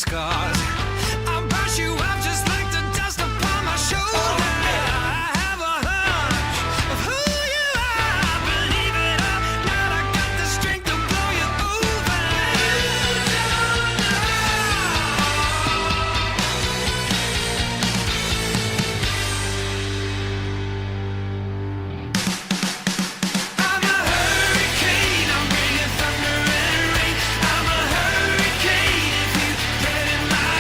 scars. I'll brush you up just like the dust upon my shoulder. I have a hunch of who you are. Believe it or not, I got the strength to blow you over. I'm a hurricane, I'm bringing thunder and rain. I'm a hurricane if you get in my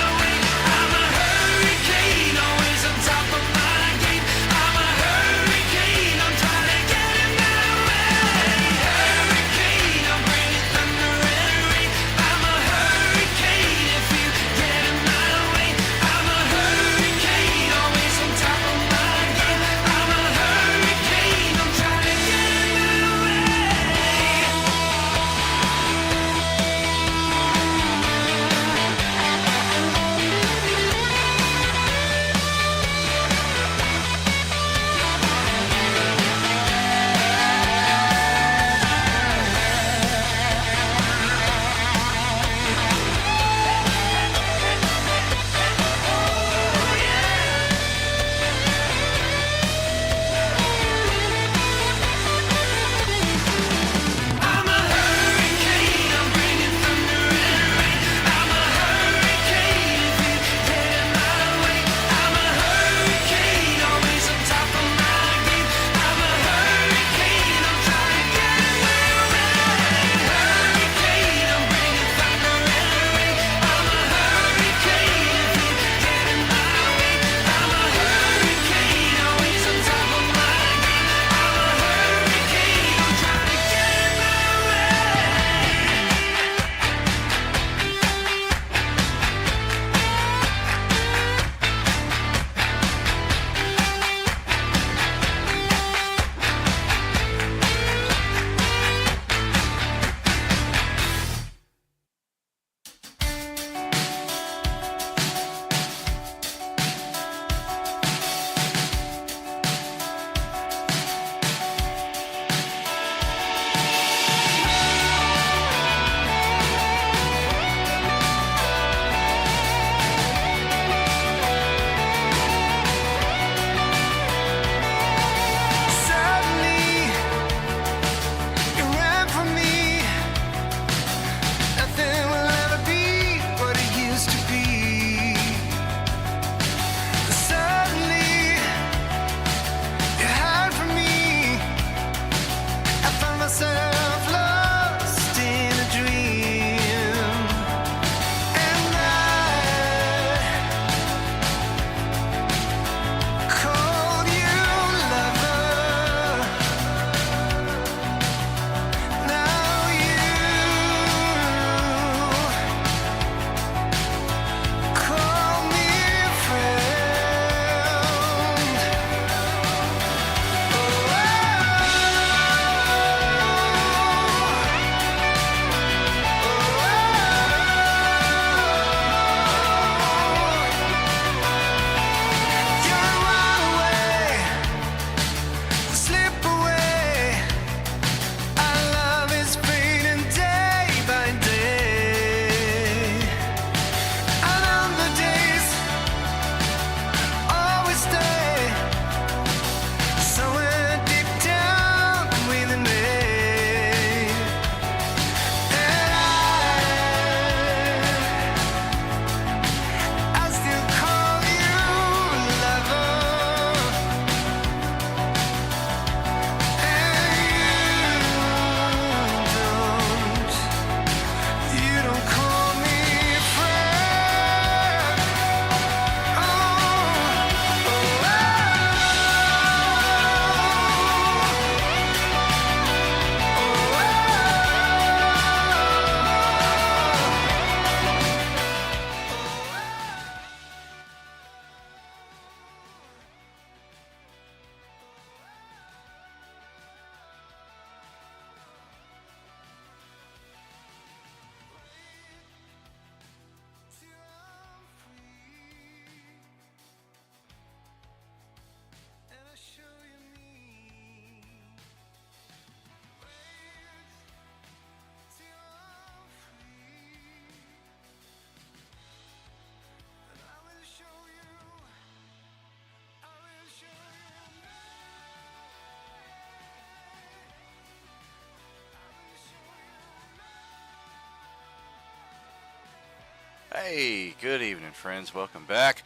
Hey, good evening, friends. Welcome back.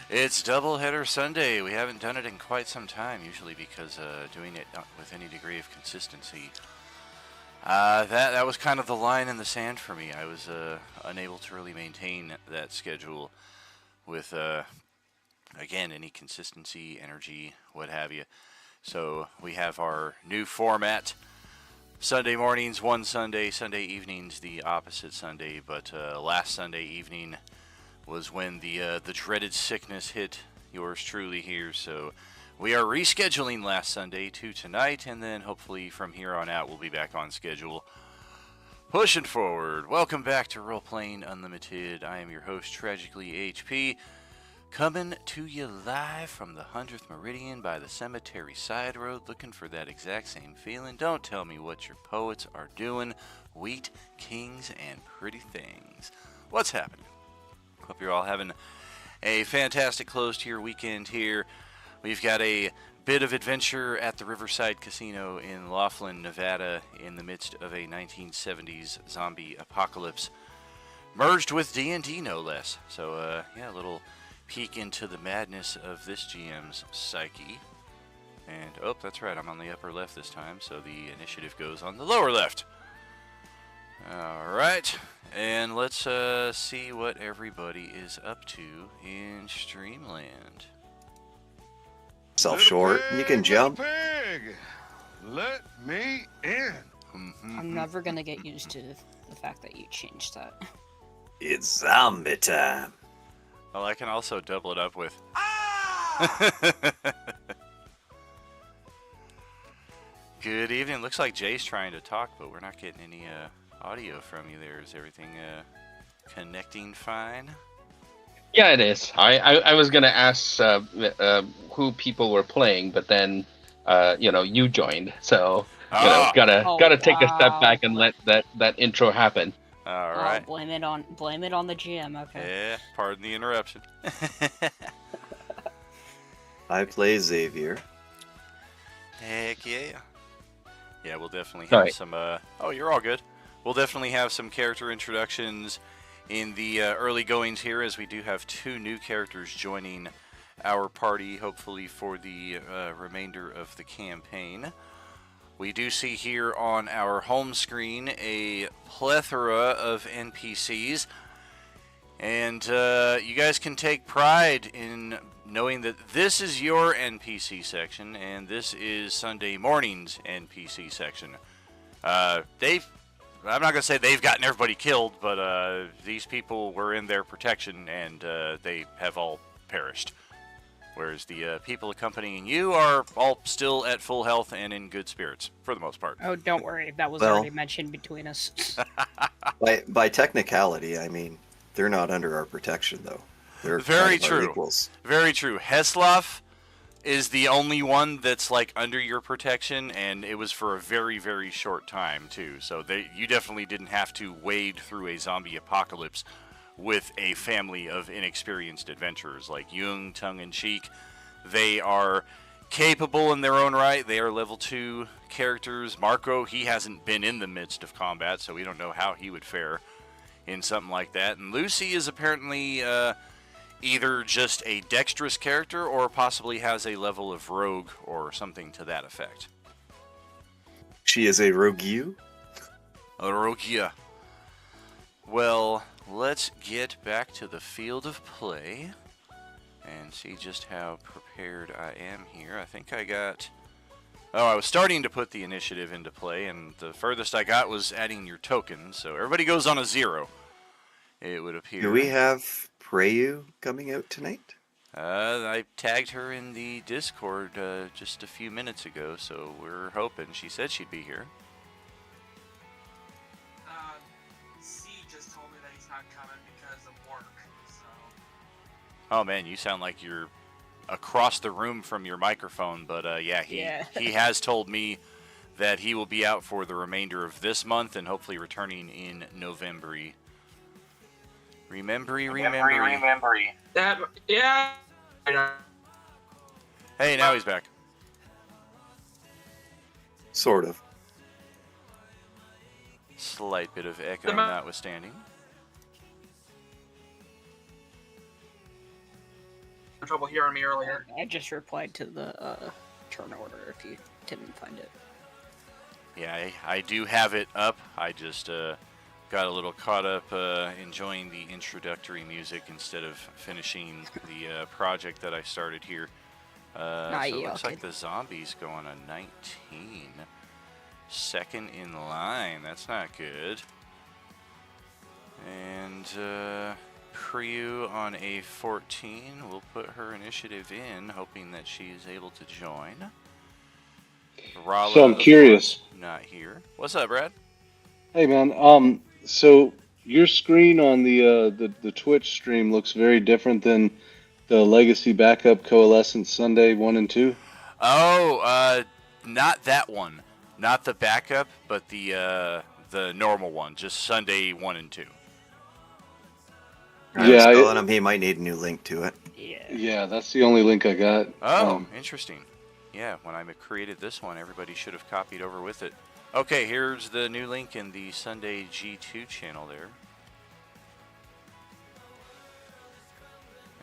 It's Doubleheader Sunday. We haven't done it in quite some time, usually because doing it with any degree of consistency. That was kind of the line in the sand for me. I was unable to really maintain that schedule with, again, any consistency, energy, what have you. So we have our new format. Sunday mornings, one Sunday, Sunday evenings, the opposite Sunday. But last Sunday evening was when the dreaded sickness hit yours truly here. So we are rescheduling last Sunday to tonight, and then hopefully from here on out we'll be back on schedule. Pushing forward. Welcome back to Role Playing Unlimited. I am your host, Tragically HP. Coming to you live from the 100th Meridian by the Cemetery Side Road, looking for that exact same feeling. Don't tell me what your poets are doing. Wheat, kings, and pretty things. What's happening? Hope you're all having a fantastic close to your weekend here. We've got a bit of adventure at the Riverside Casino in Laughlin, Nevada, in the midst of a 1970s zombie apocalypse, merged with D&D no less. So, yeah, a little peek into the madness of this GM's psyche. And, oh, that's right, I'm on the upper left this time, so the initiative goes on the lower left. Alright, and let's see what everybody is up to in Streamland. Self short, you can jump. Pig, let me in. I'm never gonna get used to the fact that you changed that. It's zombie time. Well, I can also double it up with. Good evening. Looks like Jay's trying to talk, but we're not getting any audio from you there. Is everything connecting fine? Yeah, it is. I was gonna ask who people were playing, but then you joined, so gotta take a step back and let that intro happen. All right. Oh, blame it on the GM. Okay. Yeah, pardon the interruption. I play Xavier. Heck yeah. Yeah, we'll definitely have some. Oh, you're all good. We'll definitely have some character introductions in the early goings here, as we do have two new characters joining our party, hopefully for the remainder of the campaign. We do see here on our home screen a plethora of NPCs, and you guys can take pride in knowing that this is your NPC section, and this is Sunday morning's NPC section. I'm not going to say they've gotten everybody killed, but these people were in their protection, and they have all perished. Whereas the people accompanying you are all still at full health and in good spirits, for the most part. Oh, don't worry. That was Well- already mentioned between us. By technicality, I mean, they're not under our protection, though. They're Very kind of our true. equals. Very true. Heslov is the only one that's like under your protection, and it was for a very, very short time too. So you definitely didn't have to wade through a zombie apocalypse with a family of inexperienced adventurers like Jung, tongue-in-cheek. They are capable in their own right. They are level 2 characters. Marco, he hasn't been in the midst of combat, so we don't know how he would fare in something like that. And Lucy is apparently either just a dexterous character or possibly has a level of rogue or something to that effect. She is a rogue. A rogia. Well, let's get back to the field of play and see just how prepared I am here. I think I got... Oh, I was starting to put the initiative into play, and the furthest I got was adding your tokens, so everybody goes on a 0, it would appear. Do we have Preyu coming out tonight? I tagged her in the Discord just a few minutes ago, so we're hoping. She said she'd be here. C just told me that he's not coming because of work, so... Oh man, you sound like you're across the room from your microphone, but yeah, he has told me that he will be out for the remainder of this month and hopefully returning in November. Remember. That, yeah... Hey, now he's back. Sort of. Slight bit of echo notwithstanding. trouble hearing me earlier. I just replied to the turn order if you didn't find it. Yeah, I do have it up. I just got a little caught up enjoying the introductory music instead of finishing the project that I started here. So it looks like the zombies go on a 19. Second in line. That's not good. And Priyu on a 14. We'll put her initiative in, hoping that she's able to join. Rala, So I'm curious. not here. What's up, Brad? Hey man, so your screen on the Twitch stream looks very different than the Legacy Backup Coalescence Sunday 1 and 2. Oh, not that one. Not the backup, but the normal one. Just Sunday 1 and 2. I was telling him he might need a new link to it. Yeah, that's the only link I got. Oh, interesting. Yeah, when I created this one, everybody should have copied over with it. Okay, here's the new link in the Sunday G2 channel there.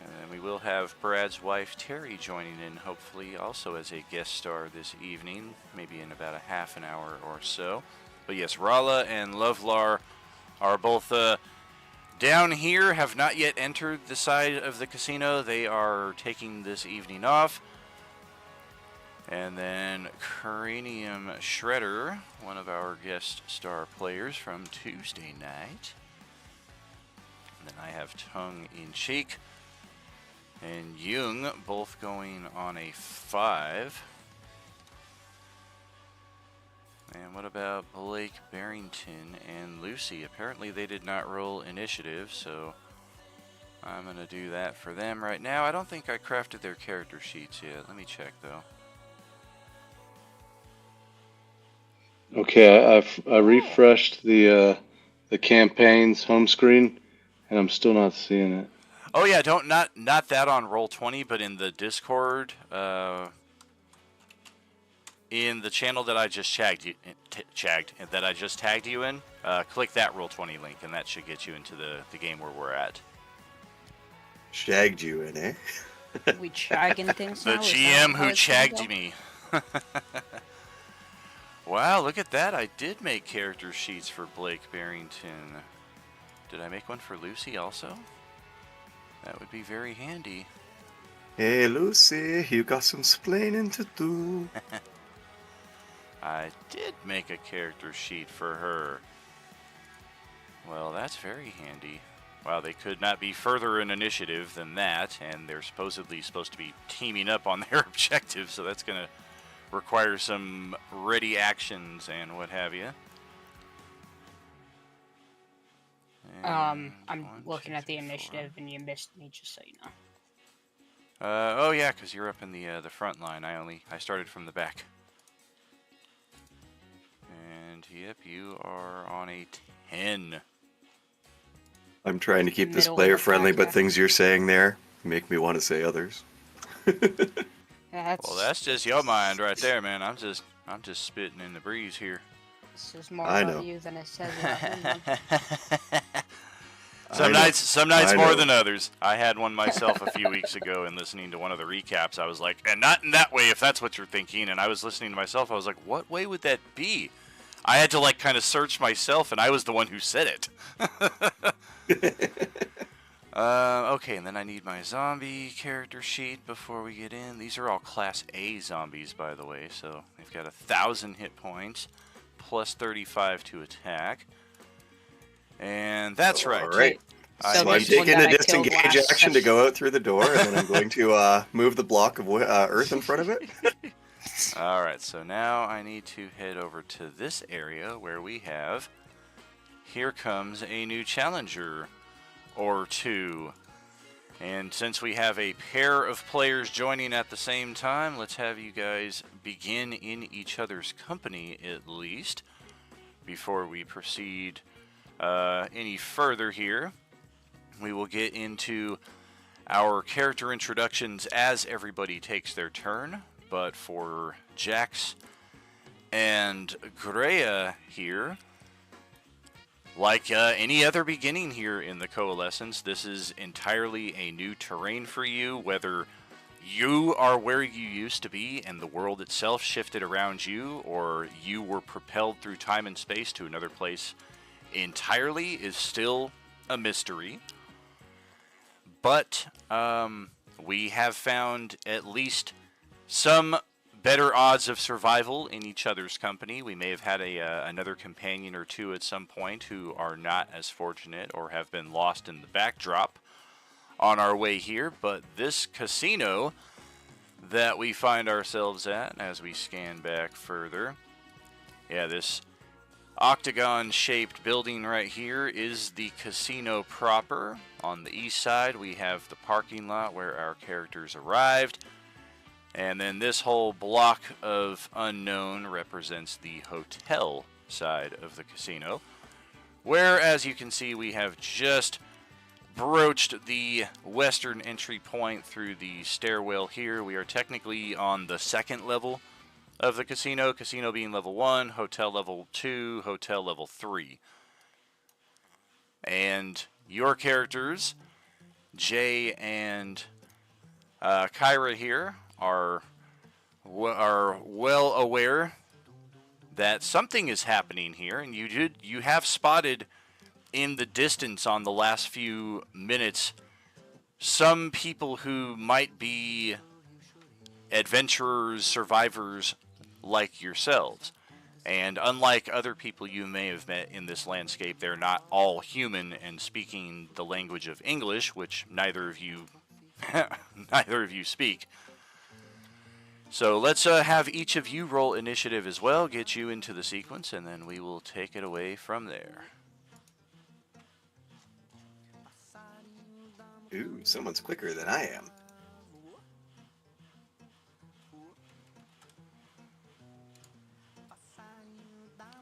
And then we will have Brad's wife, Terry, joining in, hopefully, also as a guest star this evening, maybe in about a half an hour or so. But yes, Rala and Lovelar are both down here, have not yet entered the side of the casino. They are taking this evening off. And then Cranium Shredder, one of our guest star players from Tuesday night. And then I have Tongue in Cheek and Jung both going on a 5. And what about Blake Barrington and Lucy? Apparently they did not roll initiative, so I'm going to do that for them right now. I don't think I crafted their character sheets yet. Let me check, though. Okay, I refreshed the campaign's home screen, and I'm still not seeing it. Oh yeah, not that on Roll20, but in the Discord, in the channel that I just tagged you in, click that Roll20 link, and that should get you into the game where we're at. Shagged you in, eh? We chagging things The now? Is that GM how who it's gonna chagged go? me. Wow, look at that. I did make character sheets for Blake Barrington. Did I make one for Lucy also? That would be very handy. Hey, Lucy, you got some splaining to do. I did make a character sheet for her. Well, that's very handy. Wow, they could not be further in initiative than that, and they're supposedly supposed to be teaming up on their objective, so that's going to require some ready actions and what have you. I'm looking at the initiative and you missed me, just so you know. Oh yeah, because you're up in the front line. I started from the back. And yep, you are on a 10. I'm trying to keep this Middle of player the friendly, pack but there. things you're saying there make me want to say others. Well, that's just your mind right there, man. I'm just spitting in the breeze here. This is more I about know. you than it says about me. Some I know. nights I more know. than others. I had one myself a few weeks ago, and listening to one of the recaps, I was like, and not in that way, if that's what you're thinking. And I was listening to myself, I was like, what way would that be? I had to like kind of search myself, and I was the one who said it. Okay, and then I need my zombie character sheet before we get in. These are all Class A zombies, by the way, so they've got 1,000 hit points, plus 35 to attack. And that's right. All right. I So So I'm this one taking that a I killed disengage last action to go out through the door, and then I'm going to move the block of earth in front of it. Alright, so now I need to head over to this area where we have, here comes a new challenger or two. And since we have a pair of players joining at the same time, let's have you guys begin in each other's company at least before we proceed any further here. We will get into our character introductions as everybody takes their turn. But for Jax and Greya here, Like any other beginning here in the Coalescence, this is entirely a new terrain for you, whether you are where you used to be and the world itself shifted around you, or you were propelled through time and space to another place entirely, is still a mystery. But we have found at least some better odds of survival in each other's company. We may have had another companion or two at some point who are not as fortunate or have been lost in the backdrop on our way here. But this casino that we find ourselves at, as we scan back further, yeah, this octagon-shaped building right here is the casino proper. On the east side, we have the parking lot where our characters arrived. And then this whole block of unknown represents the hotel side of the casino, where, as you can see, we have just broached the western entry point through the stairwell here. We are technically on the second level of the casino, casino being level 1, hotel level 2, hotel level 3. And your characters, Jay and Kyra here, are well aware that something is happening here, and you have spotted in the distance on the last few minutes some people who might be adventurers, survivors like yourselves. And unlike other people you may have met in this landscape, they're not all human and speaking the language of English, which neither of you speak. So let's have each of you roll initiative as well, get you into the sequence, and then we will take it away from there. Ooh, someone's quicker than I am.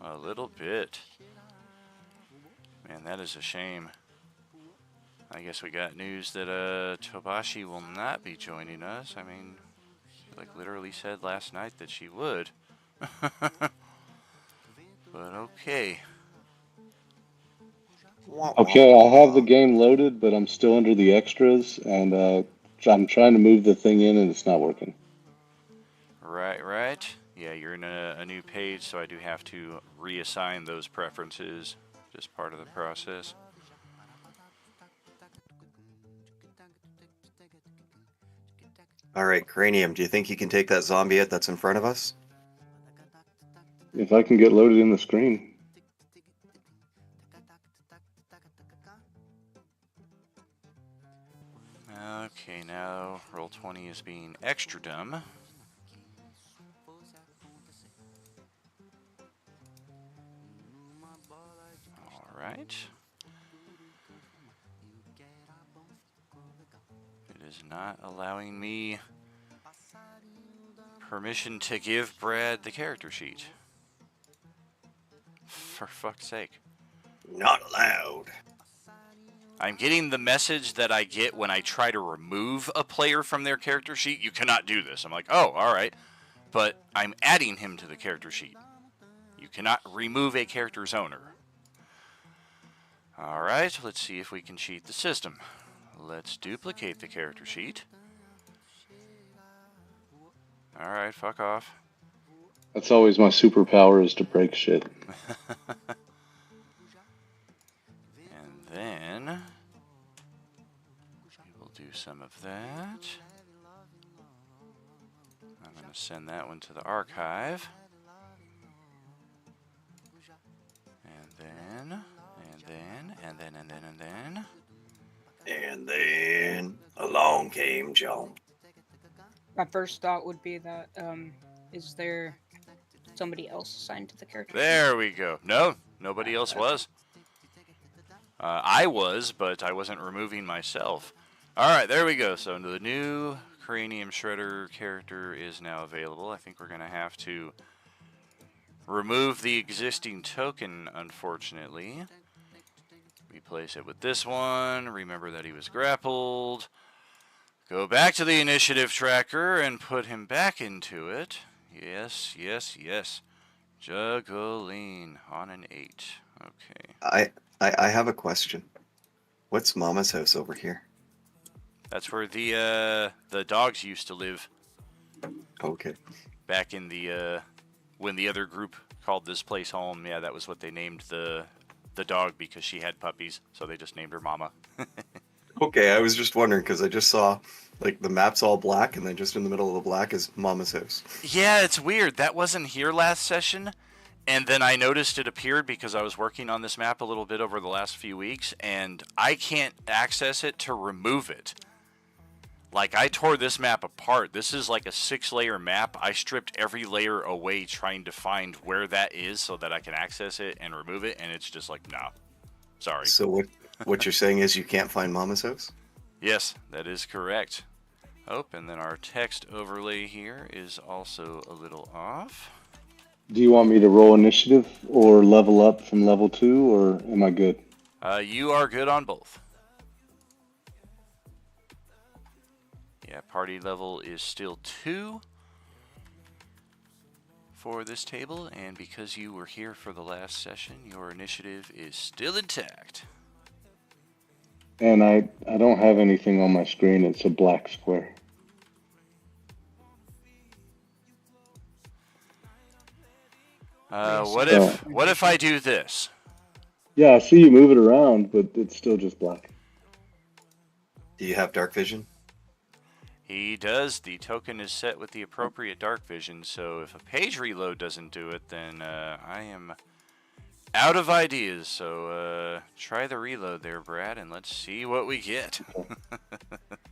A little bit. Man, that is a shame. I guess we got news that Tobashi will not be joining us. I mean, she like literally said last night that she would. But okay. Okay, I have the game loaded, but I'm still under the extras, and I'm trying to move the thing in, and it's not working. Right. Yeah, you're in a new page, so I do have to reassign those preferences. Just part of the process. All right, Cranium, do you think you can take that zombie that's in front of us? If I can get loaded in the screen. Okay, now Roll20 is being extra dumb. Alright. It is not allowing me permission to give Brad the character sheet. For fuck's sake. Not allowed. I'm getting the message that I get when I try to remove a player from their character sheet. You cannot do this. I'm like, oh, alright. But I'm adding him to the character sheet. You cannot remove a character's owner. Alright, let's see if we can cheat the system. Let's duplicate the character sheet. Alright, fuck off. That's always my superpower, is to break shit. And then we will do some of that. I'm going to send that one to the archive. And then along came John. My first thought would be that, is there somebody else assigned to the character? There we go. No, nobody else was. I was, but I wasn't removing myself. Alright, there we go. So the new Cranium Shredder character is now available. I think we're going to have to remove the existing token, unfortunately. Replace it with this one. Remember that he was grappled. Go back to the initiative tracker and put him back into it. Yes. Juggling on an 8. Okay. I have a question. What's Mama's house over here? That's where the dogs used to live Okay. back in the when the other group called this place home. Yeah, that was what they named the dog because she had puppies, so they just named her Mama. Okay, I was just wondering because I just saw like the map's all black, and then just in the middle of the black is Mama's house. Yeah, it's weird. That wasn't here last session, and then I noticed it appeared because I was working on this map a little bit over the last few weeks, and I can't access it to remove it. Like, I tore this map apart. This is like a 6-layer map. I stripped every layer away trying to find where that is so that I can access it and remove it, and it's just like, no. Sorry. So what you're saying is you can't find Mama's house? Yes, that is correct. Oh, and then our text overlay here is also a little off. Do you want me to roll initiative or level up from level 2, or am I good? You are good on both. Yeah, party level is still 2 for this table, and because you were here for the last session, your initiative is still intact. And I don't have anything on my screen. It's a black square. What if I do this? Yeah, I see you move it around, but it's still just black. Do you have dark vision? He does. The token is set with the appropriate dark vision, so if a page reload doesn't do it, then I am out of ideas. So try the reload there, Brad, and let's see what we get.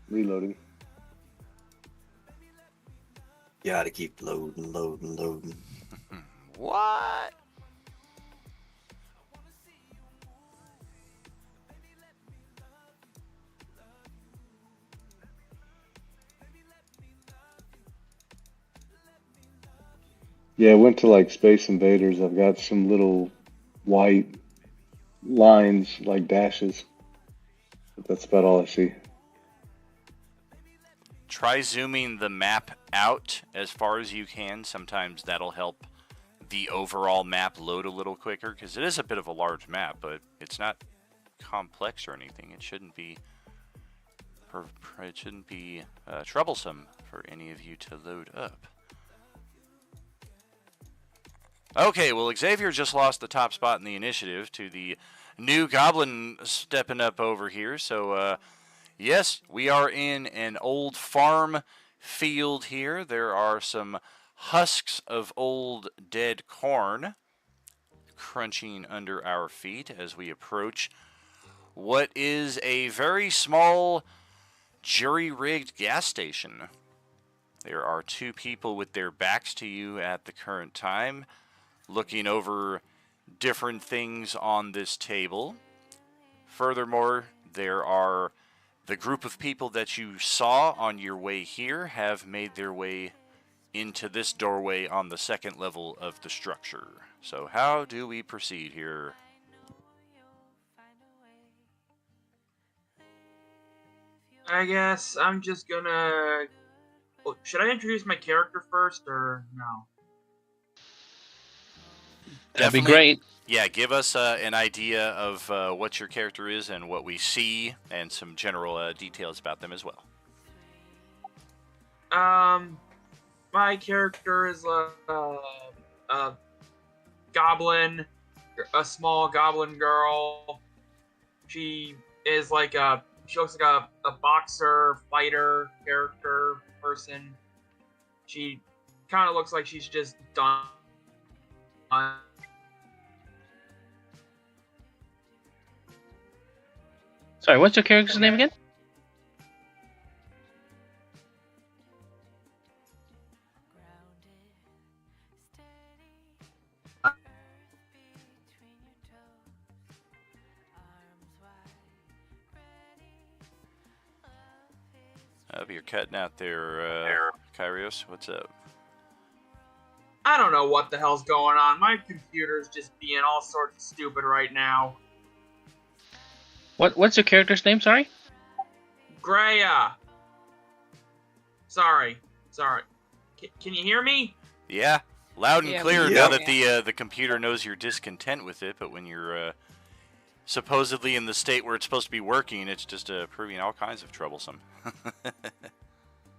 Reloading. You gotta keep loading. What? Yeah, I went to like Space Invaders. I've got some little white lines, like dashes. But that's about all I see. Try zooming the map out as far as you can. Sometimes that'll help the overall map load a little quicker, because it is a bit of a large map, but it's not complex or anything. It shouldn't be troublesome for any of you to load up. Okay, well, Xavier just lost the top spot in the initiative to the new Goblin stepping up over here. So, yes, we are in an old farm field here. There are some husks of old dead corn crunching under our feet as we approach what is a very small jury-rigged gas station. There are 2 people with their backs to you at the current time, looking over different things on this table. Furthermore, there are the group of people that you saw on your way here have made their way into this doorway on the 2nd level of the structure. So how do we proceed here? I guess I'm just gonna... Well, should I introduce my character first, or no? That'd be Definitely- great. Yeah, give us an idea of what your character is and what we see, and some general details about them as well. My character is a goblin, a small goblin girl. She is like she looks like a boxer, fighter character person. She kind of looks like she's just done. Sorry, what's your character's name again? You're cutting out there, Kyrios. What's up? I don't know what the hell's going on. My computer's just being all sorts of stupid right now. What's your character's name? Sorry. Greya. Sorry. Can you hear me? Yeah. Loud and Yeah, clear we- now Yep. that the computer knows you're discontent with it, but when you're supposedly in the state where it's supposed to be working, it's just proving all kinds of troublesome.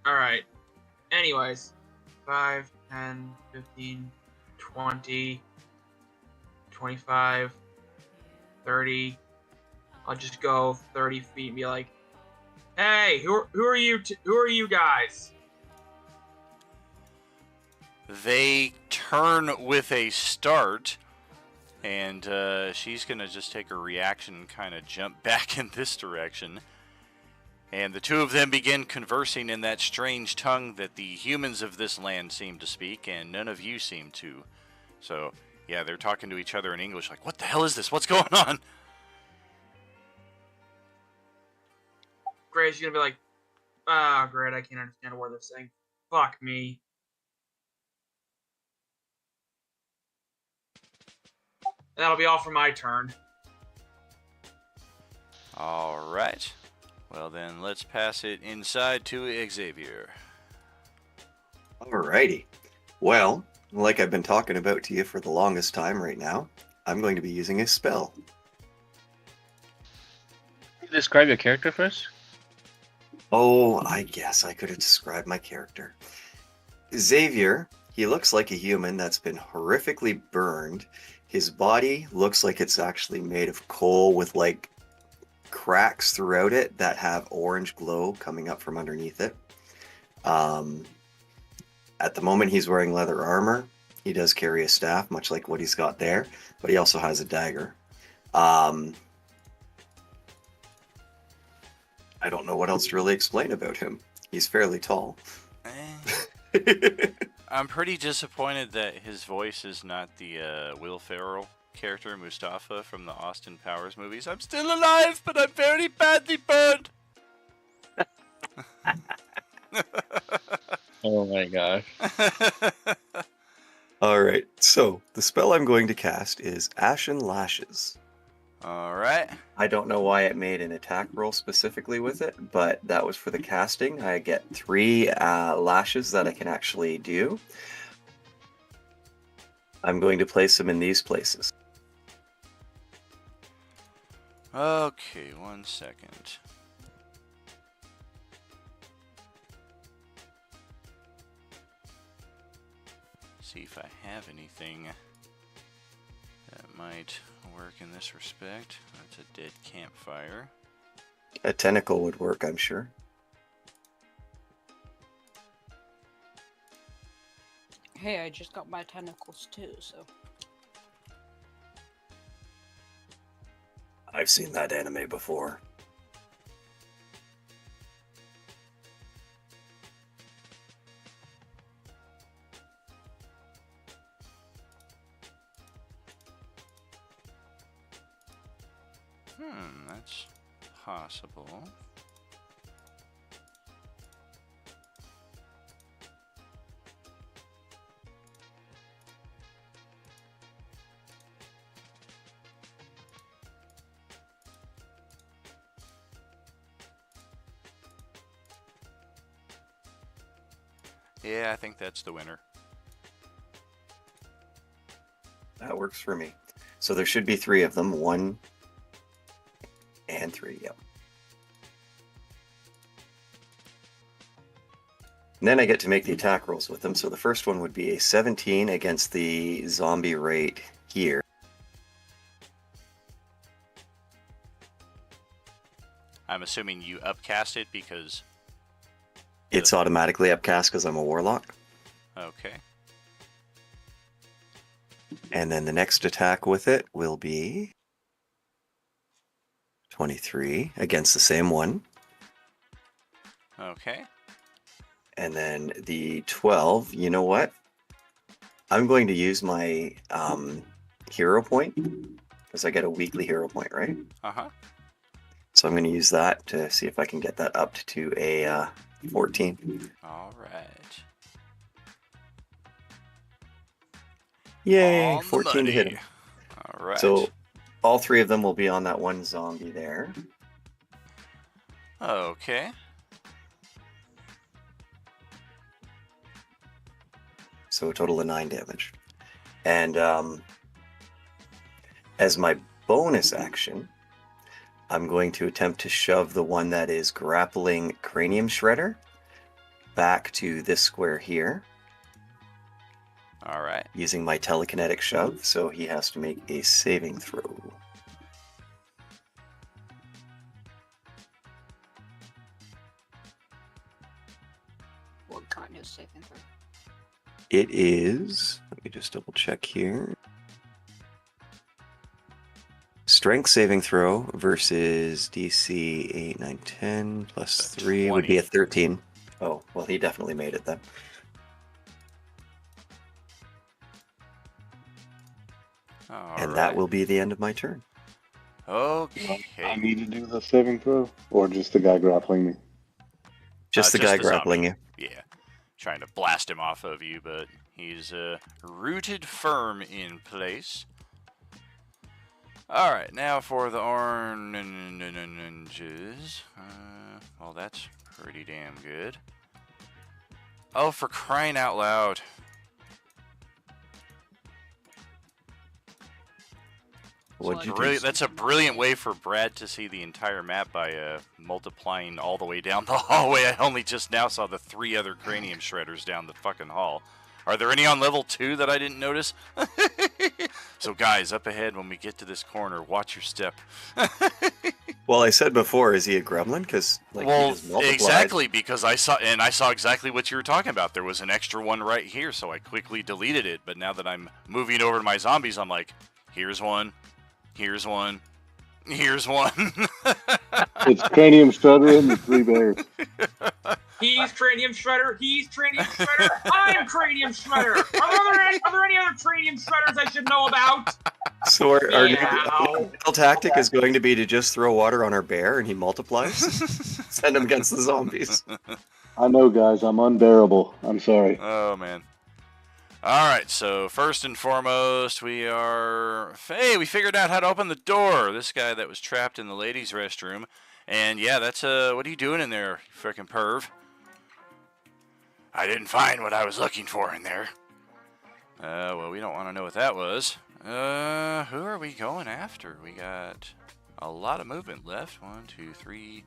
All right. Anyways, 5, 10, 15, 20, 25, 30. I'll just go 30 feet and be like, "Hey, who are you? Who are you guys?" They turn with a start, and she's going to just take a reaction and kind of jump back in this direction. And the two of them begin conversing in that strange tongue that the humans of this land seem to speak, and none of you seem to. So, yeah, they're talking to each other in English, like, what the hell is this? What's going on? Gray's gonna be like, "Ah, great, I can't understand a word they're saying. Fuck me." That'll be all for my turn. All right. Well, then let's pass it inside to Xavier. Alrighty. Well, like I've been talking about to you for the longest time right now, I'm going to be using a spell. Describe your character first. Oh, I guess I could have described my character. Xavier, he looks like a human that's been horrifically burned. His body looks like it's actually made of coal with like cracks throughout it that have orange glow coming up from underneath it. At the moment, he's wearing leather armor. He does carry a staff, much like what he's got there, but he also has a dagger. I don't know what else to really explain about him. He's fairly tall. I'm pretty disappointed that his voice is not the Will Ferrell character Mustafa from the Austin Powers movies. I'm still alive, but I'm very badly burned. Oh my gosh. All right, so the spell I'm going to cast is Ashen Lashes. All right. I don't know why it made an attack roll specifically with it, but that was for the casting. I get 3 lashes that I can actually do. I'm going to place them in these places. Okay, 1 second. See if I have anything that might work in this respect. That's a dead campfire. A tentacle would work, I'm sure. Hey, I just got my tentacles too, so. I've seen that anime before. That's possible. Yeah, I think that's the winner. That works for me. So there should be 3 of them. 1 and 3, yep. And then I get to make the attack rolls with them. So the first one would be a 17 against the zombie rate here. I'm assuming you upcast it because... It's automatically upcast because I'm a warlock. Okay. And then the next attack with it will be 23 against the same one. Okay. And then the 12, you know what? I'm going to use my hero point because I get a weekly hero point, right? Uh-huh. So I'm going to use that to see if I can get that up to a 14. All right. Yay, On the 14 to hit money. him. All right. So all 3 of them will be on that one zombie there. so a total of 9 damage. And as my bonus action, I'm going to attempt to shove the one that is grappling Cranium Shredder back to this square here All right. using my telekinetic shove, so he has to make a saving throw. What kind of saving throw? It is, let me just double check here. Strength saving throw versus DC 8, 9, 10 plus 3 would be a 13. Oh, well, he definitely made it then. All And right. that will be the end of my turn. Okay. I need to do the saving throw, or just the guy grappling me. Just the just guy the grappling zombie. you. Yeah. Trying to blast him off of you, but he's rooted firm in place. All right, now for the oranges. Well, that's pretty damn good. Oh, for crying out loud. What'd you Brilliant, do? that's a brilliant way for Brad to see the entire map by multiplying all the way down the hallway. I only just now saw the 3 other cranium shredders down the fucking hall. Are there any on level 2 that I didn't notice? So guys, up ahead when we get to this corner, watch your step. Well, I said before, is he a gremlin? Because like he Well, just multiplied. exactly, because I saw exactly what you were talking about. There was an extra one right here, so I quickly deleted it. But now that I'm moving over to my zombies, I'm like, here's one, here's one, here's one. It's Cranium Shredder and the 3 bears. He's Cranium Shredder. He's Cranium Shredder. I'm Cranium Shredder. Are there any other Cranium Shredders I should know about? So our Meow. new tactic is going to be to just throw water on our bear and he multiplies. Send him against the zombies. I know, guys. I'm unbearable. I'm sorry. Oh man. All right, so first and foremost, we figured out how to open the door. This guy that was trapped in the ladies' restroom, and yeah, that's what are you doing in there, you frickin' perv? I didn't find what I was looking for in there. Well, we don't want to know what that was. Who are we going after? We got a lot of movement left. 1, 2, 3.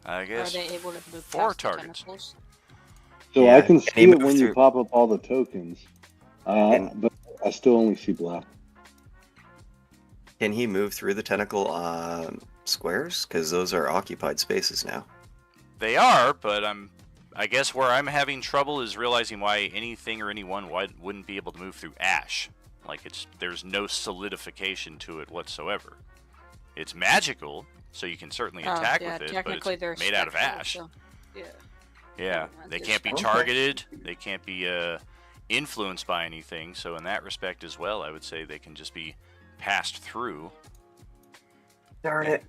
I guess Are they able to move 4 past the targets. tentacles? So Yeah, I can and he see it moved when you through- pop up all the tokens, but I still only see black. Can he move through the tentacle squares? Because those are occupied spaces now. They are, but I guess where I'm having trouble is realizing why anything or anyone wouldn't be able to move through ash. Like there's no solidification to it whatsoever. It's magical, so you can certainly attack yeah, with it, but technically they're it's made out of spectral, ash. so, yeah. Yeah, Yeah, they it's can't be okay. targeted. They can't be influenced by anything. So in that respect as well, I would say they can just be passed through. Darn it.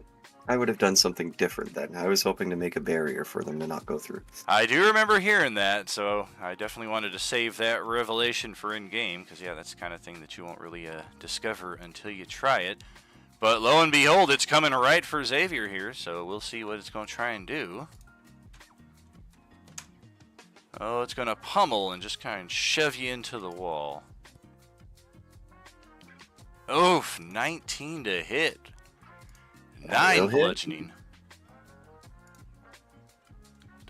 I would have done something different then. I was hoping to make a barrier for them to not go through. I do remember hearing that, so I definitely wanted to save that revelation for in-game, because, yeah, that's the kind of thing that you won't really discover until you try it. But lo and behold, it's coming right for Xavier here, so we'll see what it's going to try and do. Oh, it's going to pummel and just kind of shove you into the wall. Oof, 19 to hit. 9 will hit. bludgeoning.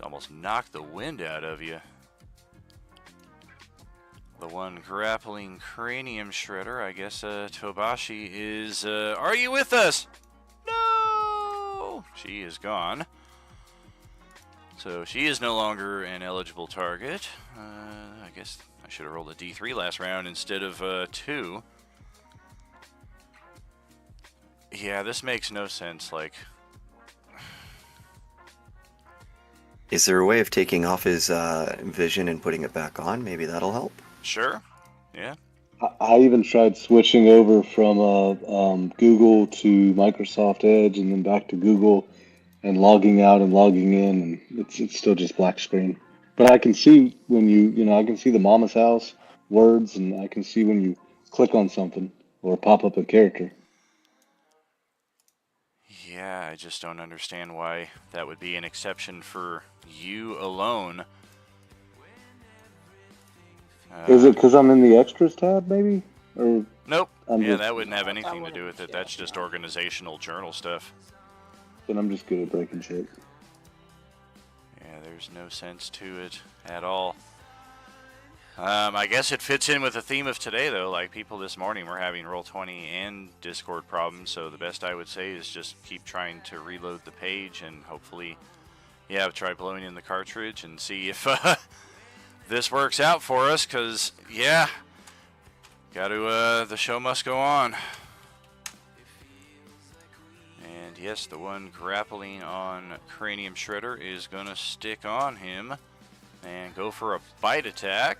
Almost knocked the wind out of you. The one grappling cranium shredder, I guess Tobashi is, are you with us? No! She is gone. So she is no longer an eligible target. I guess I should have rolled a D3 last round instead of 2. Yeah, this makes no sense, like... Is there a way of taking off his vision and putting it back on? Maybe that'll help. Sure. Yeah. I even tried switching over from Google to Microsoft Edge and then back to Google and logging out and logging in, and it's still just black screen. But I can see when I can see the mama's house words, and I can see when you click on something or pop up a character. Yeah, I just don't understand why that would be an exception for you alone. Is it because I'm in the extras tab, maybe? Or Nope. I'm Yeah, just, that wouldn't have No, that anything to do wouldn't- with it. yeah, That's just no. organizational journal stuff. then I'm just good at breaking shit. Yeah, there's no sense to it at all. I guess it fits in with the theme of today, though. Like, people this morning were having Roll20 and Discord problems, so the best I would say is just keep trying to reload the page and hopefully, yeah, try blowing in the cartridge and see if this works out for us, because, yeah, the show must go on. And yes, the one grappling on Cranium Shredder is going to stick on him and go for a bite attack.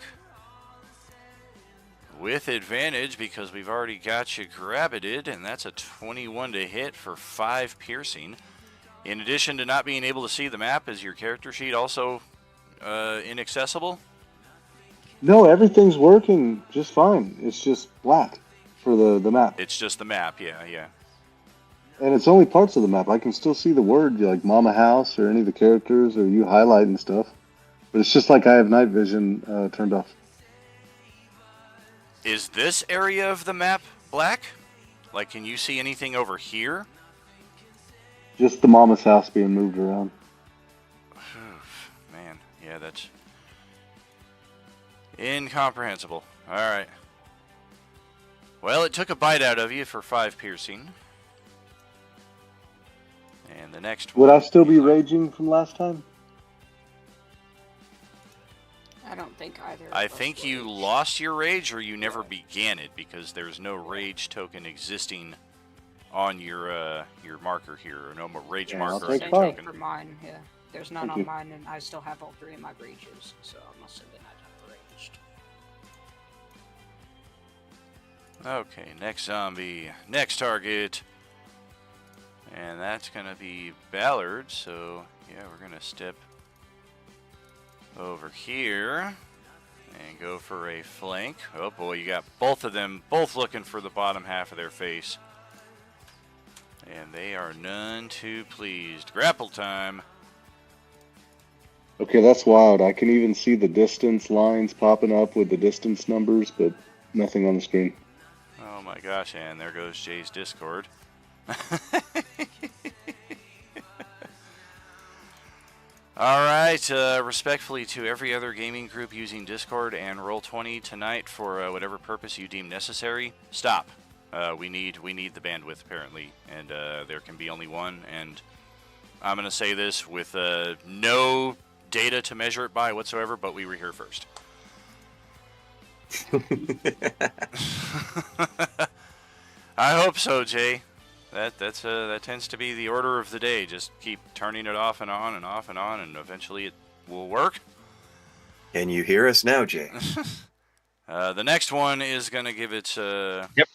With advantage, because we've already got you grabbited, and that's a 21 to hit for 5 piercing. In addition to not being able to see the map, is your character sheet also inaccessible? No, everything's working just fine. It's just black for the map. It's just the map, yeah. And it's only parts of the map. I can still see the word, like Mama House or any of the characters or you highlighting stuff. But it's just like I have night vision turned off. Is this area of the map black? Like, can you see anything over here? Just the Mama's house being moved around. Man, yeah, that's incomprehensible. Alright. Well, it took a bite out of you for 5 piercing. And the next Would one... I still be raging from last time? I don't think either. of I us think will. you lost your rage, or you never began it, because there's no rage token existing on your marker here, or no more rage Yeah, I'll marker or take rage five. token. For mine, yeah. There's none Thank on you. mine, and I still have all 3 of my rages, so I must have been raged. Okay, next zombie, next target, and that's gonna be Ballard. So yeah, we're gonna step over here and go for a flank. Oh boy, you got both of them, both looking for the bottom half of their face. And they are none too pleased. Grapple time. Okay, that's wild. I can even see the distance lines popping up with the distance numbers, but nothing on the screen. Oh my gosh, and there goes Jay's Discord. Alright, respectfully to every other gaming group using Discord and Roll20 tonight for whatever purpose you deem necessary, stop. We need the bandwidth apparently, and there can be only one, and I'm going to say this with no data to measure it by whatsoever, but we were here first. I hope so, Jay. That tends to be the order of the day. Just keep turning it off and on and off and on, and eventually it will work. Can you hear us now, Jay? The next one is going to give its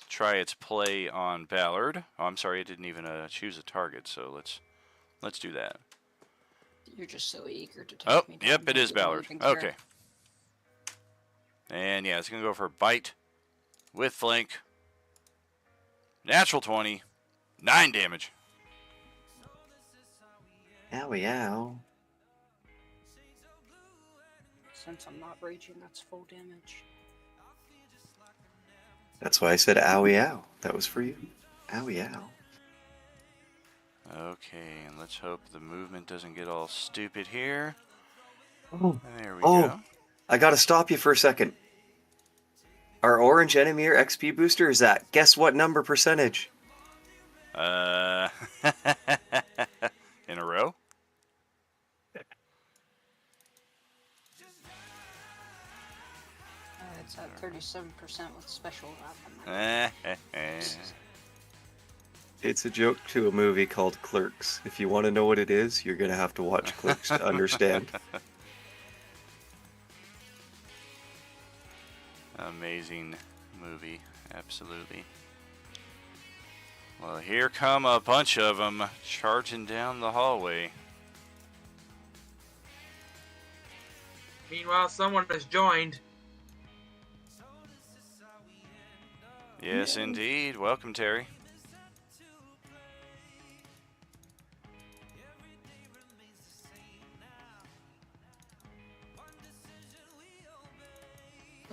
try its play on Ballard. Oh, I'm sorry, it didn't even choose a target, so let's do that. You're just so eager to take Oh, me down. yep, it don't is you don't Ballard. even care. Okay. And yeah, it's going to go for a bite with flank. Natural 20. 9 damage. Owie, ow. Since I'm not raging, that's full damage. That's why I said owie, ow. That was for you. Owie, ow. Okay, and let's hope the movement doesn't get all stupid here. Oh, There we Oh. go. I gotta stop you for a second. Our orange Enemir XP booster is at guess what number percentage? In a row? It's at 37% with special weapon. It's a joke to a movie called Clerks. If you want to know what it is, you're gonna have to watch Clerks to understand. Amazing movie, absolutely. Well, here come a bunch of them charging down the hallway. Meanwhile, someone has joined. Yes, indeed. Welcome, Terry.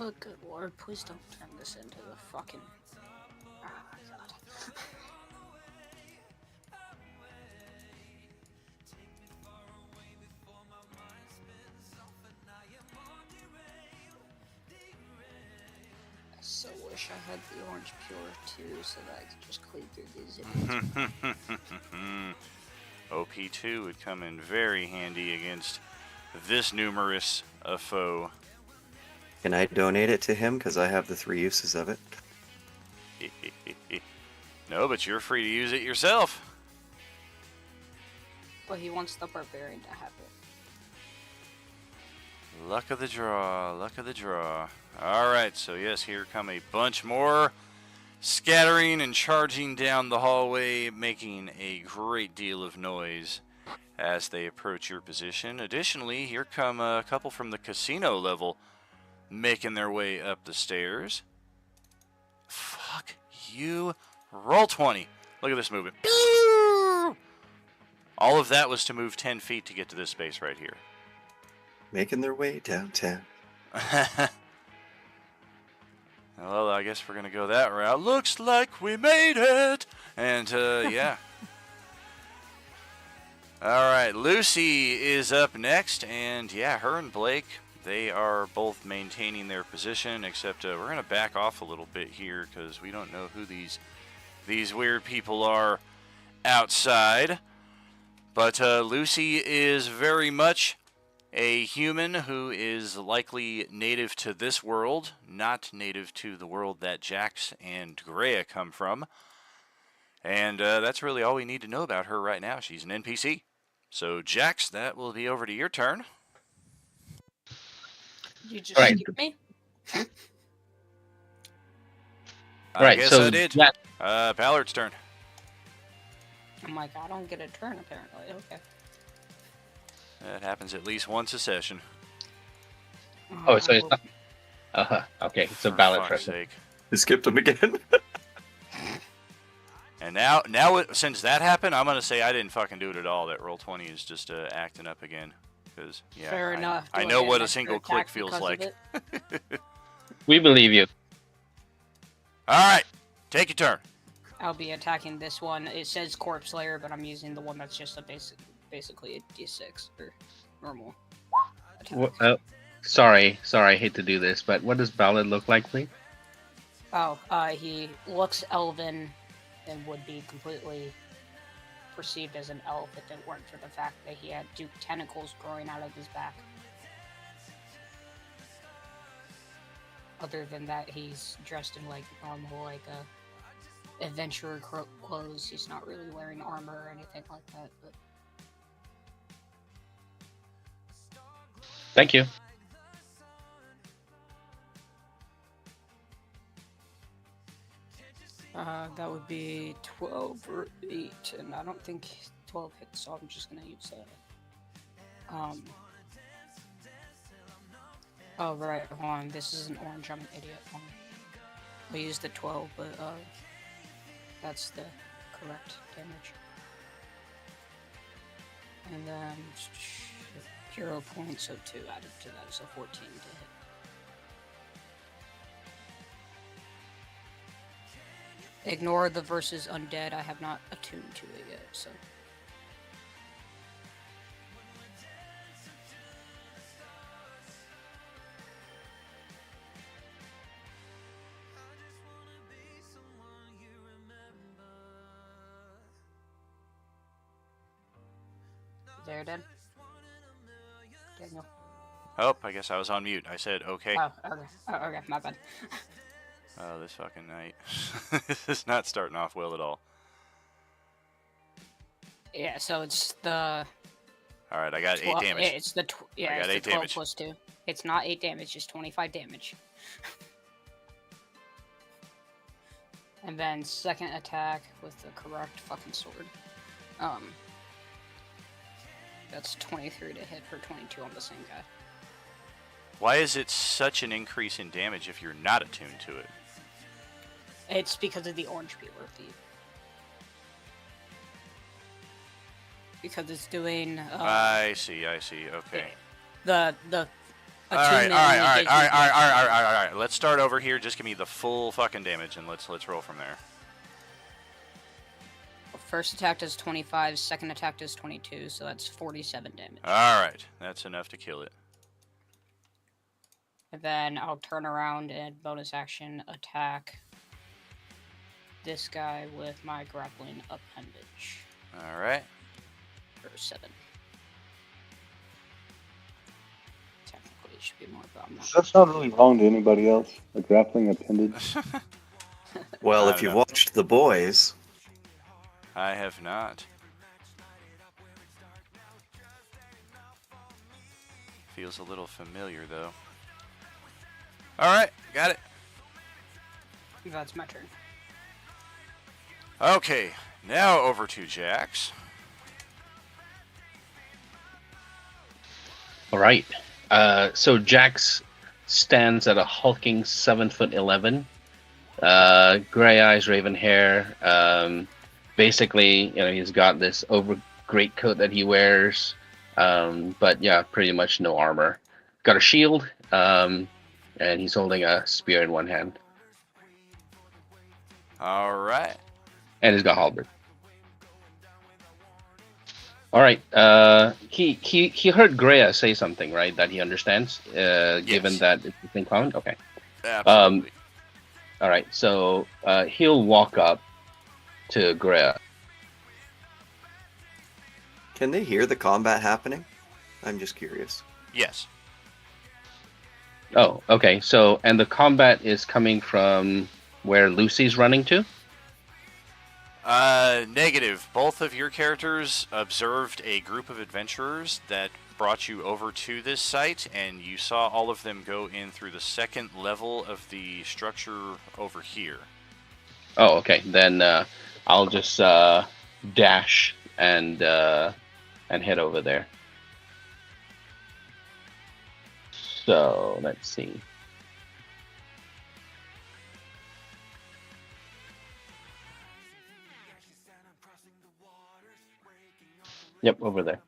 Oh, good lord, please don't turn this into the fucking. Oh my god. I so wish I had the orange pure too, so that I could just clean through these idiots. OP2 would come in very handy against this numerous a foe. Can I donate it to him? Because I have the 3 uses of it. No, but you're free to use it yourself. But he wants the barbarian to have it. Luck of the draw, luck of the draw. Alright, so yes, here come a bunch more, scattering and charging down the hallway, making a great deal of noise as they approach your position. Additionally, here come a couple from the casino level, making their way up the stairs. Fuck you. Roll 20. Look at this movement. All of that was to move 10 feet to get to this space right here. Making their way downtown. Well, I guess we're going to go that route. Looks like we made it. And, yeah. All right, Lucy is up next. And, yeah, her and Blake, they are both maintaining their position, except we're going to back off a little bit here because we don't know who these weird people are outside. But Lucy is very much a human who is likely native to this world, not native to the world that Jax and Greya come from. And that's really all we need to know about her right now. She's an NPC. So, Jax, that will be over to your turn. You just Right. skip me? I Right, guess so I did. that- Ballard's turn. I'm like, I don't get a turn apparently. Okay. That happens at least once a session. Oh, so it's not. Okay, so For ballot fuck's trip. sake. You skipped him again. And now, since that happened, I'm gonna say I didn't fucking do it at all. That roll 20 is just acting up again. Because yeah, Fair enough. I Do know get what an a extra single click attack feels because of like. it? We believe you. All right, take your turn. I'll be attacking this one. It says Corpse Layer, but I'm using the one that's just a basically a D6 or normal attack. Sorry, I hate to do this, but what does ballad look like, please? Oh, he looks elven and would be completely perceived as an elf if it weren't for the fact that he had two tentacles growing out of his back. Other than that, he's dressed in like normal, like adventurer clothes. He's not really wearing armor or anything like that. But Thank you. that would be 12 or 8, and I don't think 12 hits, so I'm just gonna use that. Oh right, hold on. This is an orange. I'm an idiot. We use the 12, but that's the correct damage. And then 0 points, so 2 added to that, so 14 to hit. Ignore the versus undead. I have not attuned to it yet, so. There, Dan. Daniel. Oh, I guess I was on mute. I said okay. Oh, okay. Oh, okay, my bad. Oh, this fucking night. This is not starting off well at all. Yeah, so it's the. All right, I got 8 damage. Yeah, it's the I got it's 8 the 12 damage. plus 2. It's not 8 damage, just 25 damage. And then second attack with the correct fucking sword. That's 23 to hit for 22 on the same guy. Why is it such an increase in damage if you're not attuned to it? It's because of the orange peeler thief. Because it's doing. I see. Okay. The A All right, all two-man right, all right, engagement all right, all right, with- all right, all right, all right. Let's start over here. Just give me the full fucking damage, and let's roll from there. First attack does 25, second attack does 22, so that's 47 damage. All right, that's enough to kill it. And then I'll turn around and bonus action attack this guy with my grappling appendage All right. for 7. Technically, it should be more, but I'm Does not. that sound really wrong to anybody else? A grappling appendage? Well, I if don't you've know. watched The Boys, I have not. Feels a little familiar, though. All right, got it. That's my turn. Okay, now over to Jax. All right. So Jax stands at a hulking 7'11". Gray eyes, raven hair. Basically, he's got this over great coat that he wears. But yeah, pretty much no armor. Got a shield. And he's holding a spear in one hand. All right. And he's got halberd. All right. He heard Greya say something, right? That he understands, given that it's in common. Okay. Absolutely. All right. So he'll walk up to Greya. can they hear the combat happening? I'm just curious. Yes. Oh, okay. So and the combat is coming from where Lucy's running to. Negative. Both of your characters observed a group of adventurers that brought you over to this site, and you saw all of them go in through the second level of the structure over here. Oh, okay. Then I'll just dash and head over there. So let's see. Yep, over there.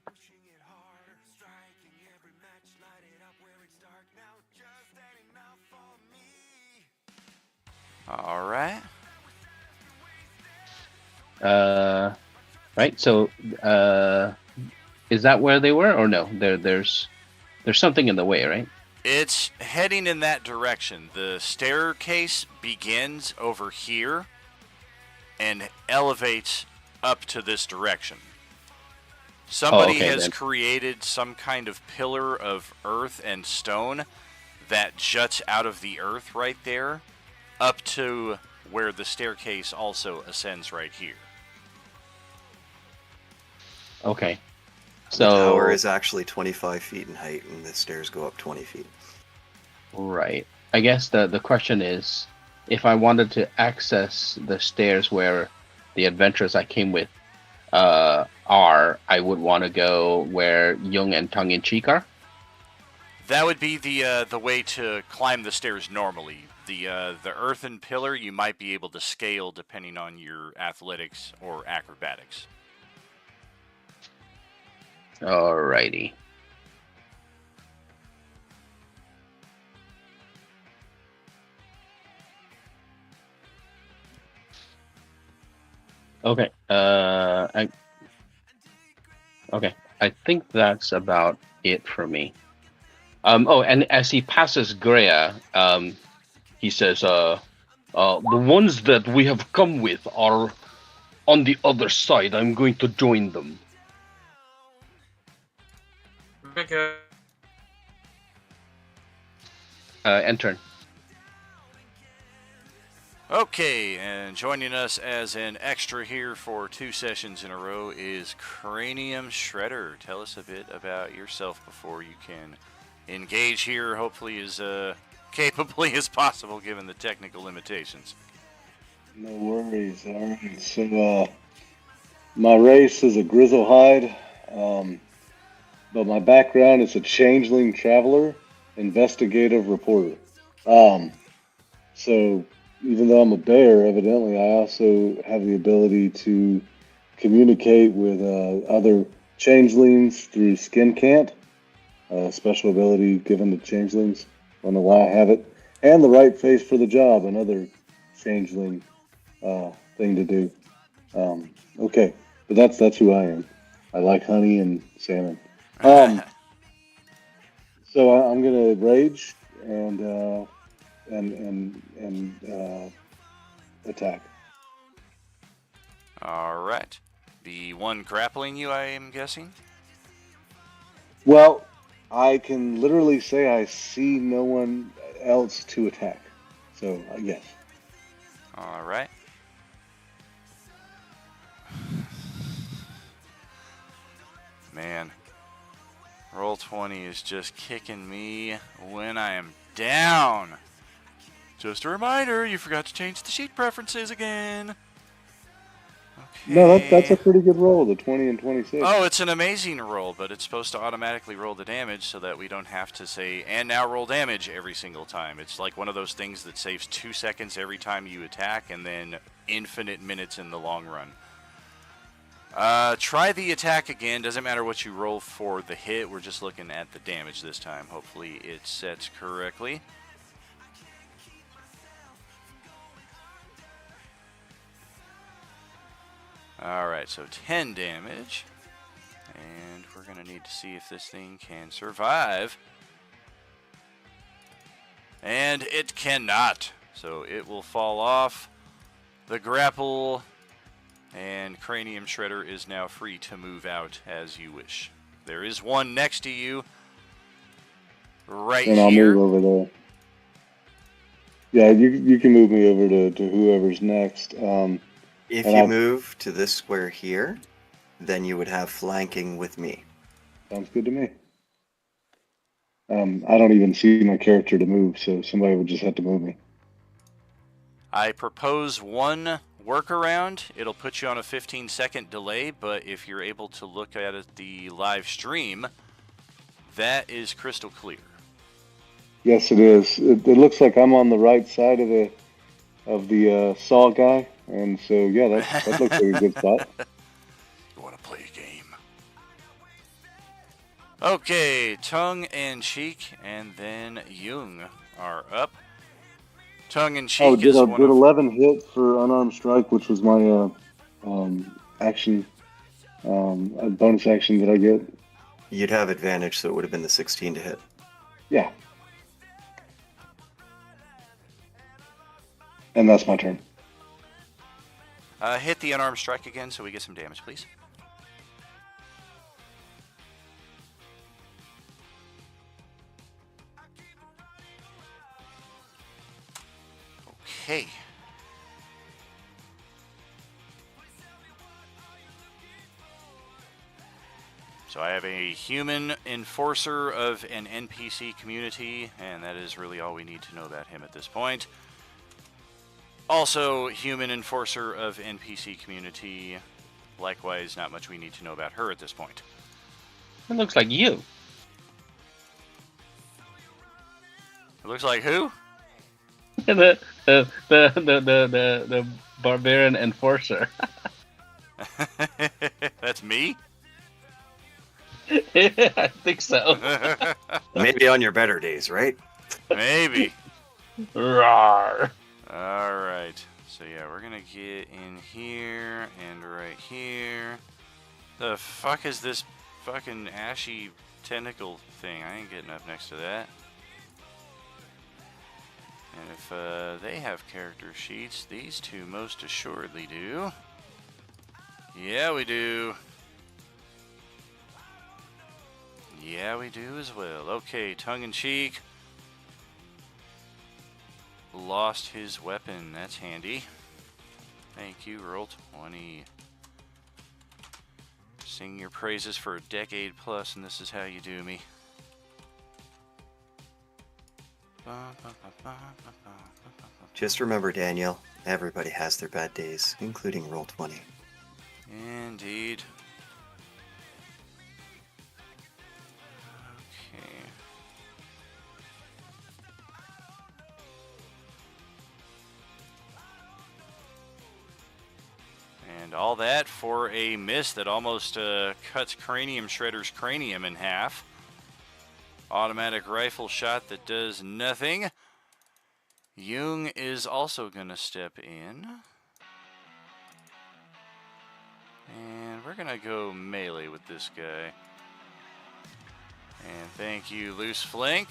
All right. Right. So, is that where they were, or no? There's something in the way, right? It's heading in that direction. The staircase begins over here and elevates up to this direction. Somebody okay, has then. created some kind of pillar of earth and stone that juts out of the earth right there up to where the staircase also ascends right here. Okay. The So tower is actually 25 feet in height, and the stairs go up 20 feet. right. I guess the question is, if I wanted to access the stairs where the adventurers I came with are, I would want to go where Jung and Tongue in Cheek are. That would be the way to climb the stairs normally. The earthen pillar you might be able to scale depending on your athletics or acrobatics. Alrighty. Okay. I think that's about it for me. Oh, and as he passes Greya, he says, "The ones that we have come with are on the other side. I'm going to join them." Okay. Enter. Okay, and joining us as an extra here for 2 sessions in a row is Cranium Shredder. Tell us a bit about yourself before you can engage here, hopefully as capably as possible given the technical limitations. No worries. All right. So, my race is a Grizzlehide, but my background is a changeling traveler, investigative reporter. So, even though I'm a bear, evidently, I also have the ability to communicate with other changelings through skin cant. special ability given to changelings. I don't know why I have it. And the right face for the job, another changeling thing to do. Okay, but that's who I am. I like honey and salmon. So I'm gonna rage and attack. All right. The one grappling you, I am guessing. Well, I can literally say I see no one else to attack. So yes. All right. Man, Roll20 is just kicking me when I am down. Just a reminder, you forgot to change the sheet preferences again. Okay. No, that's a pretty good roll, the 20 and 26. Oh, it's an amazing roll, but it's supposed to automatically roll the damage so that we don't have to say, and now roll damage every single time. It's like one of those things that saves 2 seconds every time you attack and then infinite minutes in the long run. Try the attack again. Doesn't matter what you roll for the hit. We're just looking at the damage this time. Hopefully it sets correctly. Alright, so 10 damage. And we're going to need to see if this thing can survive. And it cannot. So it will fall off the grapple. And Cranium Shredder is now free to move out as you wish. There is one next to you. Right and I'll here. move over there. Yeah, you can move me over to whoever's next. If And you I'll- move to this square here, then you would have flanking with me. Sounds good to me. I don't even see my character to move, so somebody would just have to move me. I propose one workaround. It'll put you on a 15-second delay, but if you're able to look at it, the live stream, that is crystal clear. Yes, it is. It looks like I'm on the right side of the saw guy, and so yeah, that looks like a good spot. You want to play a game? Okay, Tongue and Cheek, and then Jung are up. Tongue and Cheek Oh, is one did of 11 hit for unarmed strike, which was my action, a bonus action that I get? You'd have advantage, so it would have been the 16 to hit. Yeah. And that's my turn. hit the unarmed strike again so we get some damage, please. Okay. So I have a human enforcer of an NPC community, and that is really all we need to know about him at this point. Also, human enforcer of NPC community. Likewise, not much we need to know about her at this point. It looks like you. It looks like who? the barbarian enforcer. That's me? I think so. Maybe on your better days, right? Maybe. Rawr. Alright. So yeah, we're gonna get in here and right here. The fuck is this fucking ashy tentacle thing? I ain't getting up next to that. And if they have character sheets, these two most assuredly do. Yeah, we do. Yeah, we do as well. Okay, tongue-in-cheek. Lost his weapon. That's handy. Thank you, Roll20. Sing your praises for a decade plus, and this is how you do me. Just remember, Daniel, everybody has their bad days, including Roll20. Indeed. Okay. And all that for a miss that almost cuts Cranium Shredder's cranium in half. automatic rifle shot that does nothing. Jung is also going to step in. And we're going to go melee with this guy. And thank you, Loose Flank.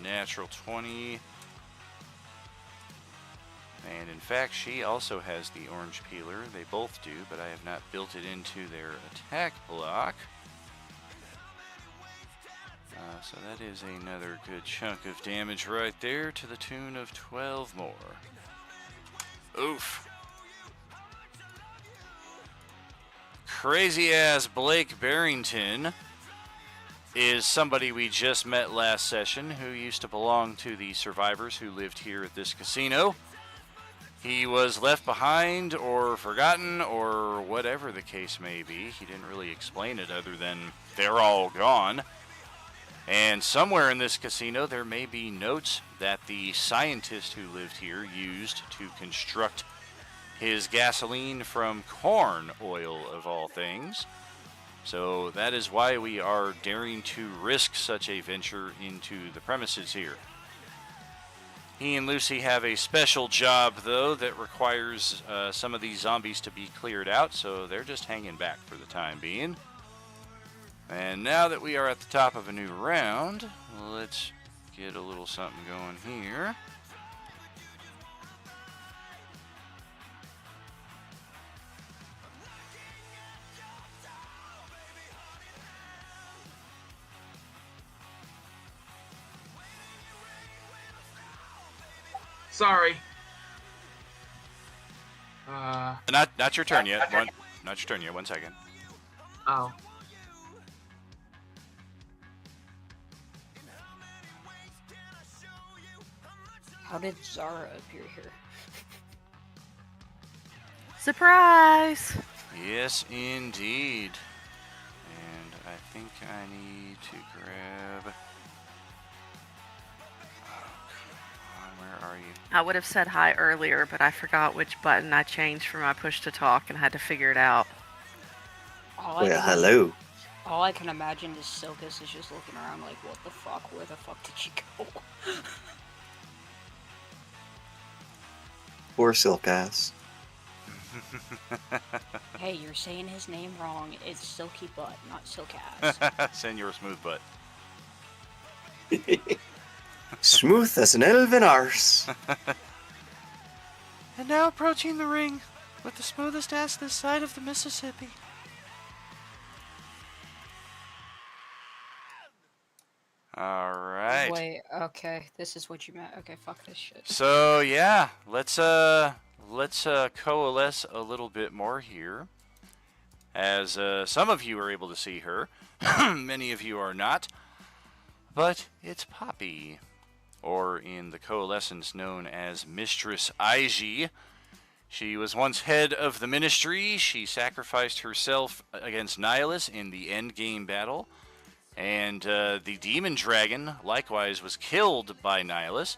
Natural 20. And in fact, she also has the orange peeler. They both do, but I have not built it into their attack block. So that is another good chunk of damage right there to the tune of 12 more. Oof. Crazy ass Blake Barrington is somebody we just met last session who used to belong to the survivors who lived here at this casino. He was left behind or forgotten or whatever the case may be. He didn't really explain it other than they're all gone. And somewhere in this casino there may be notes that the scientist who lived here used to construct his gasoline from corn oil, of all things. So that is why we are daring to risk such a venture into the premises here. He and Lucy have a special job, though, that requires some of these zombies to be cleared out, so they're just hanging back for the time being. And now that we are at the top of a new round, let's get a little something going here. Sorry. Not your turn yet. Not your turn yet. 1 second. Oh. How did Zara appear here? Surprise! Yes, indeed. And I think I need to grab... Where are you? I would have said hi earlier, but I forgot which button I changed for my push to talk and had to figure it out. Well, hello. All I can imagine is Silkus is just looking around like, what the fuck? Where the fuck did she go? Poor Silk Ass. Hey, you're saying his name wrong. It's Silky Butt, not Silk Ass. Senor Smooth Butt. Smooth as an elven arse. And now approaching the ring with the smoothest ass this side of the Mississippi. Alright. Wait, okay, this is what you meant. Okay, fuck this shit. So yeah, let's coalesce a little bit more here. As some of you are able to see her, many of you are not. But it's Poppy, or in the coalescence known as Mistress Aiji. She was once head of the ministry. She sacrificed herself against Nihilus in the endgame battle. And the demon dragon likewise was killed by Nihilus.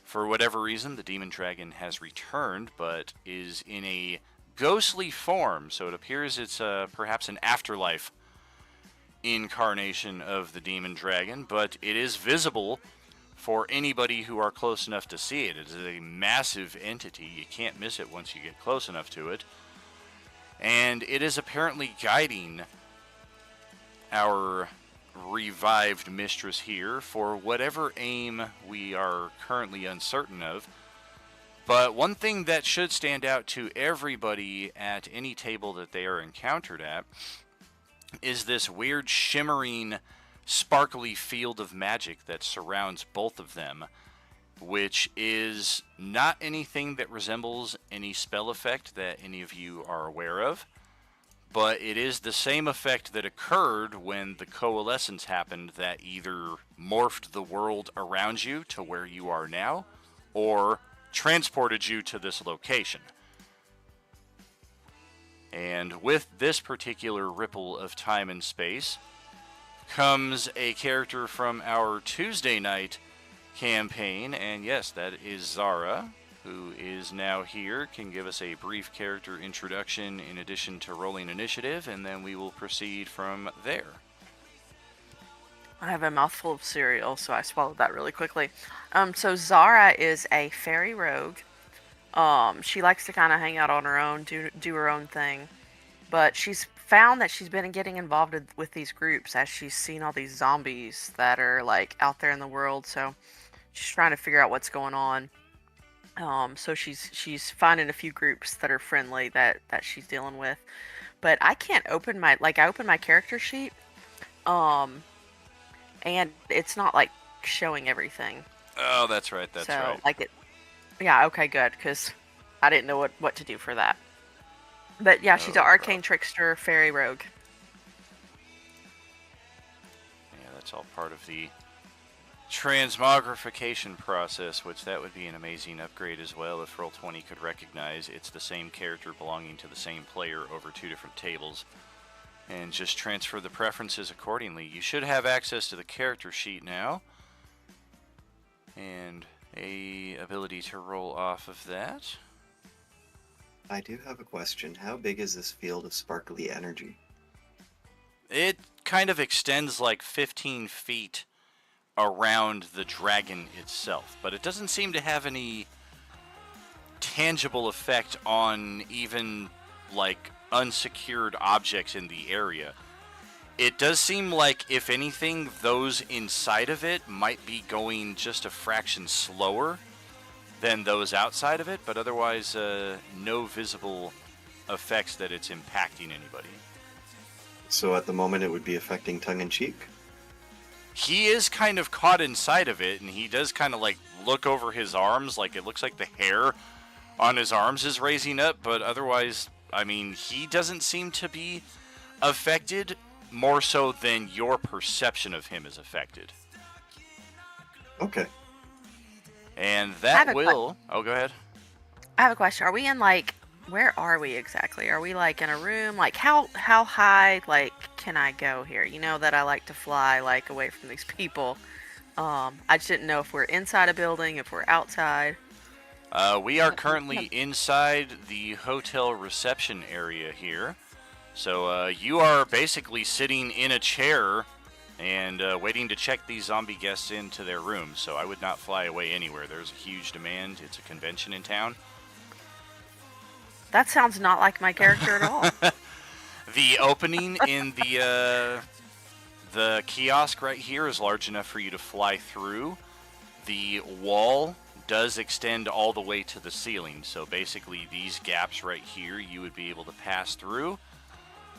For whatever reason, the demon dragon has returned, but is in a ghostly form. So it appears it's perhaps an afterlife incarnation of the demon dragon, but it is visible for anybody who are close enough to see it. It is a massive entity. You can't miss it once you get close enough to it. And it is apparently guiding our revived mistress here for whatever aim we are currently uncertain of. But one thing that should stand out to everybody at any table that they are encountered at is this weird shimmering sparkly field of magic that surrounds both of them, which is not anything that resembles any spell effect that any of you are aware of. But it is the same effect that occurred when the coalescence happened that either morphed the world around you to where you are now, or transported you to this location. And with this particular ripple of time and space comes a character from our Tuesday night campaign, and yes, that is Zara, who is now here, can give us a brief character introduction in addition to rolling initiative, and then we will proceed from there. I have a mouthful of cereal, so I swallowed that really quickly. So Zara is a fairy rogue. She likes to kind of hang out on her own, do her own thing. But she's found that she's been getting involved with these groups as she's seen all these zombies that are like out there in the world. So she's trying to figure out what's going on. So she's finding a few groups that are friendly that she's dealing with. But I can't open my I open my character sheet, and it's not like showing everything. Oh, that's right. That's So right. like it, yeah, okay, good, because I didn't know what to do for that. But yeah, she's No an arcane problem. trickster fairy rogue. Yeah, that's all part of the transmogrification process, which that would be an amazing upgrade as well if Roll20 could recognize it's the same character belonging to the same player over 2 different tables and just transfer the preferences accordingly. You should have access to the character sheet now and a ability to roll off of that. I do have a question. How big is this field of sparkly energy? It kind of extends like 15 feet around the dragon itself, but it doesn't seem to have any tangible effect on even like unsecured objects in the area. It does seem like, if anything, those inside of it might be going just a fraction slower than those outside of it, but otherwise no visible effects that it's impacting anybody. So at the moment it would be affecting tongue-in-cheek? He is kind of caught inside of it, and he does kind of like look over his arms, like it looks like the hair on his arms is raising up, but otherwise, I mean, he doesn't seem to be affected more so than your perception of him is affected. Okay. And I have that a will... Oh, go ahead. I have a question. Are we in where are we exactly? Are we like in a room? Like how high can I go here? You know that I like to fly away from these people. I just didn't know if we're inside a building, if we're outside. We are currently inside the hotel reception area here. So you are basically sitting in a chair and waiting to check these zombie guests into their rooms. So I would not fly away anywhere. There's a huge demand. It's a convention in town. That sounds not like my character at all. The opening in the kiosk right here is large enough for you to fly through. The wall does extend all the way to the ceiling, so basically these gaps right here you would be able to pass through.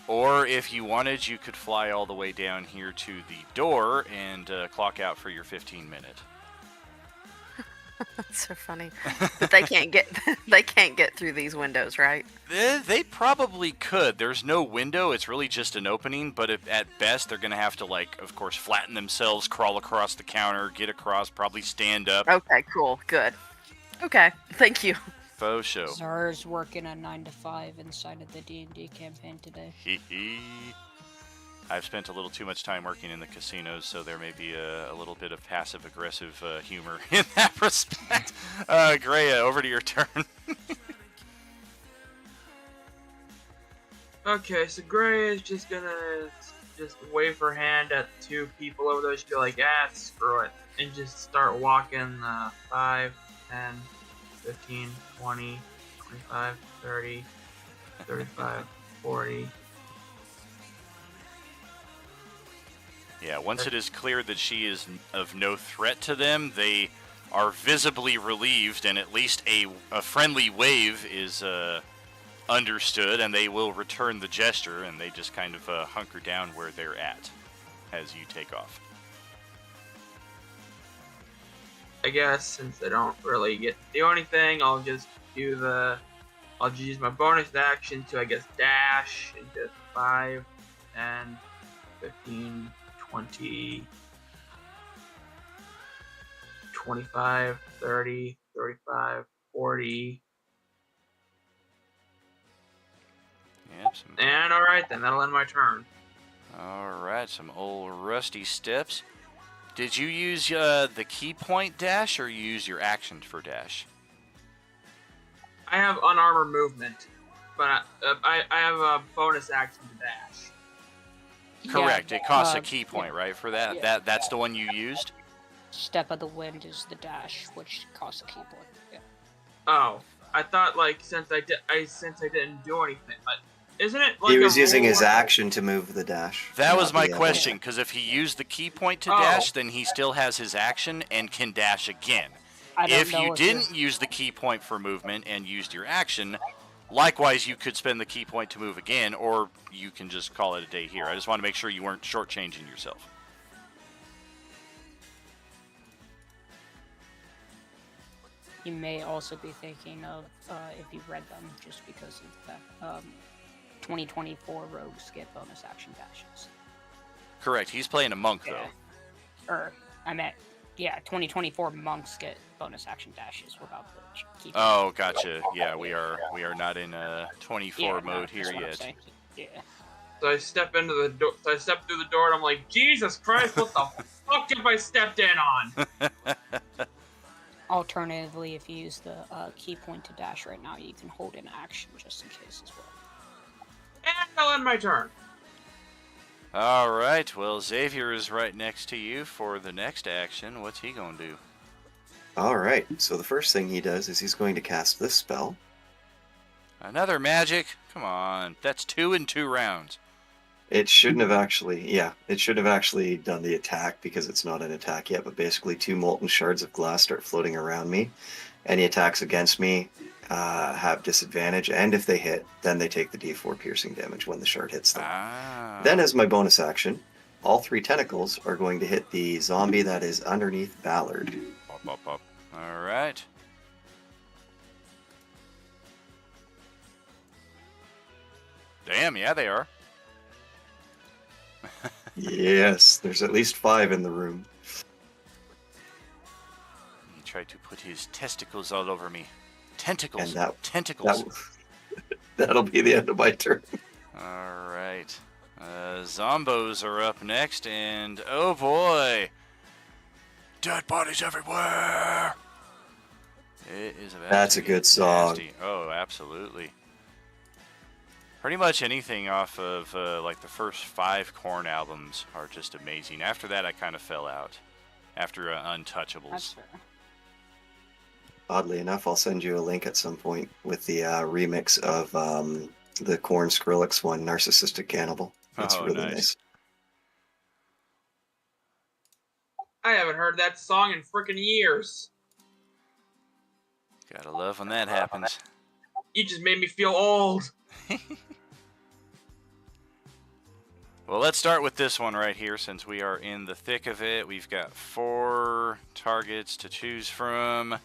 Or if you wanted, you could fly all the way down here to the door and clock out for your 15-minute. That's so funny. But they can't get through these windows, right? They probably could. There's no window. It's really just an opening, but at best, they're going to have to, of course, flatten themselves, crawl across the counter, get across, probably stand up. Okay, cool. Good. Okay, thank you. Faux show. Zara's working a 9 to 5 inside of the D&D campaign today. I've spent a little too much time working in the casinos, so there may be a little bit of passive-aggressive humor in that respect. Greya, over to your turn. Okay, so Gray is just gonna wave her hand at 2 people over there. She'll be like, screw it. And just start walking 5, 10, 15, 20, 25, 30, 35, 40. Yeah, once it is clear that she is of no threat to them, they are visibly relieved, and at least a friendly wave is understood, and they will return the gesture, and they just kind of hunker down where they're at as you take off. I guess since they don't really get to do anything, I'll just use my bonus action to, I guess, dash into 5, 10, 15, 20, 25, 30, 35, 40. Yep. And alright then, that'll end my turn. Alright, some old rusty steps. Did you use the key point dash, or you use your action for dash? I have unarmored movement, but I have a bonus action to dash. Correct. It costs a uh, key point, right? For that. Yeah. That's the one you used. Step of the Wind is the dash, which costs a key point. Yeah. Oh, I thought like since I didn't do anything, but isn't it like He was a using his rule- action to move the dash. That was not my the, question, because if he used the key point to Oh. dash, then he still has his action and can dash again. I don't If know you you're- didn't use the key point for movement and used your action, likewise, you could spend the key point to move again, or you can just call it a day here. I just want to make sure you weren't shortchanging yourself. You may also be thinking of, if you read them, just because of that. 2024 rogues get bonus action dashes. Correct. He's playing a monk, Yeah. though. Or, I meant, yeah, 2024 monks get bonus action dashes without the key. Oh, gotcha. Yeah, we are not in 24 Yeah, no, mode here that's what I'm yet. saying. Yeah. So I step into the door. So I step through the door, and I'm like, Jesus Christ, what the fuck have I stepped in on? Alternatively, if you use the key point to dash right now, you can hold an action just in case as well. And I'll end my turn. All right. Well, Xavier is right next to you for the next action. What's he going to do? All right. So the first thing he does is he's going to cast this spell. Another magic? Come on. That's 2 in 2 rounds. It shouldn't have actually, it should have actually done the attack because it's not an attack yet, but basically 2 molten shards of glass start floating around me. Any attacks against me have disadvantage, and if they hit, then they take the d4 piercing damage when the shard hits them. Ah. Then as my bonus action, all 3 tentacles are going to hit the zombie that is underneath Ballard. Bop, bop, bop. All right. Damn, yeah, they are. Yes, there's at least 5 in the room. He tried to put his testicles all over me. Tentacles. And Tentacles. That'll be the end of my turn. All right. Zombos are up next, and oh boy. Dead bodies everywhere. It is about That's to a get good song. nasty. Oh, absolutely. Pretty much anything off of like the first 5 Korn albums are just amazing. After that, I kind of fell out. After Untouchables. That's fair. Oddly enough, I'll send you a link at some point with the remix of the Korn Skrillex one, Narcissistic Cannibal. That's Oh, really nice. nice. I haven't heard that song in frickin' years. Gotta love when that happens. You just made me feel old. Well, let's start with this one right here since we are in the thick of it. We've got 4 targets to choose from.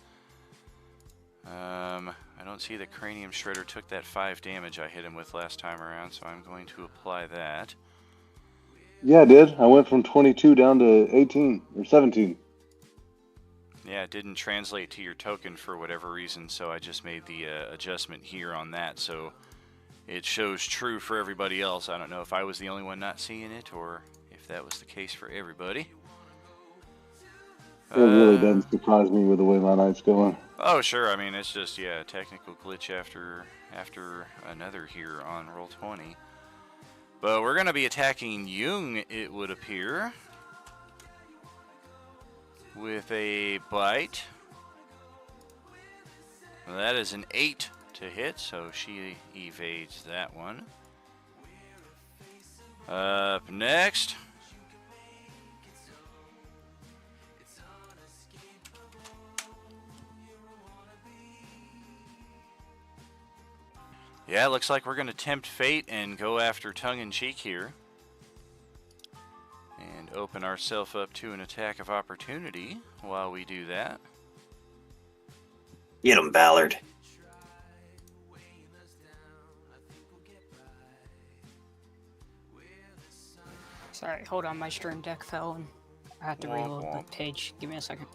I don't see that Cranium Shredder took that 5 damage I hit him with last time around, so I'm going to apply that. Yeah, I did. I went from 22 down to 18 or 17. Yeah, it didn't translate to your token for whatever reason, so I just made the adjustment here on that, so it shows true for everybody else. I don't know if I was the only one not seeing it or if that was the case for everybody. It really doesn't surprise me with the way my night's going. Oh, sure. I mean, it's just, yeah, a technical glitch after another here on Roll20. But we're going to be attacking Jung, it would appear, with a bite. Well, that is an 8 to hit, so she evades that one. Up next. Yeah, it looks like we're going to tempt fate and go after tongue-in-cheek here. And open ourselves up to an attack of opportunity while we do that. Get him, Ballard. Sorry, hold on, my stream deck fell and I had to Womp reload womp. the page. Give me a second.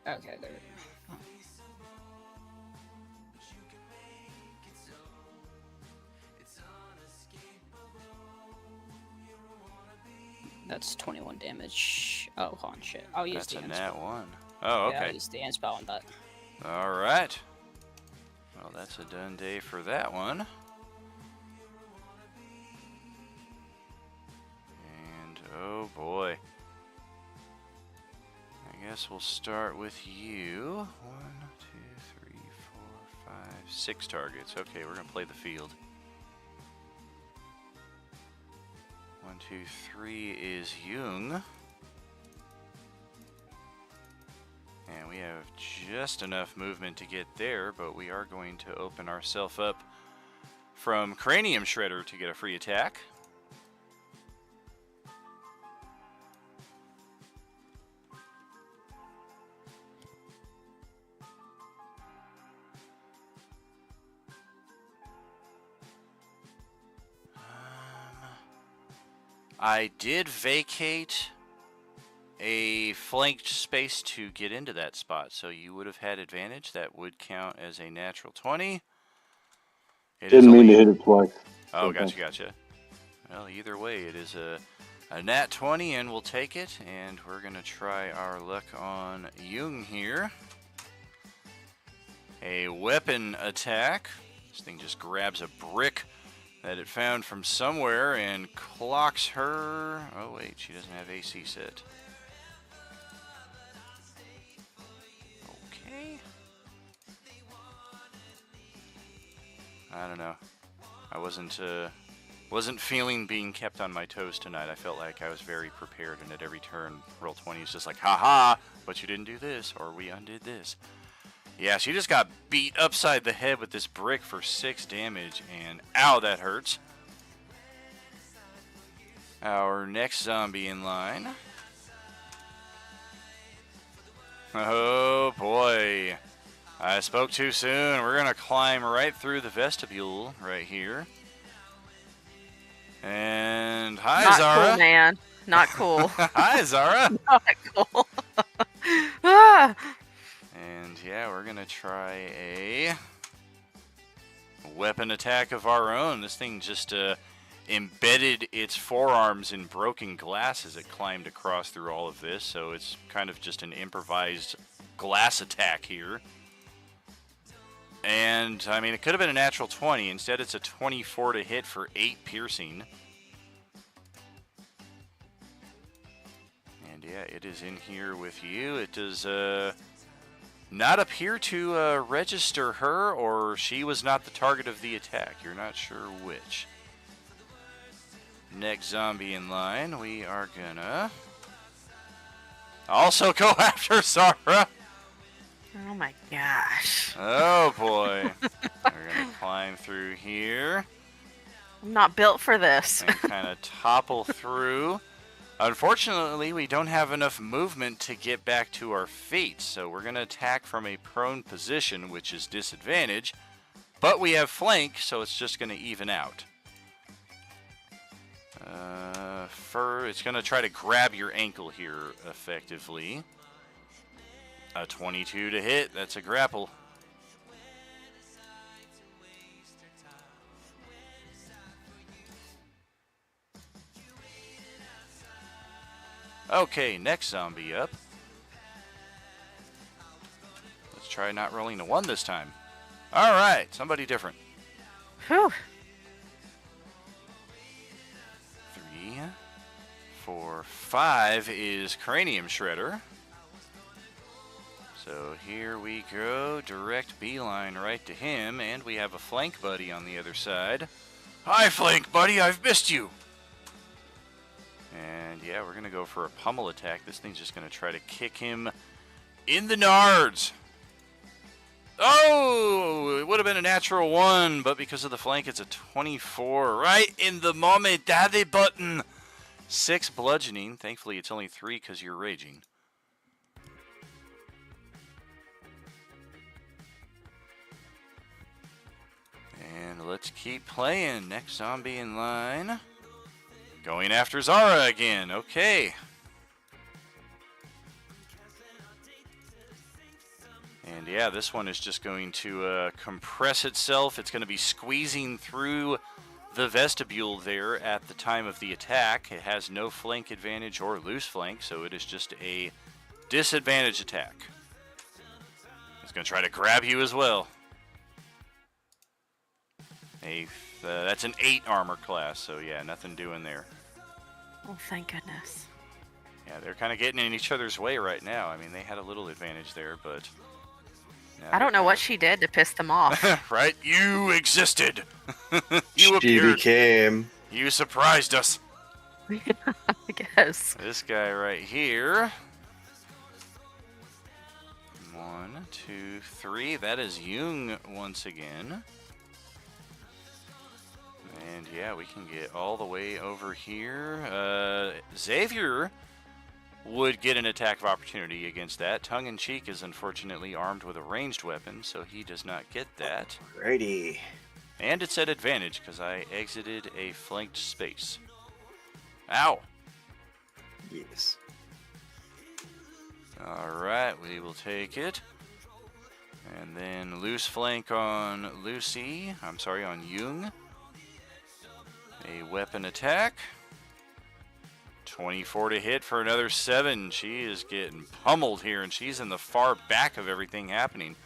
Okay, there we go. That's 21 damage. Oh, hold on, shit. I'll use That's the a end nat spell. 1. Oh, Yeah, okay. I'll use the end spell on that. All right. Well, that's a done day for that one. And oh boy. I guess we'll start with you. 1, 2, 3, 4, 5, 6 targets. Okay, we're gonna play the field. 1, 2, 3 is Jung. And we have just enough movement to get there, but we are going to open ourselves up from Cranium Shredder to get a free attack. I did vacate a flanked space to get into that spot, so you would have had advantage. That would count as a natural 20. It Didn't mean to hit it twice. Oh, So gotcha, gotcha. Well, either way, it is a nat 20, and we'll take it. And we're going to try our luck on Jung here. A weapon attack. This thing just grabs a brick that it found from somewhere and clocks her. Oh, wait, she doesn't have AC set. Okay. I don't know. I wasn't feeling being kept on my toes tonight. I felt like I was very prepared, and at every turn, roll 20 is just like, haha, but you didn't do this, or we undid this. Yeah, she just got beat upside the head with this brick for 6 damage, and ow, that hurts. Our next zombie in line. Oh boy. I spoke too soon. We're going to climb right through the vestibule right here. And hi, Not Zara. cool, man. Not cool. Hi, Zara. Not cool. Ah. And yeah, we're going to try a weapon attack of our own. This thing just embedded its forearms in broken glass as it climbed across through all of this. So it's kind of just an improvised glass attack here. And, I mean, it could have been a natural 20. Instead, it's a 24 to hit for 8 piercing. And, yeah, it is in here with you. It does not appear to register her, or she was not the target of the attack. You're not sure which. Next zombie in line, we are gonna also go after Zara. Oh my gosh. Oh boy. We're gonna climb through here I'm not built for this. and kind of topple through. Unfortunately, we don't have enough movement to get back to our feet, so we're gonna attack from a prone position, which is disadvantage. But we have flank, so it's just gonna even out. It's gonna try to grab your ankle here effectively. A 22 to hit, that's a grapple. Okay, next zombie up. Let's try not rolling a 1 this time. Alright, somebody different. Whew. 3, 4, 5 is Cranium Shredder. So here we go, direct beeline right to him, and we have a flank buddy on the other side. Hi, flank buddy, I've missed you! And yeah, we're gonna go for a pummel attack. This thing's just gonna try to kick him in the nards. Oh, it would have been a natural 1, but because of the flank, it's a 24. Right in the moment, daddy button. 6 bludgeoning. Thankfully, it's only 3 because you're raging. And let's keep playing. Next zombie in line. Going after Zara again. Okay. And And yeah, this one is just going to compress itself. It's going to be squeezing through the vestibule there at the time of the attack. It has no flank advantage or loose flank, so it is just a disadvantage attack. It's going to try to grab you as well. That's an 8 armor class, so yeah, nothing doing there. Oh, thank goodness. Yeah, they're kind of getting in each other's way right now. I mean, they had a little advantage there, but... I don't know what she did to piss them off. Right? You existed! You She appeared. became. You surprised us. I guess. This guy right here. 1, 2, 3. That is Jung once again. And yeah, we can get all the way over here. Xavier would get an attack of opportunity against that. Tongue-in-cheek is unfortunately armed with a ranged weapon, so he does not get that. Righty. And it's at advantage because I exited a flanked space. Ow! Yes. Alright, we will take it. And then loose flank on Lucy. I'm sorry, on Jung. A weapon attack. 24 to hit for another 7. She is getting pummeled here, and she's in the far back of everything happening.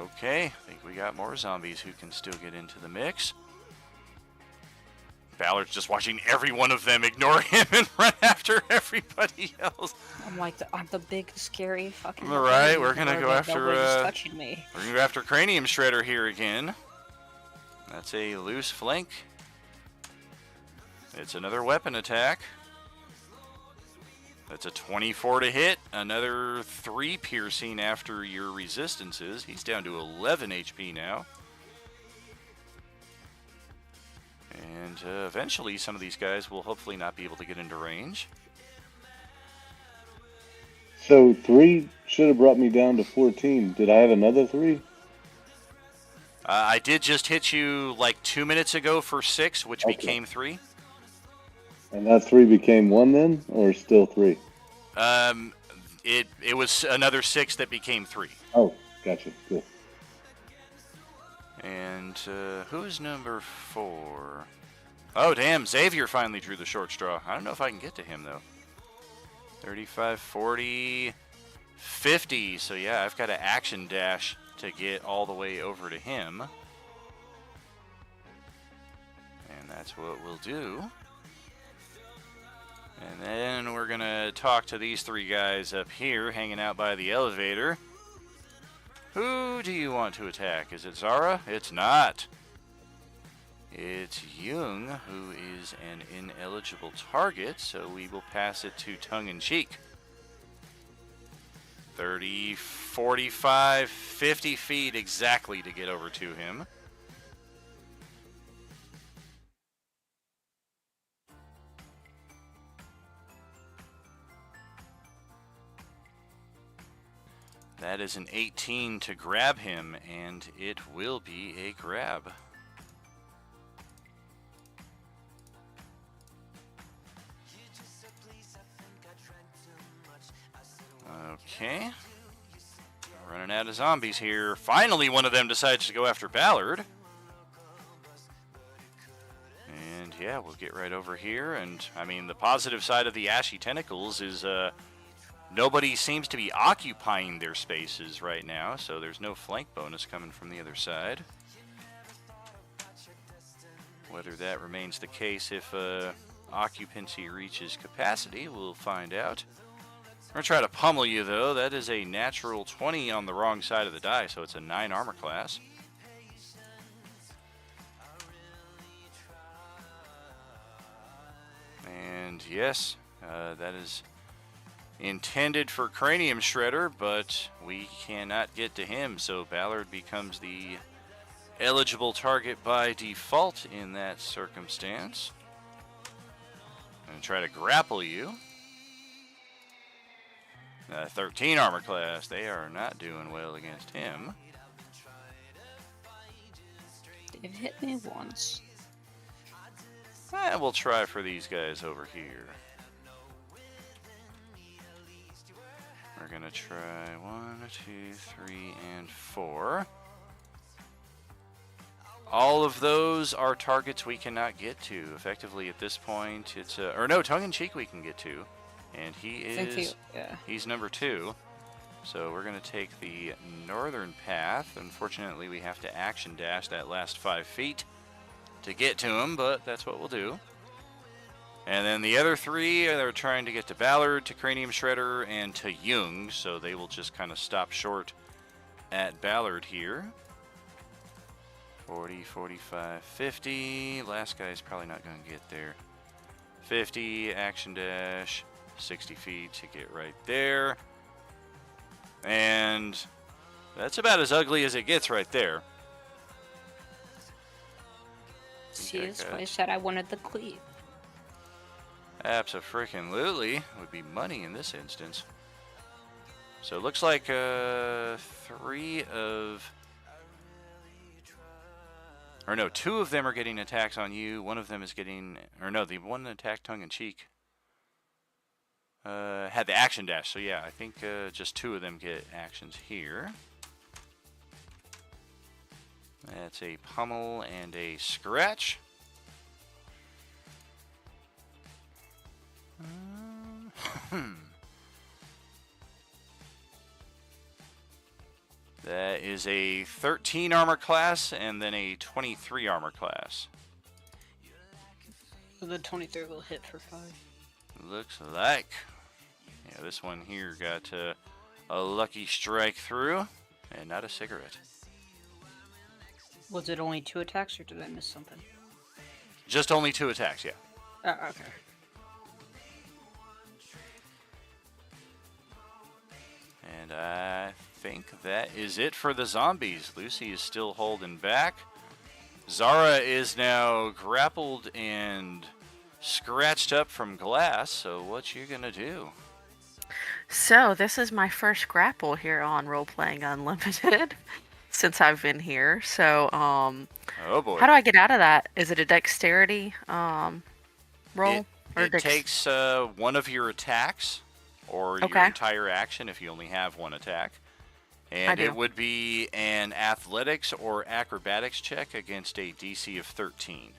Okay, I think we got more zombies who can still get into the mix. Ballard's just watching every one of them ignore him and run after everybody else. I'm the big scary fucking. All right, we're gonna go after. Nobody's touching me. We're gonna go after Cranium Shredder here again. That's a loose flank. It's another weapon attack. That's a 24 to hit. Another 3 piercing after your resistances. He's down to 11 HP now. And eventually some of these guys will hopefully not be able to get into range. So 3 should have brought me down to 14. Did I have another 3? I did just hit you like 2 minutes ago for 6, which Okay. became 3. And that 3 became 1 then, or still 3? It was another 6 that became 3. Oh, gotcha. Cool. And who's number 4? Oh, damn, Xavier finally drew the short straw. I don't know if I can get to him, though. 35, 40, 50. So, yeah, I've got to action dash to get all the way over to him. And that's what we'll do. And then we're going to talk to these 3 guys up here hanging out by the elevator. Who do you want to attack? Is it Zara? It's not. It's Jung, who is an ineligible target, so we will pass it to Tongue-in-cheek. 30, 45, 50 feet exactly to get over to him. That is an 18 to grab him, and it will be a grab. Okay. Running out of zombies here. Finally, one of them decides to go after Ballard. And yeah, we'll get right over here. And I mean, the positive side of the Ashy Tentacles is nobody seems to be occupying their spaces right now, so there's no flank bonus coming from the other side. Whether that remains the case if occupancy reaches capacity, we'll find out. We're going to try to pummel you, though. That is a natural 20 on the wrong side of the die, so it's a 9 armor class. And yes, that is intended for Cranium Shredder, but we cannot get to him, so Ballard becomes the eligible target by default in that circumstance. I'm going to try to grapple you. 13 armor class. They are not doing well against him. They've hit me once. We'll try for these guys over here. We're gonna try 1, 2, 3, and 4. All of those are targets we cannot get to. Effectively, at this point, it's or no, tongue-in-cheek we can get to, and he is he's number 2. So we're gonna take the northern path. Unfortunately, we have to action dash that last 5 feet to get to him, but that's what we'll do. And then the other 3 are trying to get to Ballard, to Cranium Shredder, and to Jung, so they will just kind of stop short at Ballard here. 40, 45, 50. Last guy's probably not going to get there. 50, action dash, 60 feet to get right there. And that's about as ugly as it gets right there. See, that's why I said I wanted the cleave. Abso-freaking-lutely would be money in this instance. So it looks like 3 of... Or no, 2 of them are getting attacks on you. One of them is getting... Or no, the one attack tongue-in-cheek had the action dash. So yeah, I think just 2 of them get actions here. That's a pummel and a scratch. That is a 13 armor class and then a 23 armor class. The 23 will hit for 5. Looks like. Yeah, this one here got a lucky strike through and not a cigarette. Was it only 2 attacks or did I miss something? Just only 2 attacks, yeah. Oh, okay. And I think that is it for the zombies. Lucy is still holding back. Zara is now grappled and scratched up from glass, so what you gonna do? So, this is my first grapple here on Roleplaying Unlimited since I've been here. So, oh boy. how do I get out of that? Is it a dexterity roll? It takes one of your attacks or your entire action if you only have one attack. And it would be an athletics or acrobatics check against a DC of 13.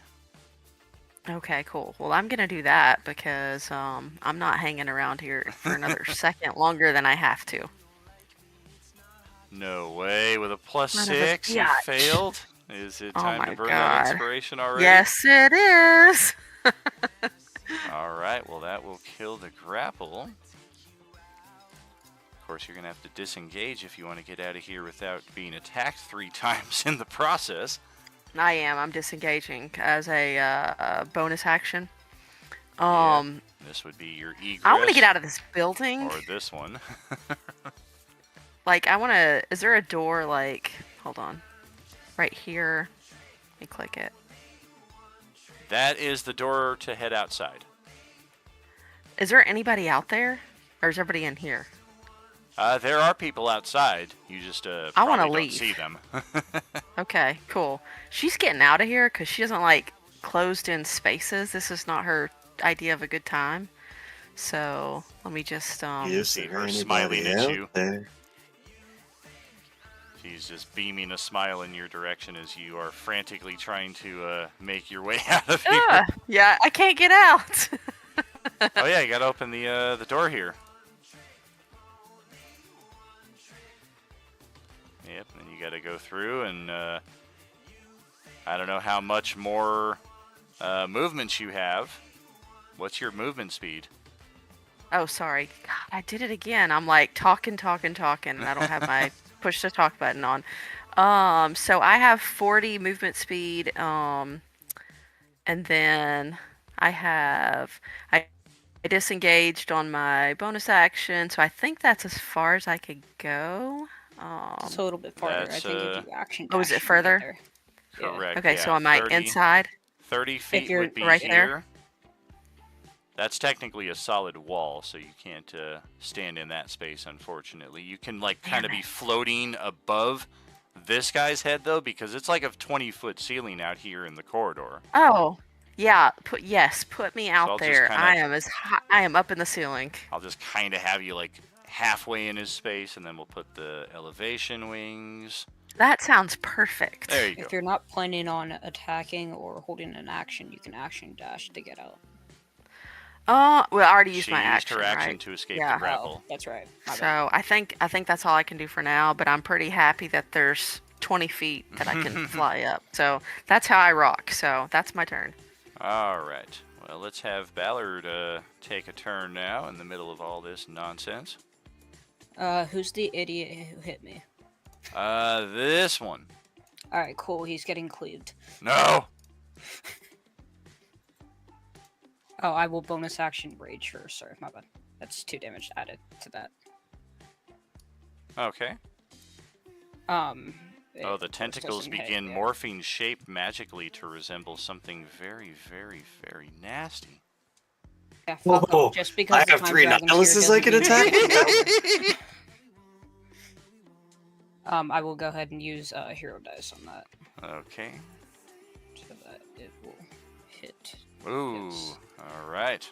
Okay, cool. Well, I'm going to do that because I'm not hanging around here for another second longer than I have to. No way. With a +6, you failed? Is it time to burn that inspiration already? Yes, it is. Alright, well that will kill the grapple. Of course, you're going to have to disengage if you want to get out of here without being attacked 3 times in the process. I am. I'm disengaging as a bonus action. This would be your egress. I want to get out of this building. Or this one. Like, I want to... Is there a door, like... Hold on. Right here. Let me click it. That is the door to head outside. Is there anybody out there? Or is everybody in here? There are people outside. You just I want to leave. Don't see them. Okay, cool. She's getting out of here because she doesn't like closed-in spaces. This is not her idea of a good time. So let me just you see her smiling at you. There. She's just beaming a smile in your direction as you are frantically trying to make your way out of here. Yeah, I can't get out. Oh yeah, you gotta open the door here. Yep, and you gotta go through and I don't know how much more movement you have. What's your movement speed? Oh, sorry. God, I did it again. I'm like talking, and I don't have my push to talk button on. So I have 40 movement speed, and then I disengaged on my bonus action, so I think that's as far as I could go. It's a little bit farther. I think you do action. Oh, is it further? Correct. Okay, yeah, so am I 30, inside? 30 feet you're would be right here. there? That's technically a solid wall, so you can't stand in that space, unfortunately. You can like kind of be floating above this guy's head, though, because it's like a 20-foot ceiling out here in the corridor. Oh, yeah. Put me out So there. kinda, I am up in the ceiling. I'll just kind of have you like halfway in his space, and then we'll put the elevation wings. That sounds perfect. There you go. If you're not planning on attacking or holding an action, you can action dash to get out. Well, I already used She my used action, her action right? to escape Yeah. the grapple. Oh, that's right. My bad. So I think that's all I can do for now. But I'm pretty happy that there's 20 feet that I can fly up. So that's how I rock. So that's my turn. All right. Well, let's have Ballard take a turn now in the middle of all this nonsense. Who's the idiot who hit me? This one. All right, cool. He's getting cleaved. No. Oh, I will bonus action rage first. Sorry, my bad. That's 2 damage added to that. Okay. Oh, The tentacles begin morphing shape magically to resemble something very, very, very nasty. Yeah, fuck Whoa, off. Just because I the have time 3 dragons Nihiluses here I can doesn't mean- attack? I will go ahead and use hero dice on that, Okay. so that it will hit. Ooh. Yes. All right.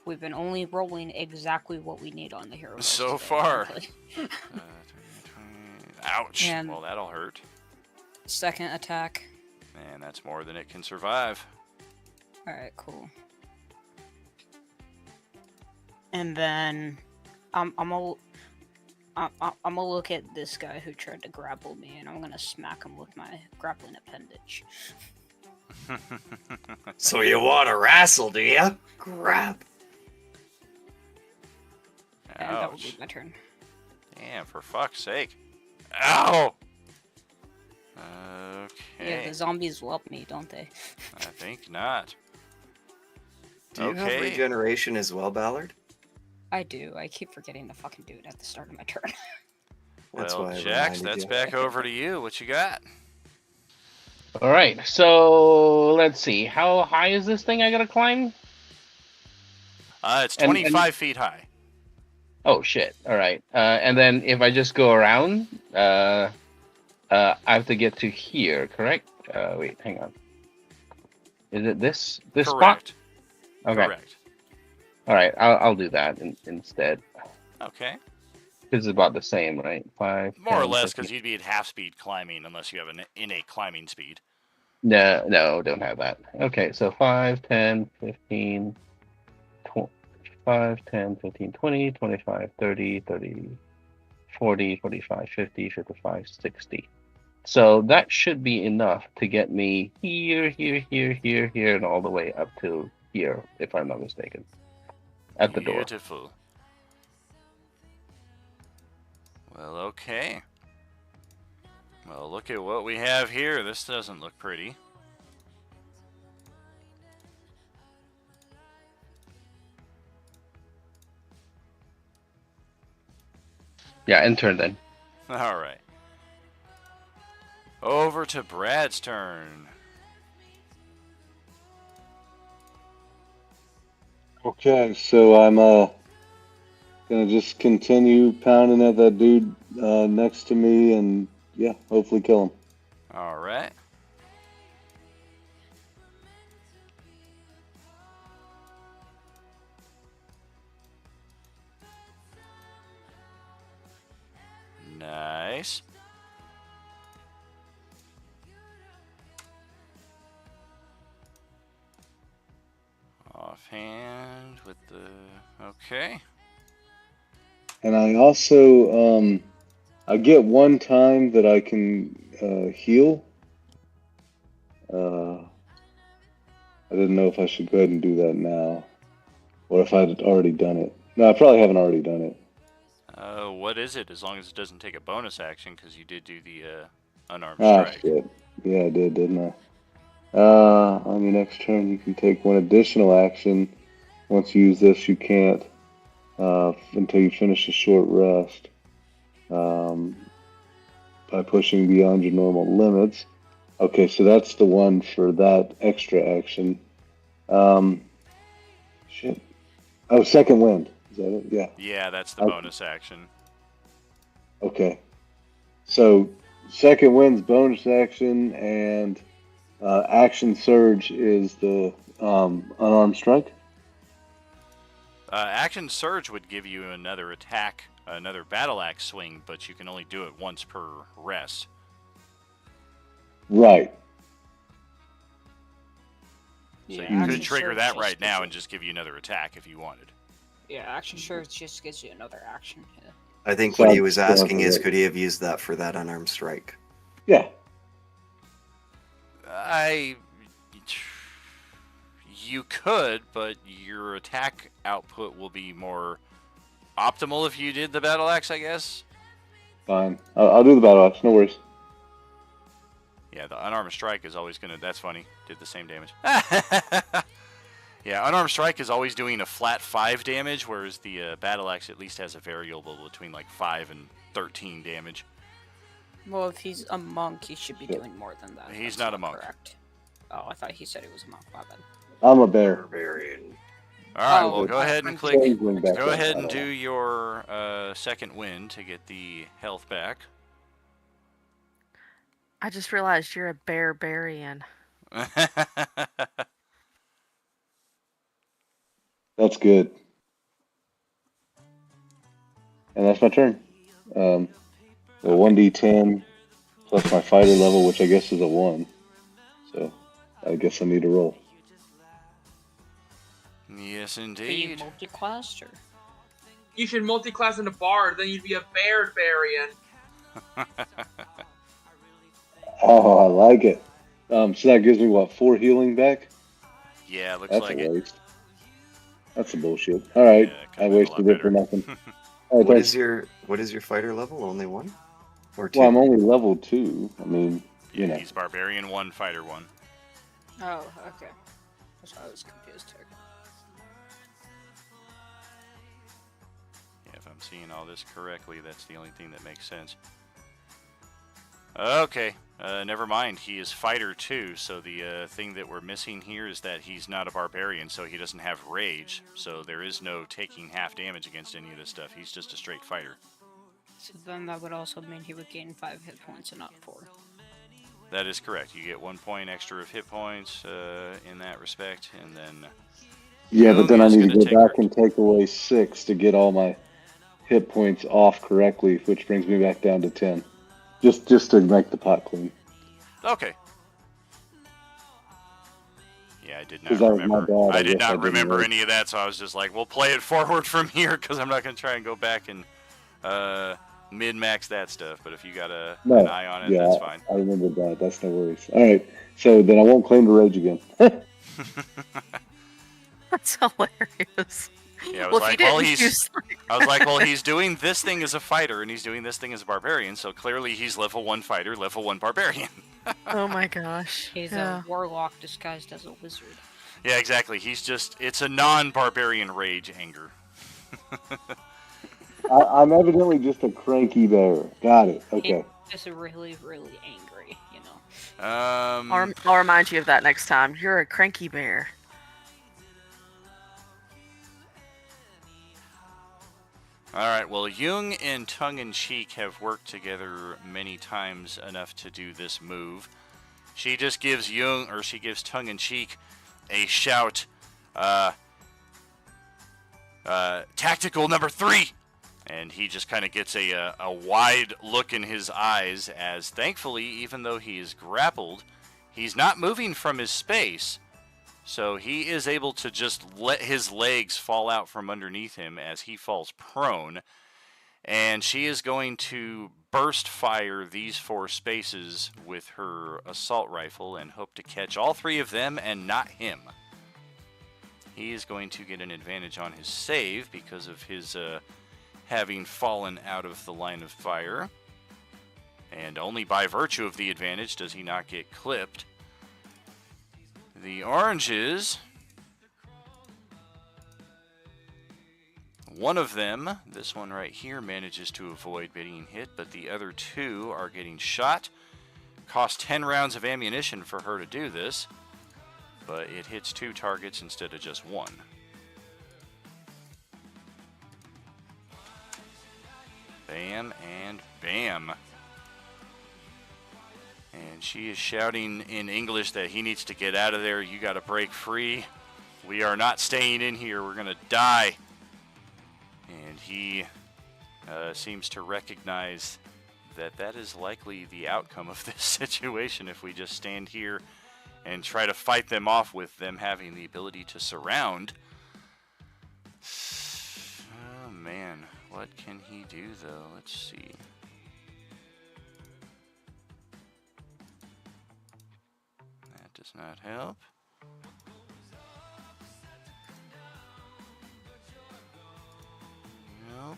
We've been only rolling exactly what we need on the hero dice So today, far. frankly. 20. Ouch. And- Well, that'll hurt. Second attack. And that's more than it can survive. All right, cool. And then I'm gonna look at this guy who tried to grapple me, and I'm gonna smack him with my grappling appendage. So you want to wrestle, do ya? Grab. And that will be Ouch. my turn. Damn, for fuck's sake. Ow! Yeah, Okay. the zombies love me, don't they? I think not. Do you have Okay. regeneration as well, Ballard? I do. I keep forgetting to fucking do it at the start of my turn. That's Well, why I Jax, reminded that's you. back over to you. What you got? All right. So let's see. How high is this thing I gotta climb? It's And- 25 feet high. Oh shit! All right. And then if I just go around, I have to get to here, correct? Wait, hang on. Is it this spot? Correct. Okay. Correct. All right. I'll do that instead. Okay. This is about the same, right? 5. More or 10, less, 15. because you'd be at half speed climbing unless you have an innate climbing speed. No, don't have that. Okay, so 5, 10, 15, 5, 10, 15, 20, 25, 30, 30, 40, 45, 50, 55, 60. So that should be enough to get me here, and all the way up to here, if I'm not mistaken. At the door. Beautiful. Well, okay. Well, look at what we have here. This doesn't look pretty. Yeah, enter then. All right. Over to Brad's turn. Okay, so I'm gonna just continue pounding at that dude next to me, and yeah, hopefully kill him. All right. Nice. Offhand with the... Okay. And I also I get one time that I can heal. I didn't know if I should go ahead and do that now, or if I'd already done it. No, I probably haven't already done it. What is it? As long as it doesn't take a bonus action, because you did do the unarmed Ah, strike. shit. Yeah, I did, didn't I? On your next turn, you can take one additional action. Once you use this, you can't until you finish a short rest by pushing beyond your normal limits. Okay, so that's the one for that extra action. Shit. Oh, second wind. Is that it? Yeah. Yeah, that's the Okay. bonus action. Okay. So second wind's bonus action, and action surge is the unarmed strike. Action Surge would give you another attack, another battle axe swing, but you can only do it once per rest. Right. So Yeah, you Action could trigger Surge that just right gives now you- and just give you another attack if you wanted. Yeah, Action Surge just gives you another action. Yeah. I think So what he I'd was still have asking to is, wait. could he have used that for that unarmed strike? Yeah. You could, but your attack output will be more optimal if you did the battle axe, I guess. Fine. I'll do the battle axe. No worries. Yeah, the unarmed strike is always gonna. That's funny. Did the same damage. Yeah, unarmed strike is always doing a flat 5 damage, whereas the battle axe at least has a variable between like 5 and 13 damage. Well, if he's a monk, he should be Yeah. doing more than that. He's That's not a monk. Correct. Oh, I thought he said he was a monk. My bad. I'm a bear. Barbarian. All right, Oh, well, go ahead and I'm click. Changing back Go up. ahead I and don't do know. your second win to get the health back. I just realized you're a barbarian. That's good. And that's my turn. The 1d10 plus my fighter level, which I guess is a 1. So I guess I need to roll. Yes, Are you indeed. multi-classed or? You should multi-class into bard, then you'd be a barbarian. Oh, I like it. So that gives me, what, 4 healing back? Yeah, looks That's like a it. waste. That's a bullshit. All right. Yeah, it could've I been a wasted lot it for better. nothing. All right, What thanks. is your fighter level? Only 1? Or 2? Well, I'm only level 2. I mean, you Yeah, know. he's barbarian 1, fighter 1. Oh, okay. That's why I was confused here. Yeah, if I'm seeing all this correctly, that's the only thing that makes sense. Okay, never mind. He is fighter 2, so the thing that we're missing here is that he's not a barbarian, so he doesn't have rage. So there is no taking half damage against any of this stuff. He's just a straight fighter. So then that would also mean he would gain 5 hit points and not 4. That is correct. You get 1 point extra of hit points in that respect, and then Yeah, but then I Yogi's need to gonna go take back her- and take away 6 to get all my hit points off correctly, which brings me back down to 10. Just to make the pot clean. okay. Yeah, I did not 'Cause that was my remember. bad. I I did guess I not didn't remember really- any of that, so I was just like, "We'll play it forward from here," because I'm not going to try and go back and min-max that stuff. But if you got No, an eye on it, yeah, that's fine. I remember that. That's no worries. All right, so then I won't claim the rage again. That's hilarious. Yeah, I was Well, if like, you well, didn't he's. use I was like, well, he's doing this thing as a fighter, and he's doing this thing as a barbarian. So clearly, he's level 1 fighter, level 1 barbarian. Oh my gosh. He's Yeah. a warlock disguised as a wizard. Yeah, exactly. He's just—it's a non-barbarian rage anger. I'm evidently just a cranky bear. Got it. Okay. He's just really, really angry, you know. I'll remind you of that next time. You're a cranky bear. All right. Well, Jung and Tongue-in-Cheek have worked together many times enough to do this move. She just gives Jung, or she gives Tongue-in-Cheek, a shout. Tactical number 3, and he just kind of gets a wide look in his eyes. As thankfully, even though he is grappled, he's not moving from his space. So he is able to just let his legs fall out from underneath him as he falls prone. And she is going to burst fire these 4 spaces with her assault rifle and hope to catch all 3 of them and not him. He is going to get an advantage on his save because of his having fallen out of the line of fire. And only by virtue of the advantage does he not get clipped. The oranges, one of them, this one right here, manages to avoid being hit, but the other 2 are getting shot. Cost 10 rounds of ammunition for her to do this, but it hits 2 targets instead of just 1. Bam and bam. And she is shouting in English that he needs to get out of there. You got to break free. We are not staying in here. We're going to die. And he seems to recognize that that is likely the outcome of this situation if we just stand here and try to fight them off with them having the ability to surround. Oh man, what can he do though? Let's see. That does not help. Nope.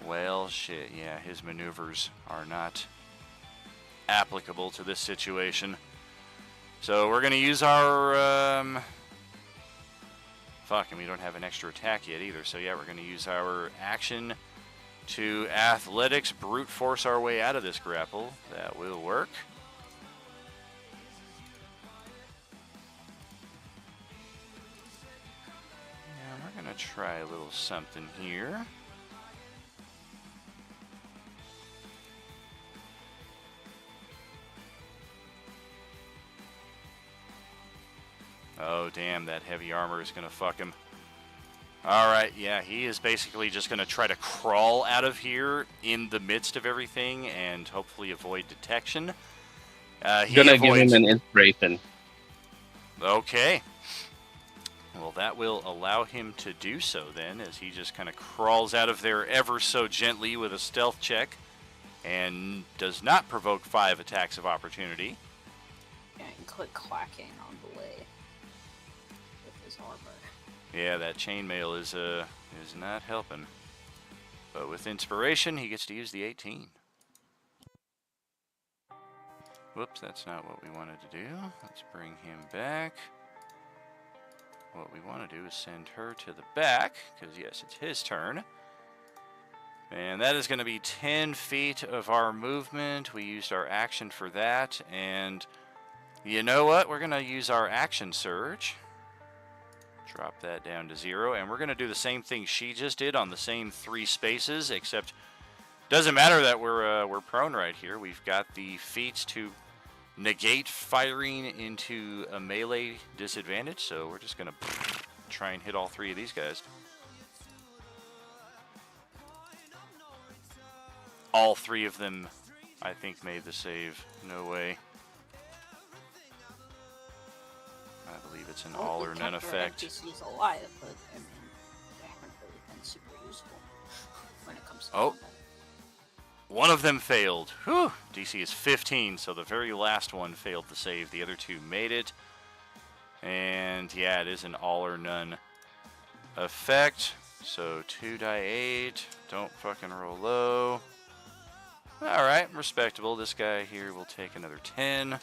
Well, shit, yeah, his maneuvers are not applicable to this situation. So we're gonna use our, fuck, and we don't have an extra attack yet either, so yeah, we're gonna use our action to athletics, brute force our way out of this grapple. That will work. We're gonna try a little something here. Oh damn, that heavy armor is gonna fuck him. Alright, yeah, he is basically just gonna try to crawl out of here in the midst of everything and hopefully avoid detection. Gonna give him an inspiration. Okay. Well, that will allow him to do so then, as he just kind of crawls out of there ever so gently with a stealth check and does not provoke 5 attacks of opportunity. Yeah, and click clacking on the way with his armor. Yeah, that chainmail is not helping. But with inspiration, he gets to use the 18. Whoops, that's not what we wanted to do. Let's bring him back. What we want to do is send her to the back, because yes, it's his turn. And that is going to be 10 feet of our movement. We used our action for that, and you know what? We're going to use our action surge. Drop that down to 0, and we're going to do the same thing she just did on the same 3 spaces, except doesn't matter that we're prone right here. We've got the feats to negate firing into a melee disadvantage, so we're just gonna try and hit all 3 of these guys. All 3 of them, I think, made the save. No way. I believe it's an all or none effect. NPCs alive, but I mean, they haven't really been super useful when it comes to Oh. combat. One of them failed. Whew! DC is 15, so the very last one failed the save. The other 2 made it. And yeah, it is an all or none effect. So 2 die 8. Don't fucking roll low. Alright, respectable. This guy here will take another 10.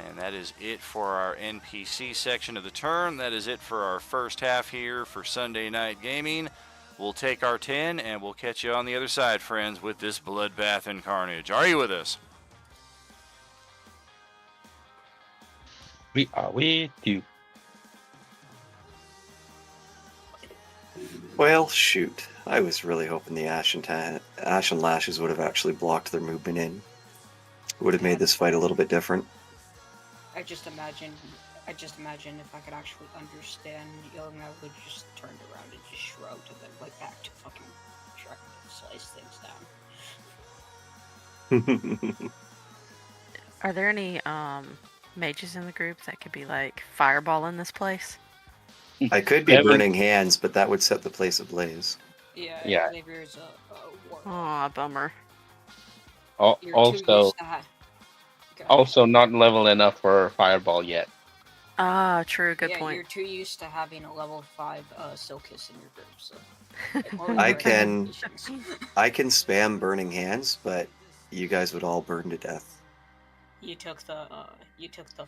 And that is it for our NPC section of the turn. That is it for our first half here for Sunday Night Gaming. We'll take our 10, and we'll catch you on the other side, friends, with this bloodbath and carnage. Are you with us? We are with you. Well, shoot. I was really hoping the Ashen Lashes would have actually blocked their movement in. Would have made this fight a little bit different. I just imagine if I could actually understand Young, I would just turn around and just shrug and then like back to fucking trying to slice things down. Are there any mages in the group that could be like fireballing this place? I could be Evan- burning hands, but that would set the place ablaze. Yeah. Xavier's a war. Aw, bummer. You're too Also, used to Go. also not level enough for fireball yet. Ah, true. Good yeah, point. You're too used to having a level 5 Silkiss in your group, so. I can spam burning hands, but you guys would all burn to death. You took the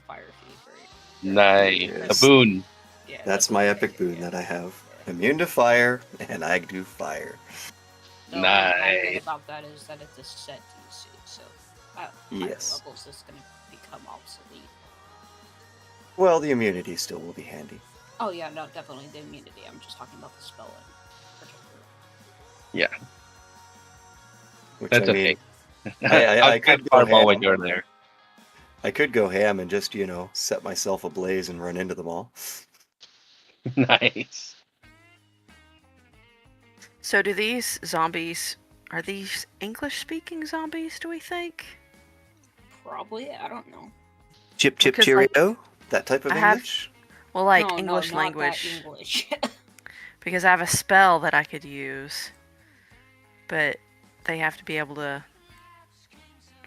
fire thief, right? Nice. Yes. A boon. Yeah. That's my epic boon that I have. Immune to fire, and I do fire. The only thing Nice. about that is that it's a set DC, so at Yes. higher levels it's going to become obsolete. Well, the immunity still will be handy. Oh yeah, no, definitely the immunity. I'm just talking about the spell in particular. Yeah, Which that's I mean, okay. I'll I try could go fireball when ham. you're there. I could go ham and just, set myself ablaze and run into them all. Nice. So do these zombies, are these English-speaking zombies, do we think? Probably, I don't know. Chip chip Because, like, cheerio? That type of I have- English? Well, like no, English no, not language. that English. Because I have a spell that I could use, but they have to be able to,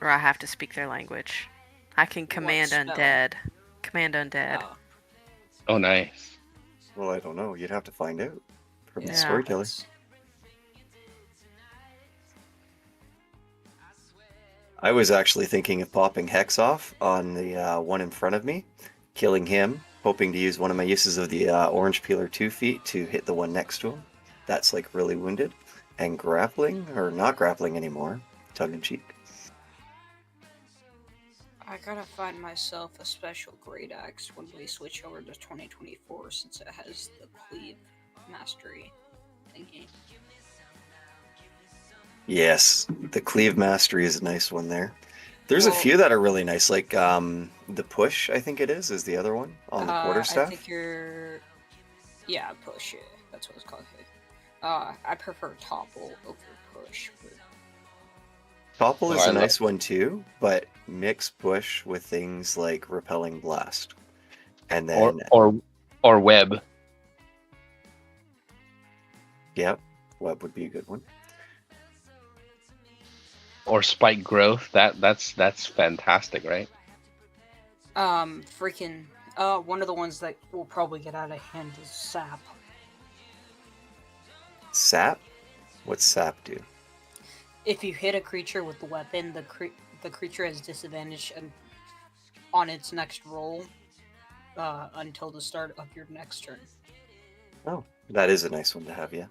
or I have to speak their language. I can command spell? undead. Command undead. Oh, Oh, nice. Well, I don't know. You'd have to find out from the Yeah. storyteller. that's- I was actually thinking of popping Hex off on the one in front of me, killing him, hoping to use one of my uses of the Orange Peeler 2 feet to hit the one next to him. That's like really wounded. And grappling, or not grappling anymore, tongue in cheek. I gotta find myself a special great axe when we switch over to 2024 since it has the cleave mastery thingy. Yes, the Cleave Mastery is a nice one there. There's a Well- few that are really nice, like the Push, I think it is the other one on the I quarterstaff. think you're. Yeah, push it. That's what it's called. I prefer topple over push. But... Topple is Oh, I a love- nice one too, but mix Push with things like Repelling Blast. And then, Or web. yep, Web would be a good one. Or spike growth. That's fantastic, right? Freaking. One of the ones that will probably get out of hand is sap. Sap? What's Sap do? If you hit a creature with the weapon, the creature has disadvantage on its next roll until the start of your next turn. Oh, that is a nice one to have, yeah.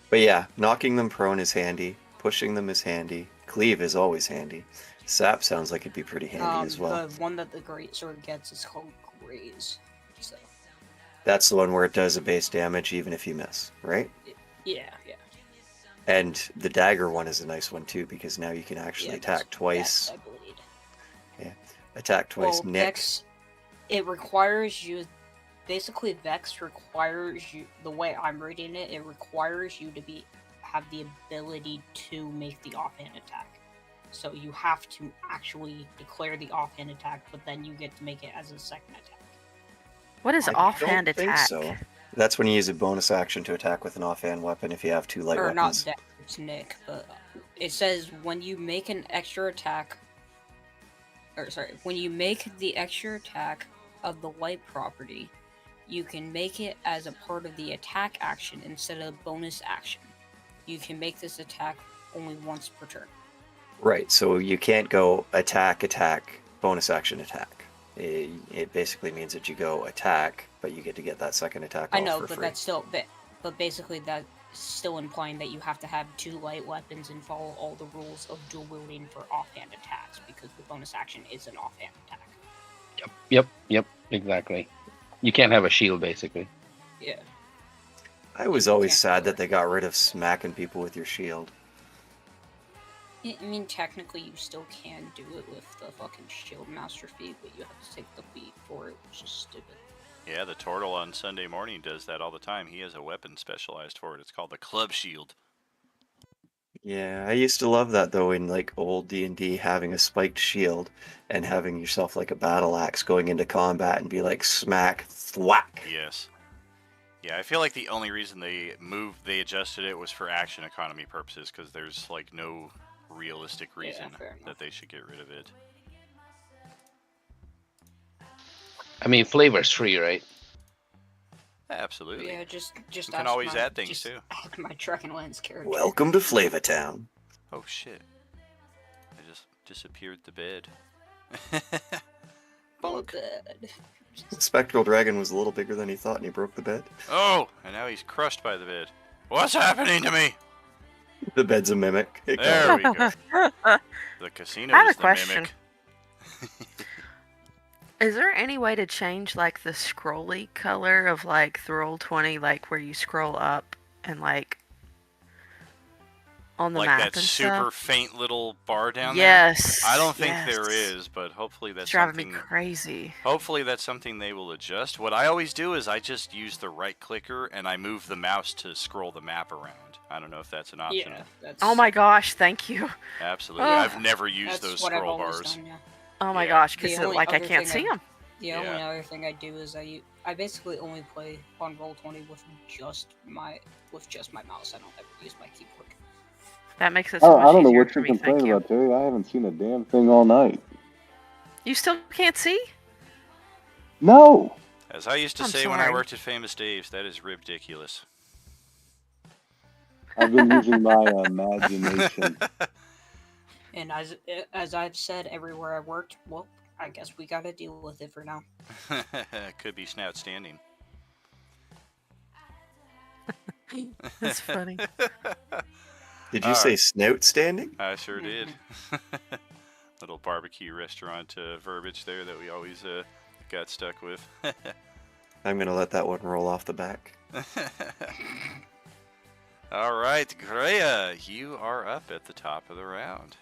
But yeah, knocking them prone is handy. Pushing them is handy. Cleave is always handy. Sap sounds like it'd be pretty handy as well. The one that the Great Sword gets is called Graze. So, That's the one where it does a base damage even if you miss, right? yeah. And the dagger one is a nice one too because now you can actually Yeah, attack twice. Dex, I believe. Attack twice, Well, nick. Vex, it requires you. Basically, Vex requires you. The way I'm reading it, it requires you to have the ability to make the offhand attack. So you have to actually declare the offhand attack, but then you get to make it as a second attack. What is I offhand don't think attack? so. That's when you use a bonus action to attack with an offhand weapon if you have two light Or not weapons. Vex, it's Nick, but it says when you make an extra attack. When you make the extra attack of the light property, you can make it as a part of the attack action instead of bonus action. You can make this attack only once per turn. Right, so you can't go attack, bonus action attack. It basically means that you go attack, but you get to get that second attack I off know, for but free. that's still, but basically that's still implying that you have to have two light weapons and follow all the rules of dual wielding for offhand attacks because the bonus action is an offhand attack. Yep, exactly. You can't have a shield, basically. Yeah. I was always sad that they got rid of smacking people with your shield. I mean, technically, you still can do it with the fucking Shield Master feat, but you have to take the feat for it, which is stupid. Yeah, the Turtle on Sunday morning does that all the time. He has a weapon specialized for it. It's called the Club Shield. Yeah, I used to love that though in like old D&D, having a spiked shield and having yourself like a battle axe going into combat and be like smack, thwack. Yes. Yeah, I feel like the only reason they adjusted it was for action economy purposes, because there's like no realistic reason fair enough. that they should get rid of it. I mean, flavor's free, right? Absolutely. Yeah, just You can ask always my- add things, just too. ask my Dragonlance character. Welcome to Flavortown. Oh shit. I just disappeared the bed. Oh, good. The spectral dragon was a little bigger than he thought and he broke the bed. Oh, and now he's crushed by the bed. What's happening to me? The bed's a mimic. It got There him. we go. The casino I have is a the question. mimic. Is there any way to change like the scrolly color of like the Roll20, like where you scroll up and like on the Like map that and super stuff? faint little bar down there? Yes. I don't think there yes. is, but hopefully that's It's driving something. me crazy. Hopefully that's something they will adjust. What I always do is I just use the right clicker and I move the mouse to scroll the map around. I don't know if that's an option. Yeah, that's. Oh my gosh, thank you. Absolutely. Ugh. I've never used That's those what I've scroll always bars. done, yeah. Oh my Yeah. gosh, because The only like I other can't thing see them. The only Yeah. other thing I do is I basically only play on Roll20 with just my mouse. I don't ever use my keyboard. That makes it so much I don't know easier what for you're me. Thank complaining you. about, Terry. I haven't seen a damn thing all night. You still can't see? No. As I used to I'm say when I sorry. worked at Famous Dave's, that is ridiculous. I've been using my imagination. And as I've said everywhere I worked, well, I guess we gotta deal with it for now. Could be snout standing. That's funny. Did you All say right. snout standing? I sure did. Little barbecue restaurant verbiage there that we always got stuck with. I'm gonna let that one roll off the back. All right, Greya, you are up at the top of the round.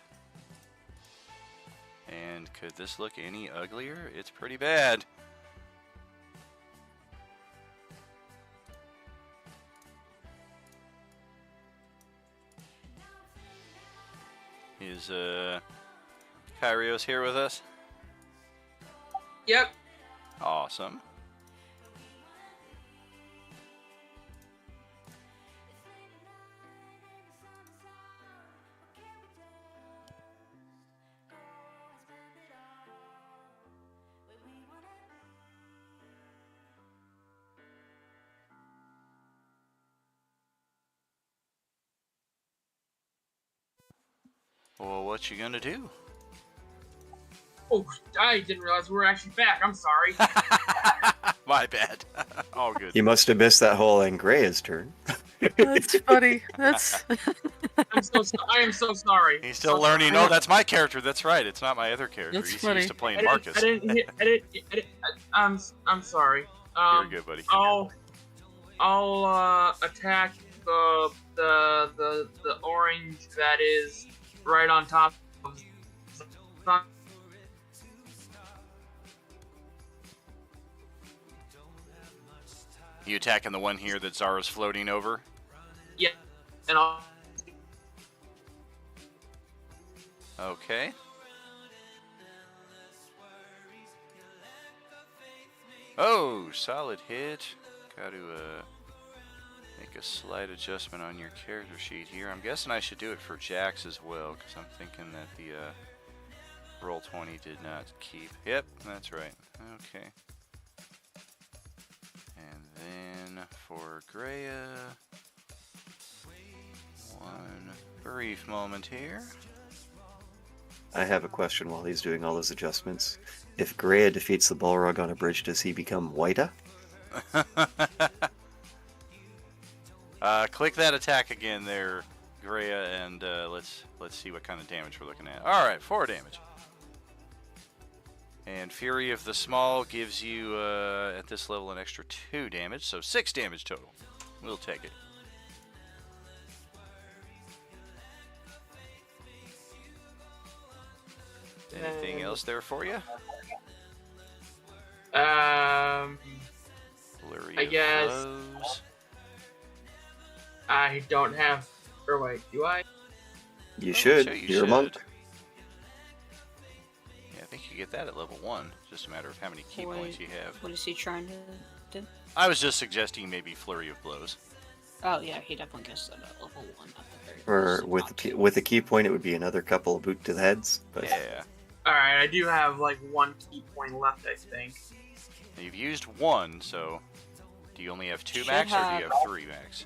And could this look any uglier? It's pretty bad. Is Kyrios here with us? Yep. Awesome. Well, what you gonna do? Oh, I didn't realize we were actually back. I'm sorry. My bad. All good. You must have missed that whole Angrea's turn. That's funny. That's I am so sorry. He's still So learning. sorry. No, that's my character. That's right. It's not my other character. That's He's funny. used to playing I didn't, Marcus. I didn't, hear- I didn't, I'm sorry. You're good, buddy. I'll attack the orange that is right on top of. You attacking the one here that Zara's floating over? Yeah, and I'll. Okay. Oh, solid hit. Got to make a slight adjustment on your character sheet here. I'm guessing I should do it for Jax as well, because I'm thinking that the Roll20 did not keep. Yep, that's right. Okay. And then for Greya, one brief moment here. I have a question while he's doing all those adjustments. If Greya defeats the Balrog on a bridge, does he become Whita? Click that attack again there, Greya, and let's see what kind of damage we're looking at. All right, 4 damage. And Fury of the Small gives you, at this level, an extra 2 damage, so 6 damage total. We'll take it. Anything else there for you? Flurry I of guess blows. I don't have. Or wait, do I? You should. sure you You're a monk. should. Yeah, I think you get that at level 1. Just a matter of how many key Wait. points you have. What is he trying to do? I was just suggesting maybe Flurry of Blows. Oh yeah, he definitely gets that at level 1 at the very Or least, with not the, two. with a key point, it would be another couple of boot to the heads. But Yeah. Alright, I do have like 1 key point left, I think. You've used 1, so do you only have 2 Should max or do have- you have 3 max?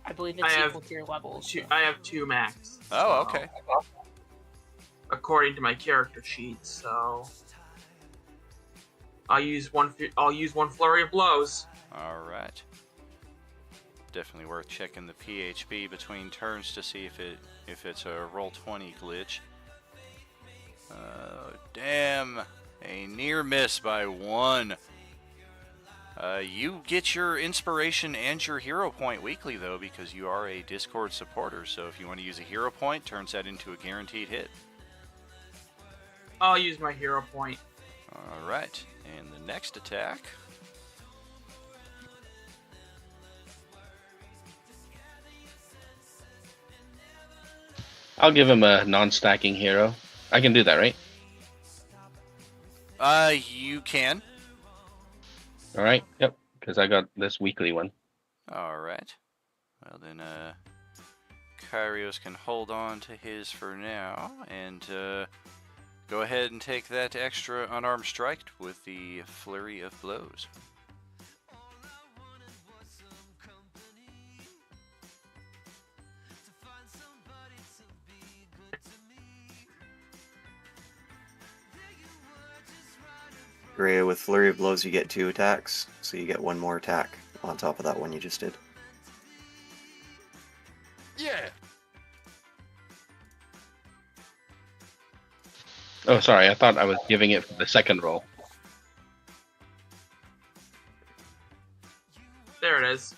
I believe I it's have equal to your levels. Two, so- I have 2 max. Oh, so- okay. According to my character sheet, so I'll use one flurry of blows. All right. Definitely worth checking the PHB between turns to see if it's a Roll20 glitch. Damn. A near miss by 1. You get your inspiration and your hero point weekly, though, because you are a Discord supporter. So if you want to use a hero point, turns that into a guaranteed hit. I'll use my hero point. All right. And the next attack. I'll give him a non-stacking hero. I can do that, right? You can. All right. Yep. Because I got this weekly one. All right. Well, then, Kyrios can hold on to his for now, and go ahead and take that extra unarmed strike with the flurry of blows. Rhea, with Flurry of Blows, you get 2 attacks, so you get 1 more attack on top of that one you just did. Yeah. Oh, sorry. I thought I was giving it for the second roll. There it is.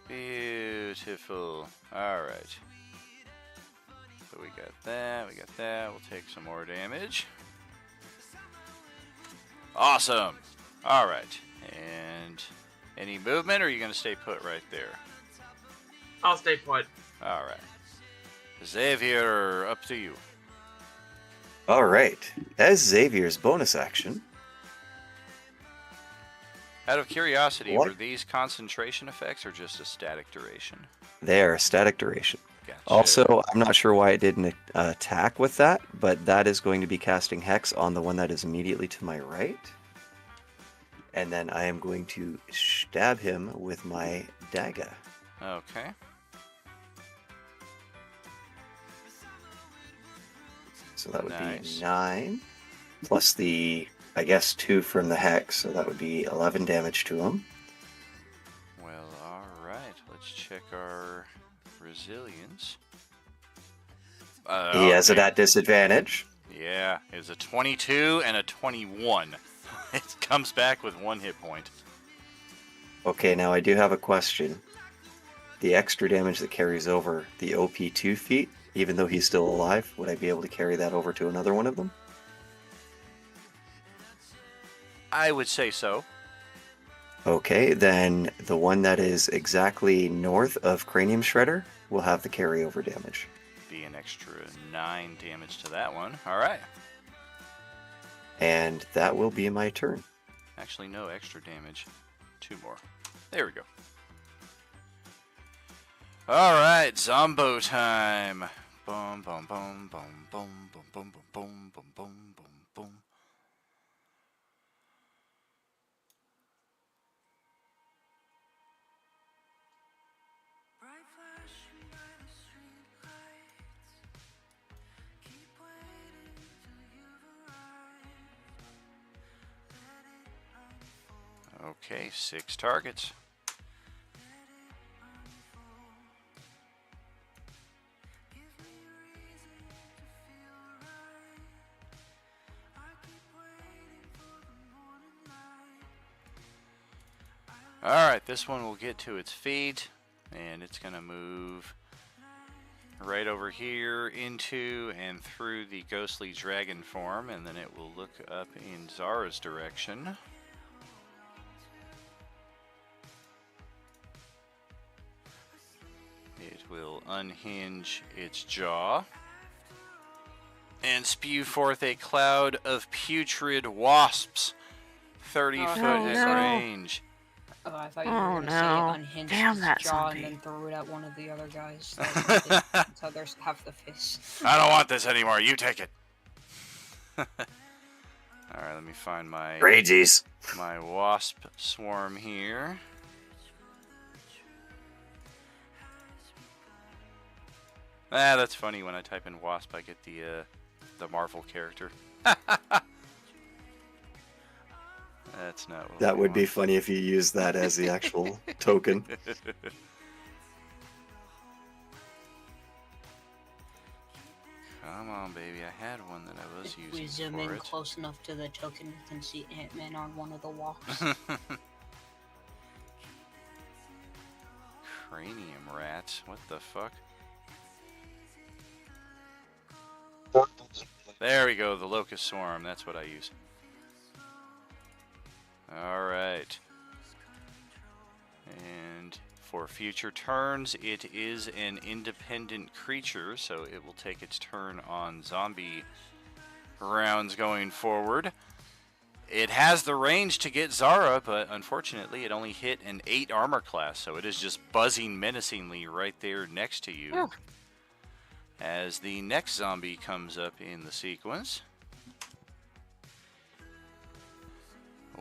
Beautiful. All right. So we got that. We got that. We'll take some more damage. Awesome. All right. And any movement, or are you going to stay put right there? I'll stay put. All right. Xavier, up to you. All right. As Xavier's bonus action, Out of curiosity, What? were these concentration effects or just a static duration? they are static duration. Gotcha. Also, I'm not sure why it didn't attack with that, but that is going to be casting Hex on the one that is immediately to my right. And then I am going to stab him with my dagger. Okay. So that would Nice. be 9, plus the, I guess, 2 from the Hex, so that would be 11 damage to him. Well, all right. Let's check our resilience. He has it Okay. at disadvantage. Yeah, it's a 22 and a 21. It comes back with 1 hit point. Okay, now I do have a question. The extra damage that carries over the OP2 feat, even though he's still alive, would I be able to carry that over to another one of them? I would say so. Okay, then the one that is exactly north of Cranium Shredder will have the carryover damage. Be an extra 9 damage to that one. All right. And that will be my turn. Actually, no extra damage. 2 more. There we go. All right, Zombo time. Boom, boom, boom, boom, boom, boom, boom, boom, boom, boom, boom, boom, boom. Okay, 6 targets. Alright, this one will get to its feet, and it's going to move right over here into and through the ghostly dragon form, and then it will look up in Zara's direction. It will unhinge its jaw and spew forth a cloud of putrid wasps, 30 foot at no. range. Oh, I thought you Oh, were going to no. say unhinge Damn his that jaw zombie. and then throw it at one of the other guys. That's how there's half the fist. I don't want this anymore. You take it. All right, let me find my Rages. my wasp swarm here. Ah, that's funny. When I type in wasp, I get the Marvel character. That's not what That we would be want. funny if you used that as the actual token. Come on, baby. I had one that I was If we using zoom for in it. close enough to the token, we can see Ant-Man on one of the walks. Cranium rats. What the fuck? There we go. The locust swarm. That's what I use. Alright. And for future turns, it is an independent creature, so it will take its turn on zombie rounds going forward. It has the range to get Zara, but unfortunately it only hit an 8 armor class, so it is just buzzing menacingly right there next to you. Oh. As the next zombie comes up in the sequence.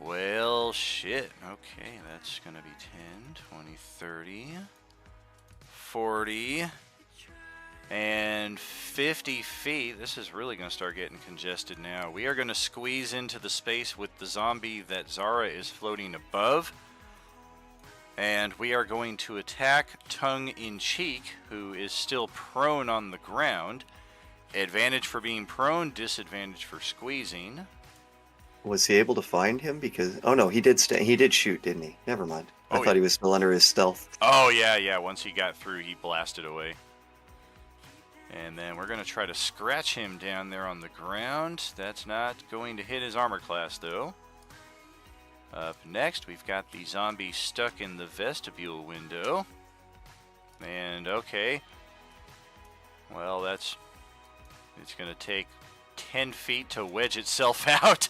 Well, shit. Okay, that's going to be 10, 20, 30, 40, and 50 feet. This is really going to start getting congested now. We are going to squeeze into the space with the zombie that Zara is floating above. And we are going to attack Tongue-in-Cheek, who is still prone on the ground. Advantage for being prone, disadvantage for squeezing. Was he able to find him? Because oh no, he did stay. He did shoot, didn't he? Never mind. I Oh, thought he was still under his stealth. Oh, yeah. Once he got through, he blasted away. And then we're going to try to scratch him down there on the ground. That's not going to hit his armor class, though. Up next, we've got the zombie stuck in the vestibule window. And, okay. Well, it's going to take 10 feet to wedge itself out.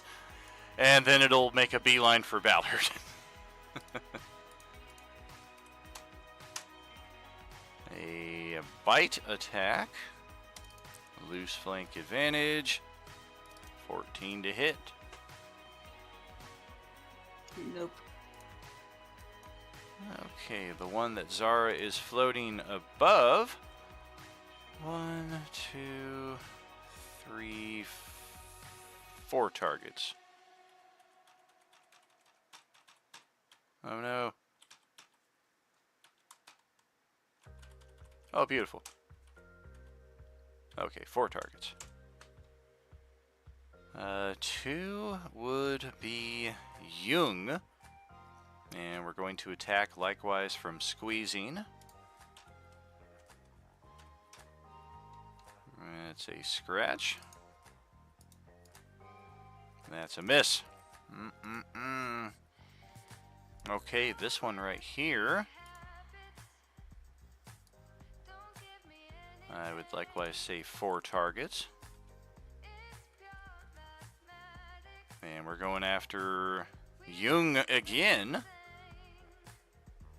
And then it'll make a beeline for Ballard. A bite attack. Loose flank advantage. 14 to hit. Nope. Okay, the one that Zara is floating above. 1, 2, 3, 4 targets. Oh no. Oh, beautiful. Okay, 4 targets. 2 would be Jung. And we're going to attack likewise from squeezing. That's a scratch. That's a miss. Okay, this one right here. I would likewise say 4 targets. And we're going after Jung again.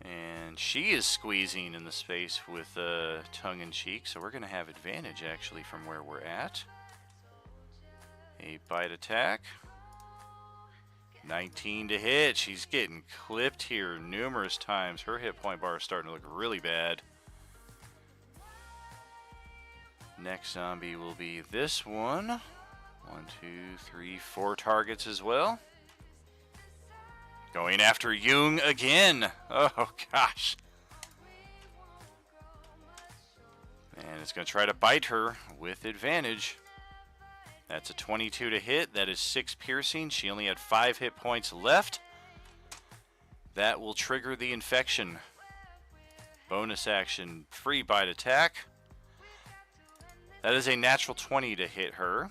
And she is squeezing in the space with Tongue-in-Cheek, so we're going to have advantage actually from where we're at. A bite attack. 19 to hit. She's getting clipped here numerous times. Her hit point bar is starting to look really bad. Next zombie will be this one. 1, 2, 3, 4 targets as well. Going after Jung again. Oh, gosh. And it's going to try to bite her with advantage. That's a 22 to hit. That is 6 piercing. She only had 5 hit points left. That will trigger the infection. Bonus action, free bite attack. That is a natural 20 to hit her.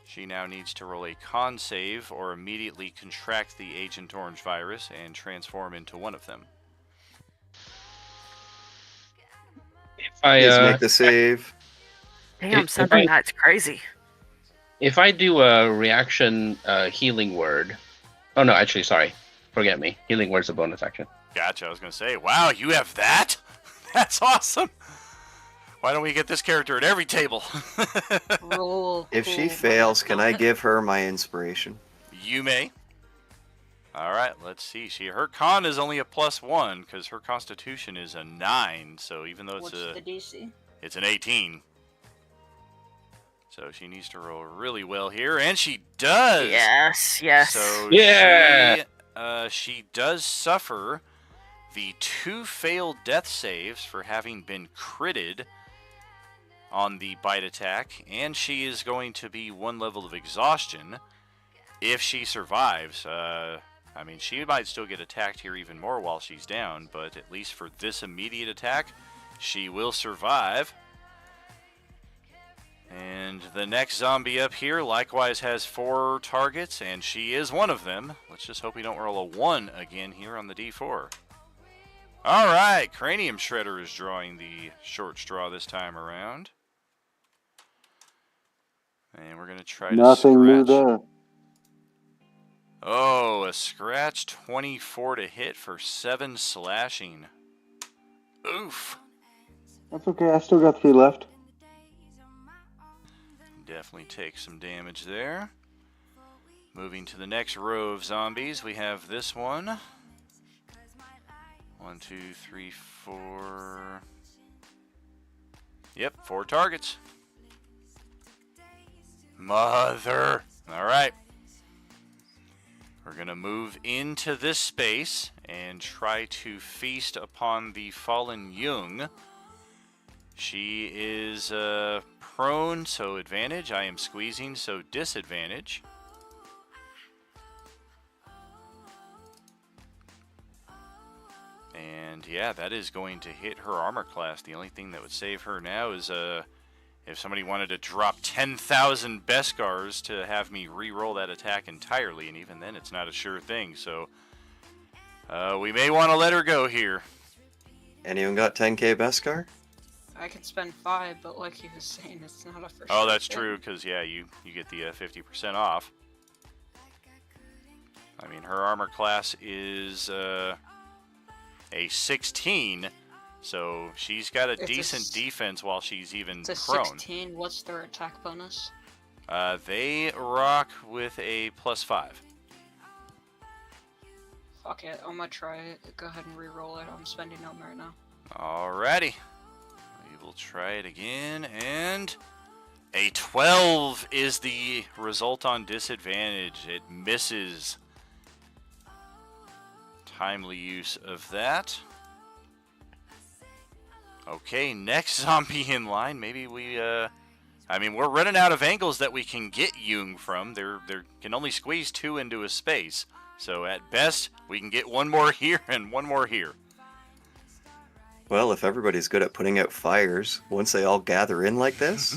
She now needs to roll a con save or immediately contract the Agent Orange virus and transform into one of them. Please make the save. Damn, Sunday night's crazy. If I do a reaction healing word... Oh, no, actually, sorry. Forget me. Healing word's a bonus action. Gotcha, I was going to say, wow, you have that? That's awesome. Why don't we get this character at every table? Roll. If she fails, can I give her my inspiration? You may. All right, let's see. Her con is only a +1 because her constitution is a 9. So even though it's What's the DC? it's an 18. So she needs to roll really well here, and she does. Yes, yes. So Yeah. she does suffer the 2 failed death saves for having been critted. on the bite attack, and she is going to be 1 level of exhaustion if she survives. I mean, she might still get attacked here even more while she's down, but at least for this immediate attack, she will survive. And the next zombie up here likewise has 4 targets, and she is one of them. Let's just hope we don't roll a 1 again here on the D4. Alright, Cranium Shredder is drawing the short straw this time around. And we're going to try Nothing to new scratch. there. Oh, a scratch 24 to hit for 7 slashing. Oof. That's okay. I still got 3 left. Definitely take some damage there. Moving to the next row of zombies, we have this one. 1, 2, 3, 4. Yep, 4 targets. Mother. All right. We're going to move into this space and try to feast upon the fallen Jung. She is prone, so advantage. I am squeezing, so disadvantage. And yeah, that is going to hit her armor class. The only thing that would save her now is if somebody wanted to drop 10,000 Beskars to have me re-roll that attack entirely, and even then it's not a sure thing, so we may want to let her go here. Anyone got 10k Beskar? I could spend 5, but like he was saying, it's not a for Oh, sure that's thing. true, because yeah, you get the 50% off. I mean, her armor class is a 16, so she's got a It's a decent s- defense while she's even It's a prone. 16. What's their attack bonus? They rock with a +5. Fuck it, I'm gonna try it. Go ahead and re-roll it. I'm spending them right now. Alrighty. We will try it again, and a 12 is the result on disadvantage. It misses. Timely use of that. Okay, next zombie in line. Maybe we, I mean, we're running out of angles that we can get Jung from. There can only squeeze 2 into a space. So at best, we can get 1 more here and 1 more here. Well, if everybody's good at putting out fires, once they all gather in like this,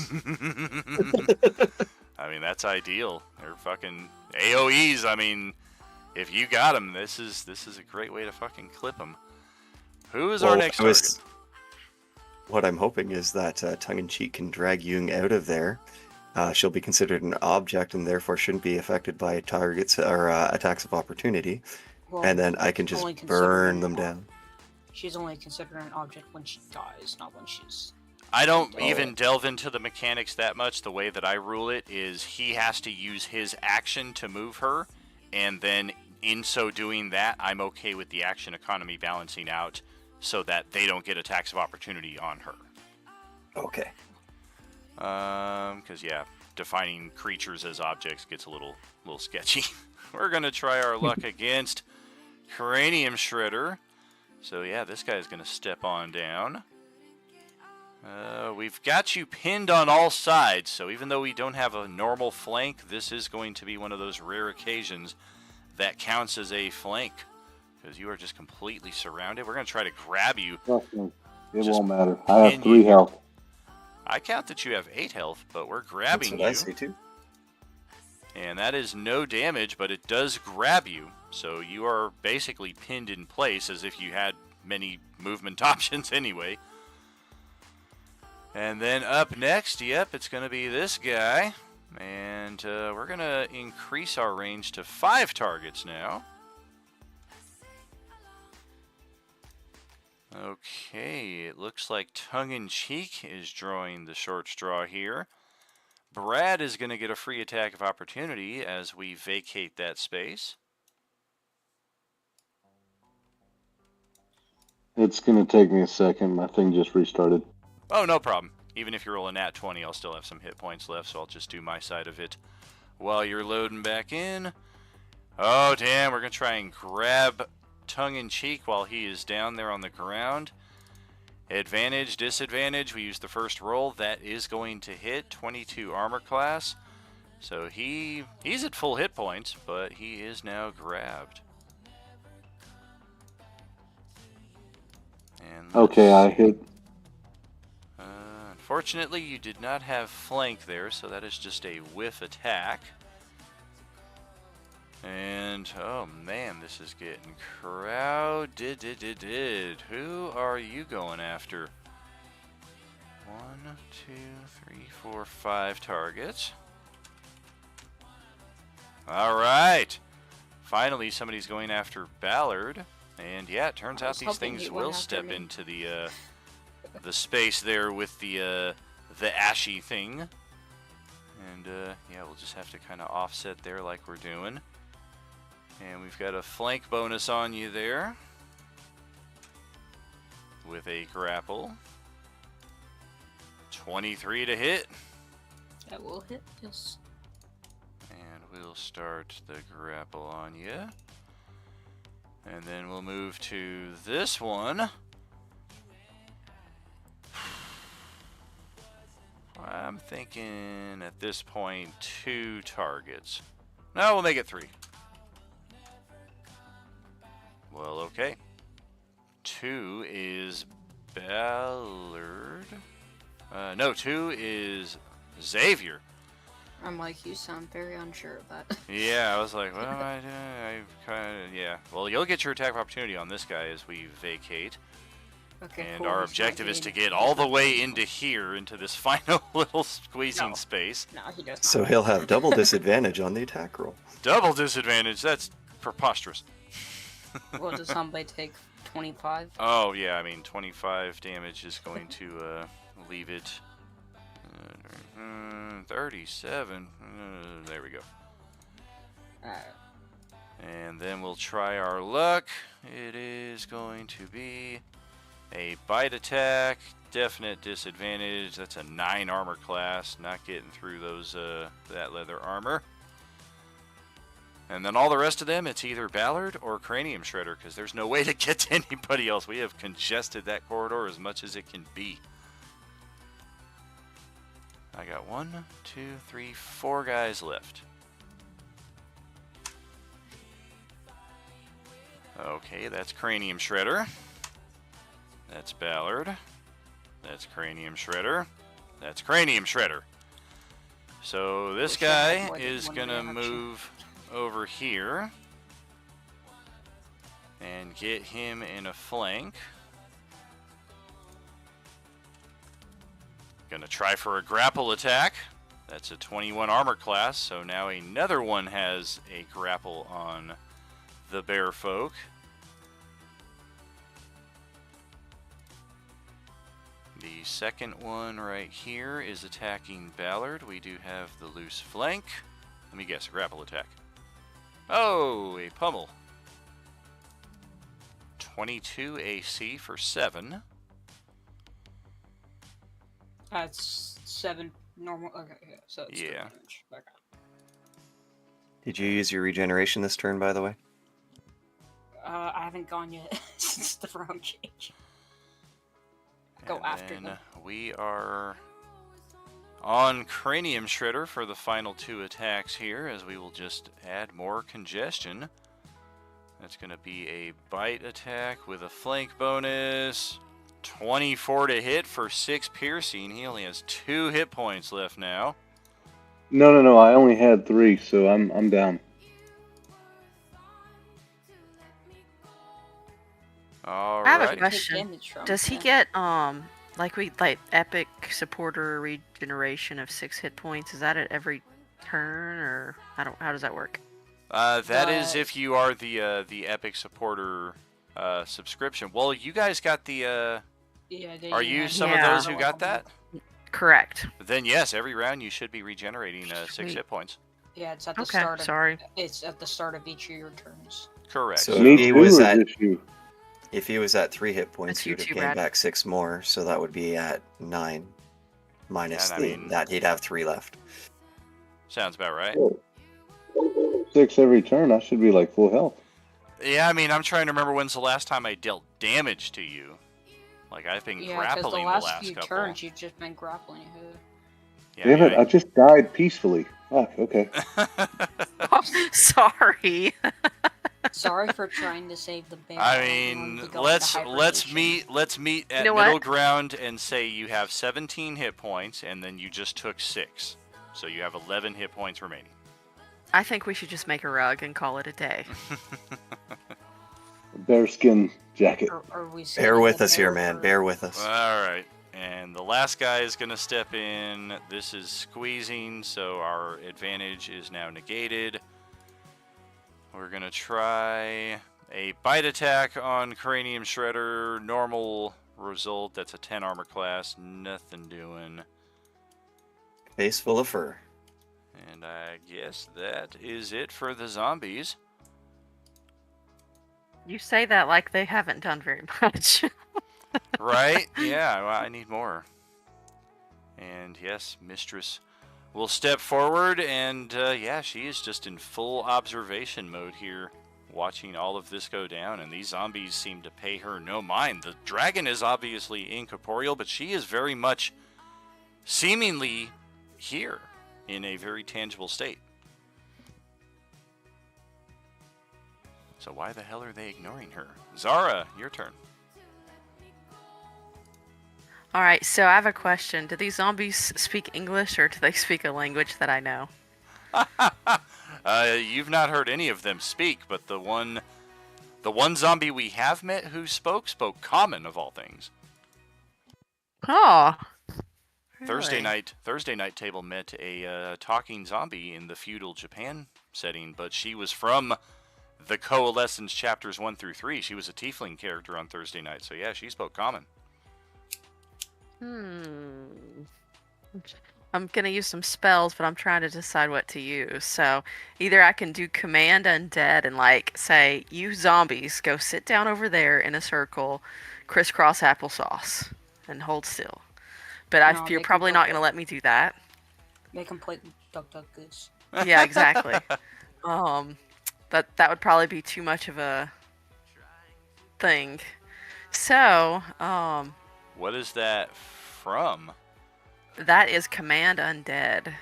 I mean, that's ideal. They're fucking AoEs. I mean, if you got them, this is a great way to fucking clip them. Who is our next target? What I'm hoping is that tongue-in-cheek can drag Jung out of there. She'll be considered an object and therefore shouldn't be affected by targets or attacks of opportunity. Well, And then I can just only burn considering them an down. She's only considered an object when she dies, not when she's... I don't Oh. even delve into the mechanics that much. The way that I rule it is he has to use his action to move her, and then in so doing that, I'm okay with the action economy balancing out so that they don't get attacks of opportunity on her. Okay. Because yeah, defining creatures as objects gets a little sketchy. We're gonna try our luck against Cranium Shredder. So yeah, this guy's gonna step on down. We've got you pinned on all sides, so even though we don't have a normal flank, this is going to be one of those rare occasions that counts as a flank. Because you are just completely surrounded. We're going to try to grab you. Trust me, it Just won't matter. I pin have 3 you. health. I count that you have 8 health, but we're That's grabbing what you. I say too. And that is no damage, but it does grab you. So you are basically pinned in place as if you had many movement options anyway. And then up next, yep, it's going to be this guy. And we're going to increase our range to 5 targets now. Okay, it looks like Tongue-in-Cheek is drawing the short straw here. Brad is going to get a free attack of opportunity as we vacate that space. It's gonna take me a second. My thing just restarted. Oh, no problem. Even if you roll a nat 20, I'll still have some hit points left, so I'll just do my side of it while you're loading back in. Oh, damn, we're going to try and grab Tongue-in-Cheek while he is down there on the ground. Advantage, disadvantage. We use the first roll. That is going to hit. 22 armor class. So he's at full hit points, but he is now grabbed. And Okay, I hit. Unfortunately, you did not have flank there, so that is just a whiff attack. And, oh man, this is getting crowded. Who are you going after? 1, 2, 3, 4, 5 targets. Alright! Finally, somebody's going after Ballard. And yeah, it turns out these things will step into the space there with the ashy thing. And yeah, we'll just have to kind of offset there like we're doing. And we've got a flank bonus on you there with a grapple. 23 to hit. That will hit, yes. And we'll start the grapple on you. And then we'll move to this one. I'm thinking at this point 2 targets. No, we'll make it 3. Well, okay. 2 is Ballard. No, 2 is Xavier. I'm like, you sound very unsure of that. Yeah, I was like, what am I doing? I kind of, yeah. Well, you'll get your attack of opportunity on this guy as we vacate. Okay, And cool. our He's not objective is to getting- get all the way into here, into this final little squeezing No. space. No, he doesn't. So he'll have double disadvantage on the attack roll. Double disadvantage, that's preposterous. What, does somebody take 25? Oh, yeah, I mean, 25 damage is going to leave it. 37. There we go. Alright. And then we'll try our luck. It is going to be a bite attack. Definite disadvantage. That's a 9 armor class. Not getting through those that leather armor. And then all the rest of them, it's either Ballard or Cranium Shredder, because there's no way to get to anybody else. We have congested that corridor as much as it can be. I got 1, 2, 3, 4 guys left. Okay, that's Cranium Shredder. That's Ballard. That's Cranium Shredder. That's Cranium Shredder. So this guy is gonna move over here and get him in a flank. Gonna try for a grapple attack. That's a 21 armor class, so now another one has a grapple on the bear folk. The second one right here is attacking Ballard. We do have the loose flank. Let me guess, a grapple attack. Oh, a pummel. 22 AC for 7. That's 7 normal. Okay, yeah, so it's Yeah. damage. Okay. Did you use your regeneration this turn, by the way? I haven't gone yet since the round change. Go And after then them. we are on Cranium Shredder for the final 2 attacks here, as we will just add more congestion. That's going to be a bite attack with a flank bonus. 24 to hit for 6 piercing. He only has 2 hit points left now. No. I only had 3, so I'm down. All I have a right. question. Does he get like epic supporter regeneration of 6 hit points? Is that at every turn, or how does that work? That is if you are the epic supporter subscription. Well, you guys got the. Yeah, Are you some Yeah. of those who got that? Correct. Then yes, every round you should be regenerating 6 Sweet. hit points. Yeah, it's at the Okay, start of. sorry. It's at the start of each of your turns. Correct. So Me if he too, was or at just you? if he was at 3 hit points, That's he you would have too, gained Brad. back 6 more, so that would be at 9. Minus And I mean- that, he'd have 3 left. Sounds about right. 6 every turn. I should be like full health. Yeah, I mean, I'm trying to remember when's the last time I dealt damage to you. Like, I've been Yeah, because the grappling last few couple. turns you've just been grappling her. Yeah, Damn it! I just died peacefully. Fuck. Okay. Sorry. Sorry for trying to save the bear. I and mean, to go let's into let's hibernation. meet at know middle what? ground and say you have 17 hit points, and then you just took 6, so you have 11 hit points remaining. I think we should just make a rug and call it a day. Bearskin jacket. Are we Bear saving with the us here, bear man. for- Bear with us. All right, and the last guy is gonna step in. This is squeezing, so our advantage is now negated. We're gonna try a bite attack on Cranium Shredder. Normal result. That's a 10 armor class. Nothing doing. Face full of fur. And I guess that is it for the zombies. You say that like they haven't done very much. Right? Yeah, well, I need more. And yes, Mistress will step forward, and yeah, she is just in full observation mode here, watching all of this go down, and these zombies seem to pay her no mind. The dragon is obviously incorporeal, but she is very much seemingly here in a very tangible state. So why the hell are they ignoring her? Zara, your turn. All right, so I have a question. Do these zombies speak English or do they speak a language that I know? You've not heard any of them speak, but the one zombie we have met who spoke common of all things. Oh. Thursday really? night table met a talking zombie in the feudal Japan setting, but she was from the Coalescence chapters 1 through 3. She was a tiefling character on Thursday night, so yeah, she spoke common. I'm gonna use some spells, but I'm trying to decide what to use. So either I can do command undead and like say, you zombies, go sit down over there in a circle, crisscross applesauce, and hold still. But No, you're they can probably go not there. gonna let me do that. Make them play Duck Duck Goose. Yeah, exactly. That would probably be too much of a thing. So, What is that from? that is command undead.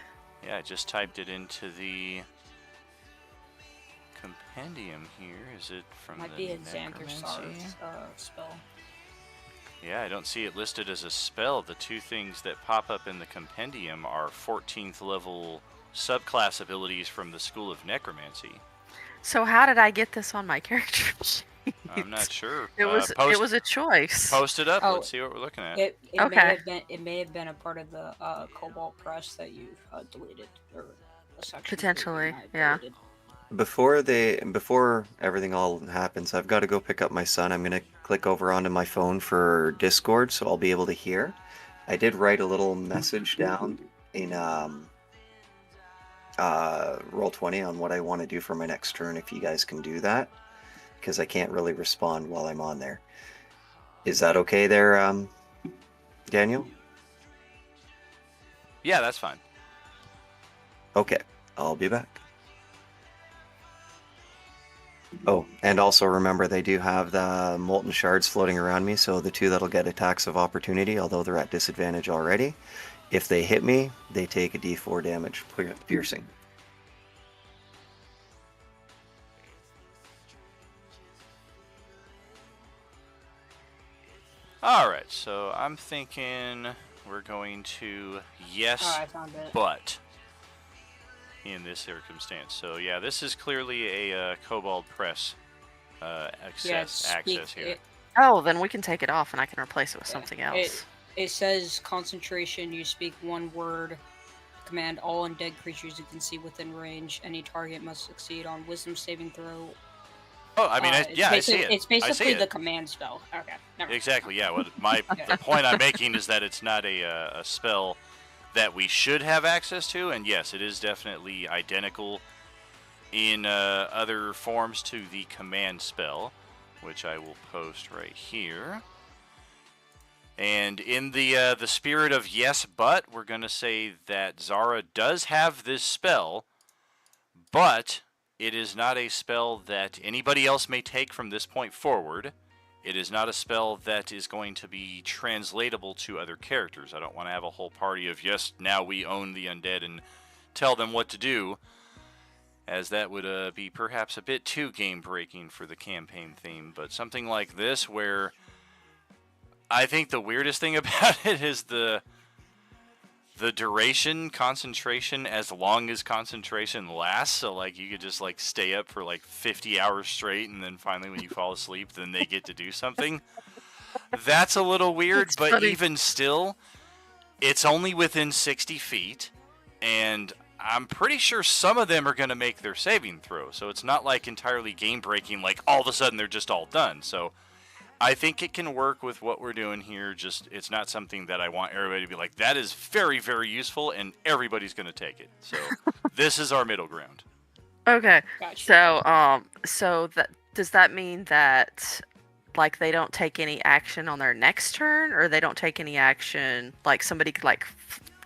Yeah, I just typed it into the compendium here. Is it from Might the be a Xanthar necromancy? spell. Yeah, I don't see it listed as a spell. The two things that pop up in the compendium are 14th level subclass abilities from the School of Necromancy. So how did I get this on my character sheet? I'm not sure. It was a choice. Post it up. Oh, Let's see what we're looking at. It Okay. may have been a part of the Cobalt Press that you deleted, or a section that you Potentially, might have yeah. deleted. Before everything all happens, I've got to go pick up my son. I'm gonna click over onto my phone for Discord, so I'll be able to hear. I did write a little message down in Roll20 on what I want to do for my next turn. If you guys can do that, because I can't really respond while I'm on there. Is that okay there, Daniel? Yeah, that's fine. Okay, I'll be back. Oh, and also remember they do have the molten shards floating around me, so the two that'll get attacks of opportunity, although they're at disadvantage already, if they hit me, they take a d4 damage piercing. Alright, so I'm thinking we're going to yes, Oh, I found it. but in this circumstance. So yeah, this is clearly a Cobalt Press access here. Oh, then we can take it off and I can replace it with something else. It says concentration. You speak one word. Command all undead creatures you can see within range. Any target must succeed on Wisdom saving throw. Oh, I mean, I see it. It's I see basically it. the command spell. Okay. Never mind. Exactly, yeah. What the point I'm making is that it's not a spell that we should have access to, and yes, it is definitely identical in other forms to the command spell, which I will post right here. And in the spirit of yes, but, we're going to say that Zara does have this spell, but it is not a spell that anybody else may take from this point forward. It is not a spell that is going to be translatable to other characters. I don't want to have a whole party of, yes, now we own the undead and tell them what to do, as that would be perhaps a bit too game-breaking for the campaign theme. But something like this, where I think the weirdest thing about it is the duration, concentration, as long as concentration lasts. So, like, you could just, like, stay up for, like, 50 hours straight, and then finally when you fall asleep, then they get to do something. That's a little weird, but funny. even still, it's only within 60 feet, and I'm pretty sure some of them are going to make their saving throw. So it's not, like, entirely game-breaking, like, all of a sudden they're just all done. So I think it can work with what we're doing here. Just, it's not something that I want everybody to be like, that is very, very useful, and everybody's going to take it. So this is our middle ground. Okay. Gotcha. So that does that mean that like they don't take any action on their next turn, or they don't take any action? Like somebody could like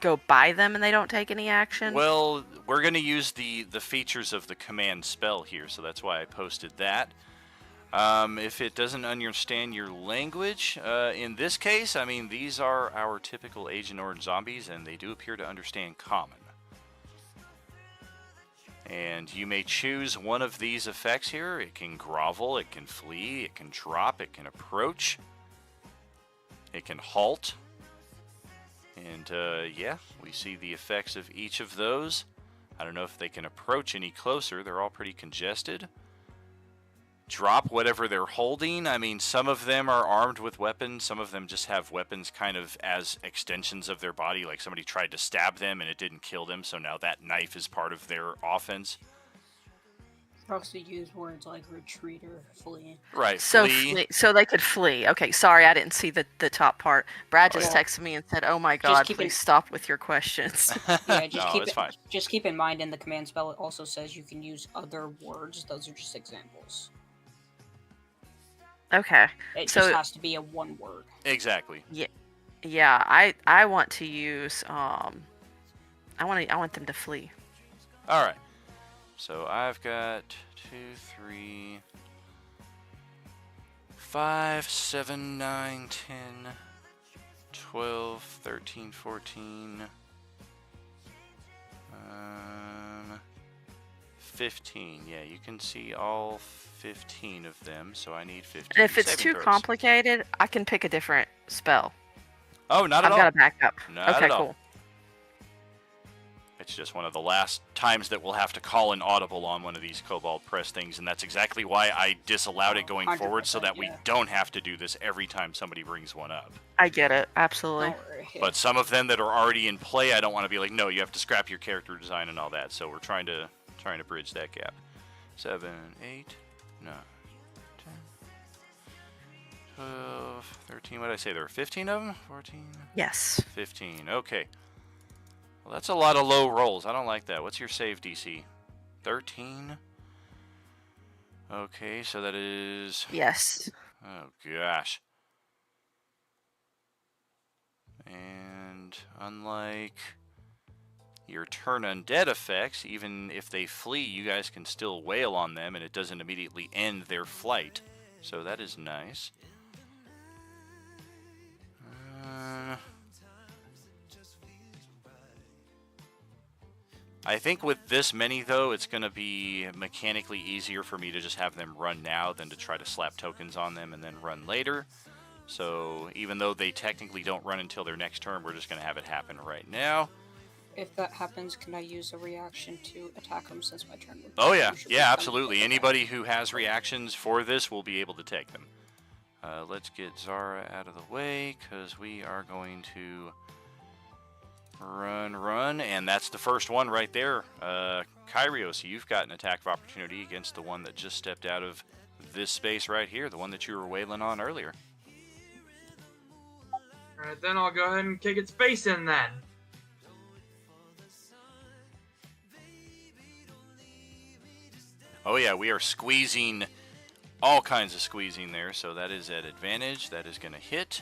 go by them and they don't take any action. Well, we're going to use the features of the command spell here, so that's why I posted that. If it doesn't understand your language, in this case, I mean, these are our typical Agent Orange zombies, and they do appear to understand common. And you may choose one of these effects here. It can grovel, it can flee, it can drop, it can approach, it can halt. And yeah, we see the effects of each of those. I don't know if they can approach any closer. They're all pretty congested. Drop whatever they're holding. I mean, some of them are armed with weapons. Some of them just have weapons kind of as extensions of their body. Like somebody tried to stab them and it didn't kill them, so now that knife is part of their offense. Also use words like retreat or flee. Right, So flee. so they could flee. Okay, sorry, I didn't see the top part. Brad just yeah. texted me and said, "Oh my God, keep please it- stop with your questions." Yeah, just No, keep it's it. fine. Just keep in mind in the command spell it also says you can use other words. Those are just examples. Okay. It So- just has to be a one word. Exactly. Yeah, I want to use I want them to flee. All right. So I've got 2, 3, 5, 7, 9, 10, 12, 13, 14, 15. Yeah, you can see all 15 of them, so I need 15. And if it's saving too throws. complicated, I can pick a different spell. Oh, not at I've all. got a backup. Not Okay, at all. cool. It's just one of the last times that we'll have to call an audible on one of these Cobalt Press things, and that's exactly why I disallowed it going forward, so that we 100%, yeah. don't have to do this every time somebody brings one up. I get it. Absolutely. Don't worry. But some of them that are already in play, I don't want to be like, no, you have to scrap your character design and all that. So we're trying to bridge that gap. 7, 8, 9, 10, 12, 13. What did I say? There were 15 of them? 14? Yes. 15. Okay. Well, that's a lot of low rolls. I don't like that. What's your save DC? 13? Okay, so that is... Yes. Oh, gosh. And unlike your turn undead effects, even if they flee, you guys can still wail on them, and it doesn't immediately end their flight. So that is nice. I think with this many, though, it's going to be mechanically easier for me to just have them run now than to try to slap tokens on them and then run later. So even though they technically don't run until their next turn, we're just going to have it happen right now. If that happens, can I use a reaction to attack them since my turn would Oh yeah, usually yeah, come absolutely. before that? Anybody who has reactions for this will be able to take them. Let's get Zara out of the way, because we are going to run, and that's the first one right there. Kyrios, you've got an attack of opportunity against the one that just stepped out of this space right here, the one that you were wailing on earlier. Alright, then I'll go ahead and kick its face in then. Oh yeah, we are squeezing, all kinds of squeezing there, so that is at advantage. That is going to hit.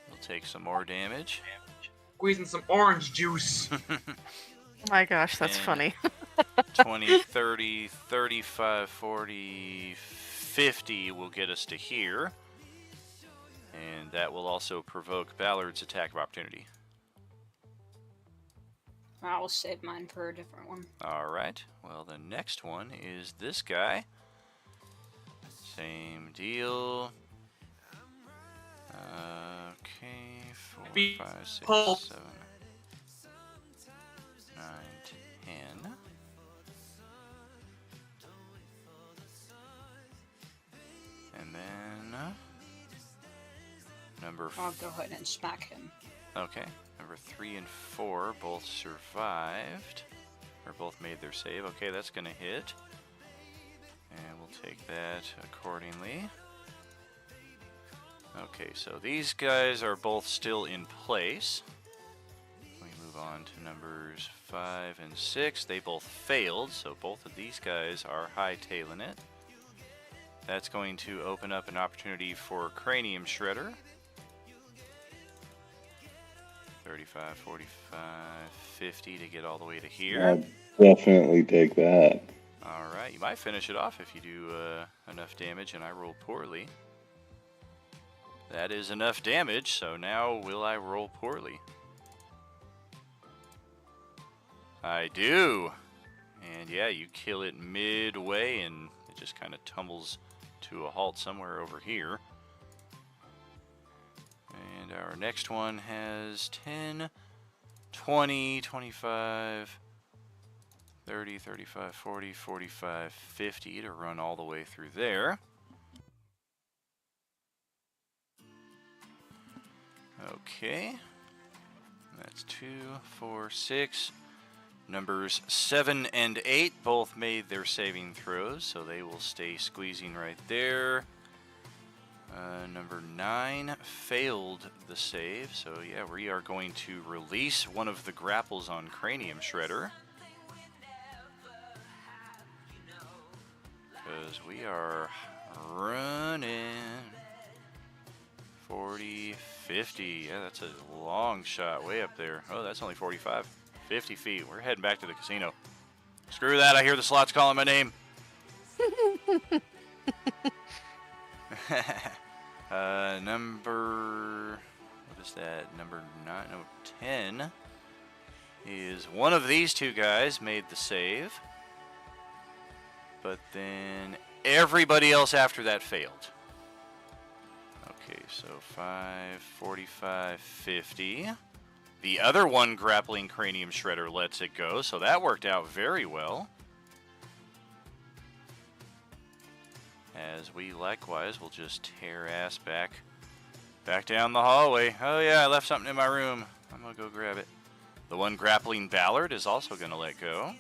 We'll take some more damage. Squeezing some orange juice. Oh my gosh, that's And- funny. 20, 30, 35, 40, 50 will get us to here. And that will also provoke Ballard's attack of opportunity. I'll save mine for a different one. Alright, well the next one is this guy. Same deal. Okay, 4, 5, 6, 7, 9, 10. And then number I'll go ahead and smack him. Okay, number 3 and 4 both survived, or both made their save. Okay, that's gonna hit, and we'll take that accordingly. Okay, so these guys are both still in place. We move on to numbers 5 and 6. They both failed, so both of these guys are hightailing it. That's going to open up an opportunity for Cranium Shredder. 35, 45, 50 to get all the way to here. I'd definitely take that. Alright, you might finish it off if you do enough damage and I roll poorly. That is enough damage, so now will I roll poorly? I do! And yeah, you kill it midway and it just kind of tumbles to a halt somewhere over here. And our next one has 10, 20, 25, 30, 35, 40, 45, 50 to run all the way through there. Okay. That's 2, 4, 6. Numbers 7 and 8 both made their saving throws, so they will stay squeezing right there. Number 9 failed the save, so yeah, we are going to release one of the grapples on Cranium Shredder. Because we are running 40, 50. Yeah, that's a long shot way up there. Oh, that's only 45. 50 feet. We're heading back to the casino. Screw that, I hear the slots calling my name. Number, what is that? Number 9, no, 10 is one of these two guys made the save. But then everybody else after that failed. Okay, so 5, 45, 50. The other one grappling Cranium Shredder lets it go, so that worked out very well. As we likewise will just tear ass back down the hallway. Oh yeah, I left something in my room. I'm gonna go grab it. The one grappling Ballard is also gonna let go.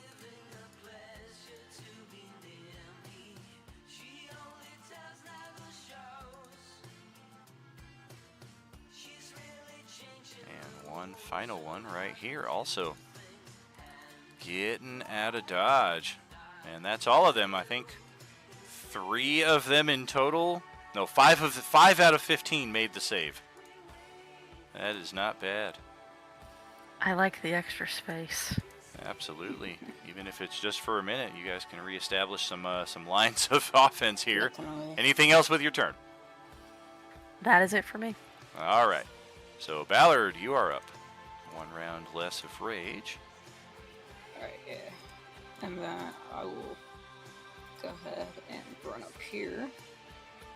And one final one right here also getting out of dodge. And that's all of them, I think. 3 of them in total. No, 5 out of 15 made the save. That is not bad. I like the extra space. Absolutely. Even if it's just for a minute, you guys can reestablish some lines of offense here. Definitely. Anything else with your turn? That is it for me. All right. So Ballard, you are up. 1 round less of rage. Alright, yeah. And then I will go ahead and run up here.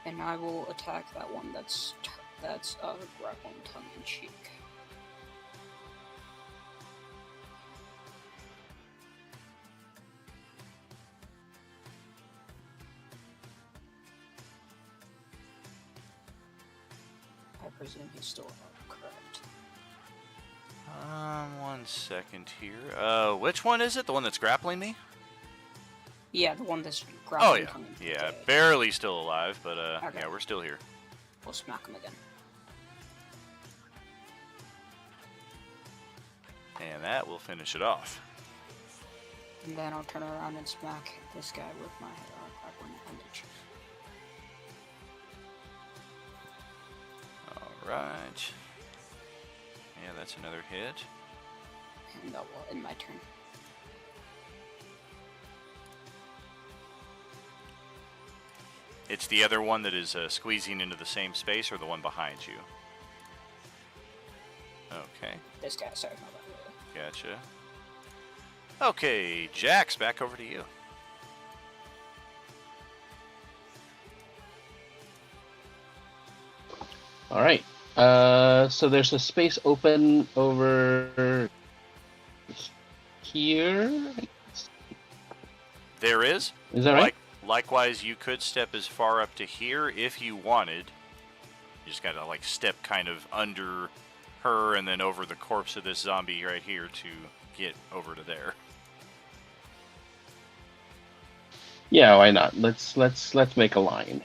And I will attack that one that's grappling tongue-in-cheek. I presume he's still up, correct? 1 second here. Which one is it? The one that's grappling me? Yeah, the one that's Oh grappling yeah, tongue-in-cheek. yeah, barely still alive, but Okay. yeah, we're still here. We'll smack him again. And that will finish it off. And then I'll turn around and smack this guy with my grappling appendage. Alright. Yeah, that's another hit. And that will end my turn. It's the other one that is squeezing into the same space, or the one behind you? Okay, This guy, sorry. gotcha. Okay, Jax, back over to you. All right. So there's a space open over here. There is. Is that right? Likewise, you could step as far up to here if you wanted. You just gotta like step kind of under her and then over the corpse of this zombie right here to get over to there. Yeah, why not? Let's make a line.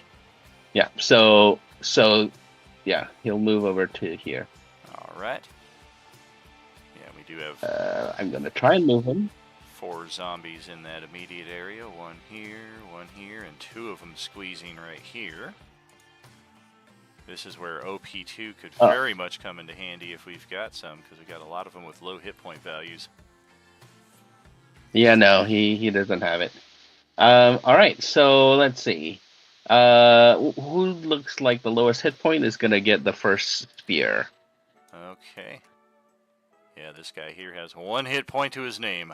Yeah. So yeah, he'll move over to here. All right. Yeah, we do have I'm gonna try and move him. 4 zombies in that immediate area. One here, and 2 of them squeezing right here. This is where OP2 could very much come into handy if we've got some, because we got a lot of them with low hit point values. Yeah, no, he doesn't have it. All right, so let's see. Who looks like the lowest hit point is gonna get the first spear. Okay. Yeah, this guy here has 1 hit point to his name.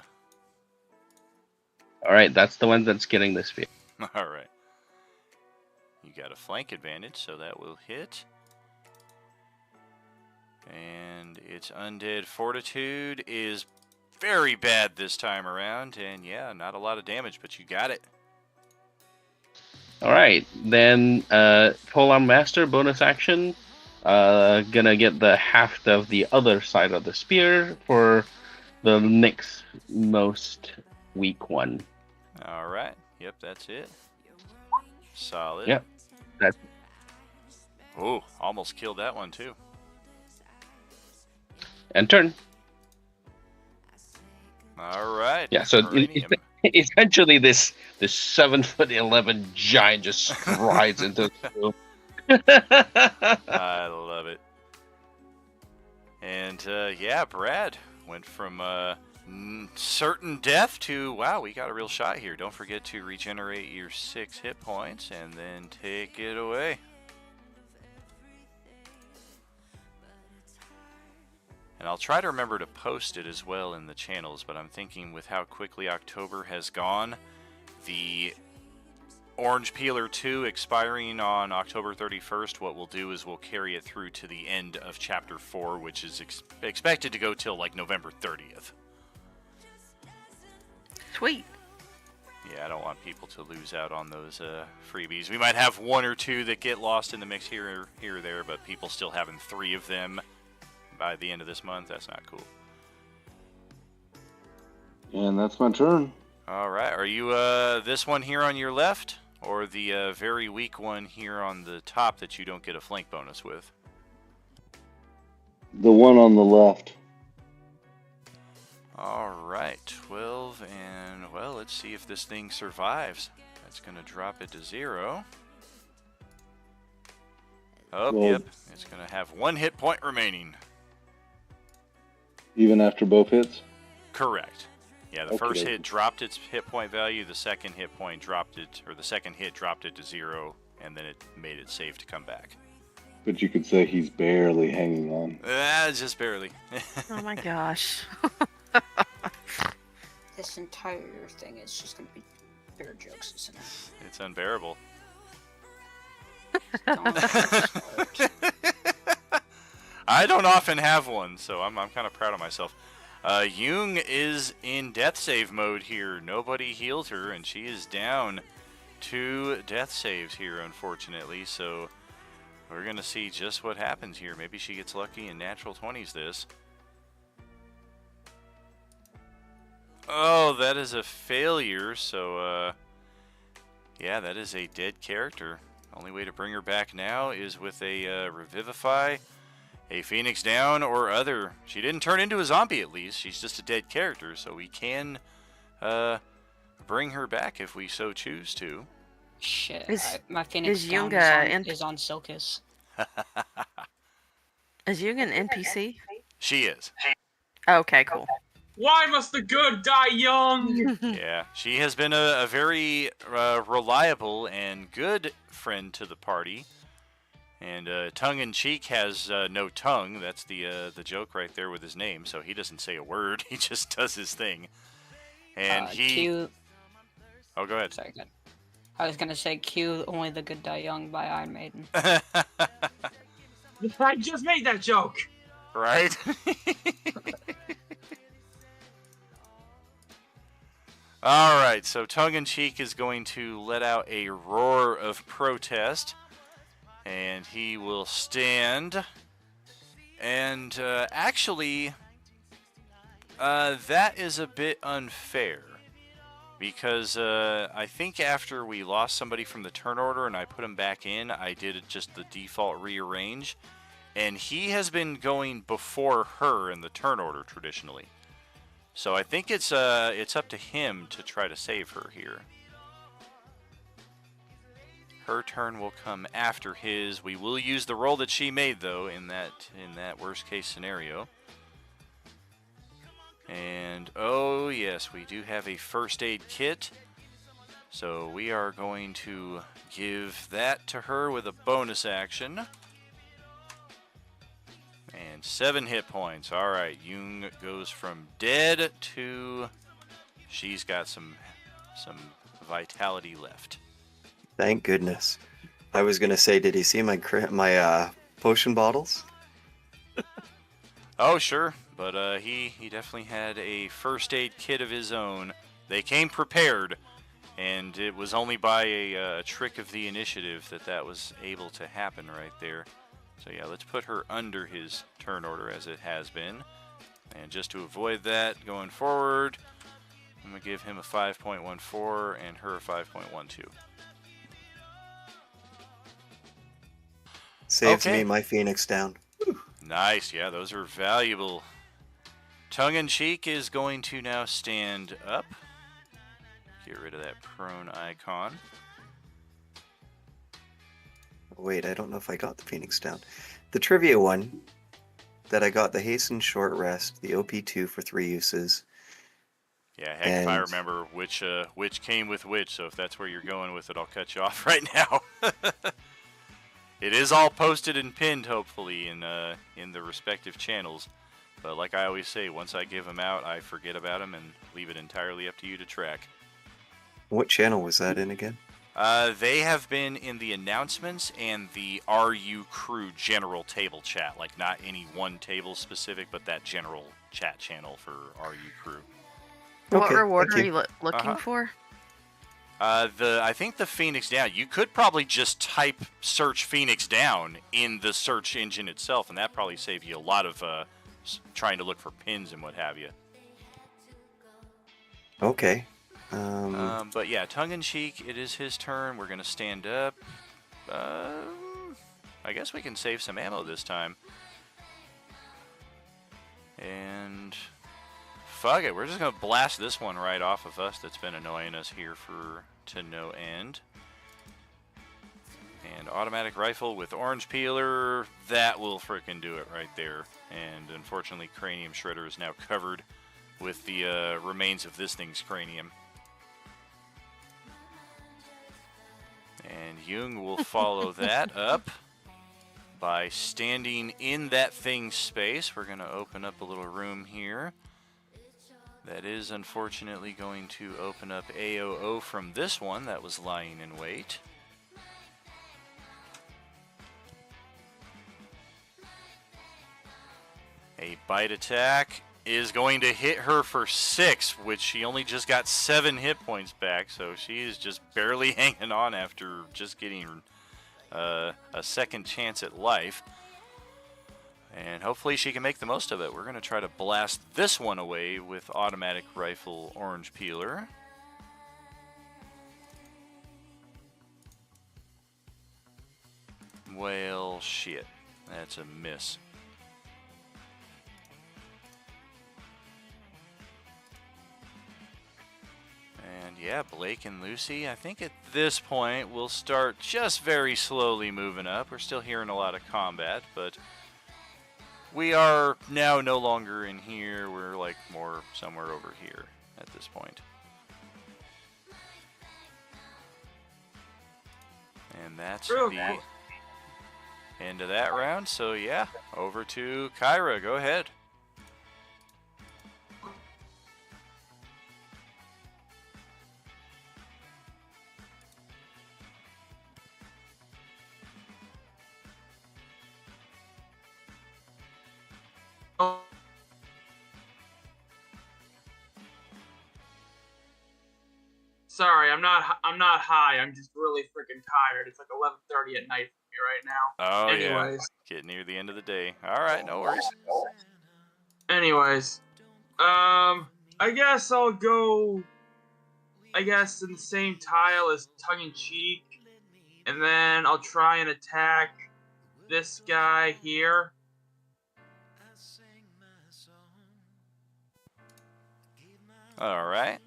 All right, that's the one that's getting the spear. All right. You got a flank advantage, so that will hit. And its undead fortitude is very bad this time around, and yeah, not a lot of damage, but you got it. All right, then Polearm Master bonus action. Gonna get the haft of the other side of the spear for the next most weak one. All right. Yep, that's it. Solid. Yep. That's Oh, almost killed that one too. and turn. All right. Yeah, so Uranium. essentially this 7'11" giant just strides into the room. I love it. And yeah, Brad went from certain death to, wow, we got a real shot here. Don't forget to regenerate your 6 hit points and then take it away. And I'll try to remember to post it as well in the channels, but I'm thinking with how quickly October has gone, the Orange Peeler 2 expiring on October 31st, what we'll do is we'll carry it through to the end of Chapter 4, which is expected to go till like November 30th. Sweet. Yeah, I don't want people to lose out on those freebies. We might have 1 or 2 that get lost in the mix here or there, but people still having 3 of them by the end of this month, that's not cool. And that's my turn. All right, are you this one here on your left, or the very weak one here on the top that you don't get a flank bonus with? The one on the left. All right, 12, and well, let's see if this thing survives. That's going to drop it to 0. Oh, Well- yep, it's going to have 1 hit point remaining. Even after both hits? Correct. Yeah, the first Okay. hit dropped its hit point value, the second hit point dropped it, or the second hit dropped it to 0, and then it made it safe to come back. But you could say he's barely hanging on. Just barely. Oh my gosh. This entire thing is just gonna be bear jokes, isn't it? It's unbearable. Don't start. I don't often have one, so I'm kind of proud of myself. Jung is in death save mode here. Nobody healed her, and she is down 2 death saves here, unfortunately. So we're going to see just what happens here. Maybe she gets lucky and natural 20s this. Oh, that is a failure. So, yeah, that is a dead character. Only way to bring her back now is with a Revivify, a Phoenix Down, or other. She didn't turn into a zombie, at least. She's just a dead character, so we can bring her back if we so choose to. Shit, Is- my Phoenix is Down Yunga is on Silkus. Is Jung an NPC? She is. Okay, cool. Why must the good die young? Yeah, she has been a very reliable and good friend to the party. And tongue-in-cheek has no tongue. That's the joke right there with his name. So he doesn't say a word. He just does his thing. And Cue. Oh, go ahead. Sorry, good. I was gonna say cue "Only the Good Die Young" by Iron Maiden. I just made that joke. Right? Alright, so tongue-in-cheek is going to let out a roar of protest. And he will stand. And actually, that is a bit unfair. Because I think after we lost somebody from the turn order and I put him back in, I did just the default rearrange. And he has been going before her in the turn order traditionally. So I think it's up to him to try to save her here. Her turn will come after his. We will use the roll that she made though in that worst case scenario. And oh yes, we do have a first aid kit. So we are going to give that to her with a bonus action. And 7 hit points. Alright, Jung goes from dead to she's got some vitality left. Thank goodness. I was gonna say, did he see my potion bottles? Oh sure, but he definitely had a first aid kit of his own. They came prepared, and it was only by a trick of the initiative that was able to happen right there. So yeah, let's put her under his turn order as it has been. And just to avoid that going forward, I'm going to give him a 5.14 and her a 5.12. Saves Okay. me my Phoenix down. Nice, yeah, those are valuable. Tongue-in-cheek is going to now stand up. Get rid of that prone icon. Wait, I don't know if I got the Phoenix down. The trivia one that I got, the hasten short rest, the OP2 for 3 uses. Yeah, heck, if I And- remember which came with which, so if that's where you're going with it, I'll cut you off right now. It is all posted and pinned, hopefully, in the respective channels. But like I always say, once I give them out, I forget about them and leave it entirely up to you to track. What channel was that in again? They have been in the announcements and the RU Crew general table chat. Like, not any one table specific, but that general chat channel for RU Crew. What Okay, reward thank are you. you looking Uh-huh. for? I think the Phoenix Down, you could probably just type search Phoenix Down in the search engine itself, and that probably save you a lot of trying to look for pins and what have you. Okay. But yeah, tongue-in-cheek, it is his turn. We're going to stand up. I guess we can save some ammo this time. And fuck it, we're just going to blast this one right off of us that's been annoying us here to no end. And automatic rifle with orange peeler, that will frickin' do it right there. And unfortunately, Cranium Shredder is now covered with the remains of this thing's cranium. And Jung will follow that up by standing in that thing's space. We're going to open up a little room here. That is unfortunately going to open up AOO from this one that was lying in wait. A bite attack is going to hit her for 6, which she only just got 7 hit points back, so she is just barely hanging on after just getting a second chance at life. And hopefully she can make the most of it. We're going to try to blast this one away with automatic rifle orange peeler. Well, shit. That's a miss. And yeah, Blake and Lucy, I think at this point we'll start just very slowly moving up. We're still hearing a lot of combat, but we are now no longer in here. We're like more somewhere over here at this point. And that's Real the cool. end of that round. So yeah, over to Kyra. Go ahead. Oh. Sorry, I'm not high. I'm just really freaking tired. It's like 11:30 at night for me right now. Oh yeah, Anyways. getting near the end of the day. All right, no worries. Anyways, I guess I'll go. I guess in the same tile as tongue in cheek, and then I'll try and attack this guy here. All right.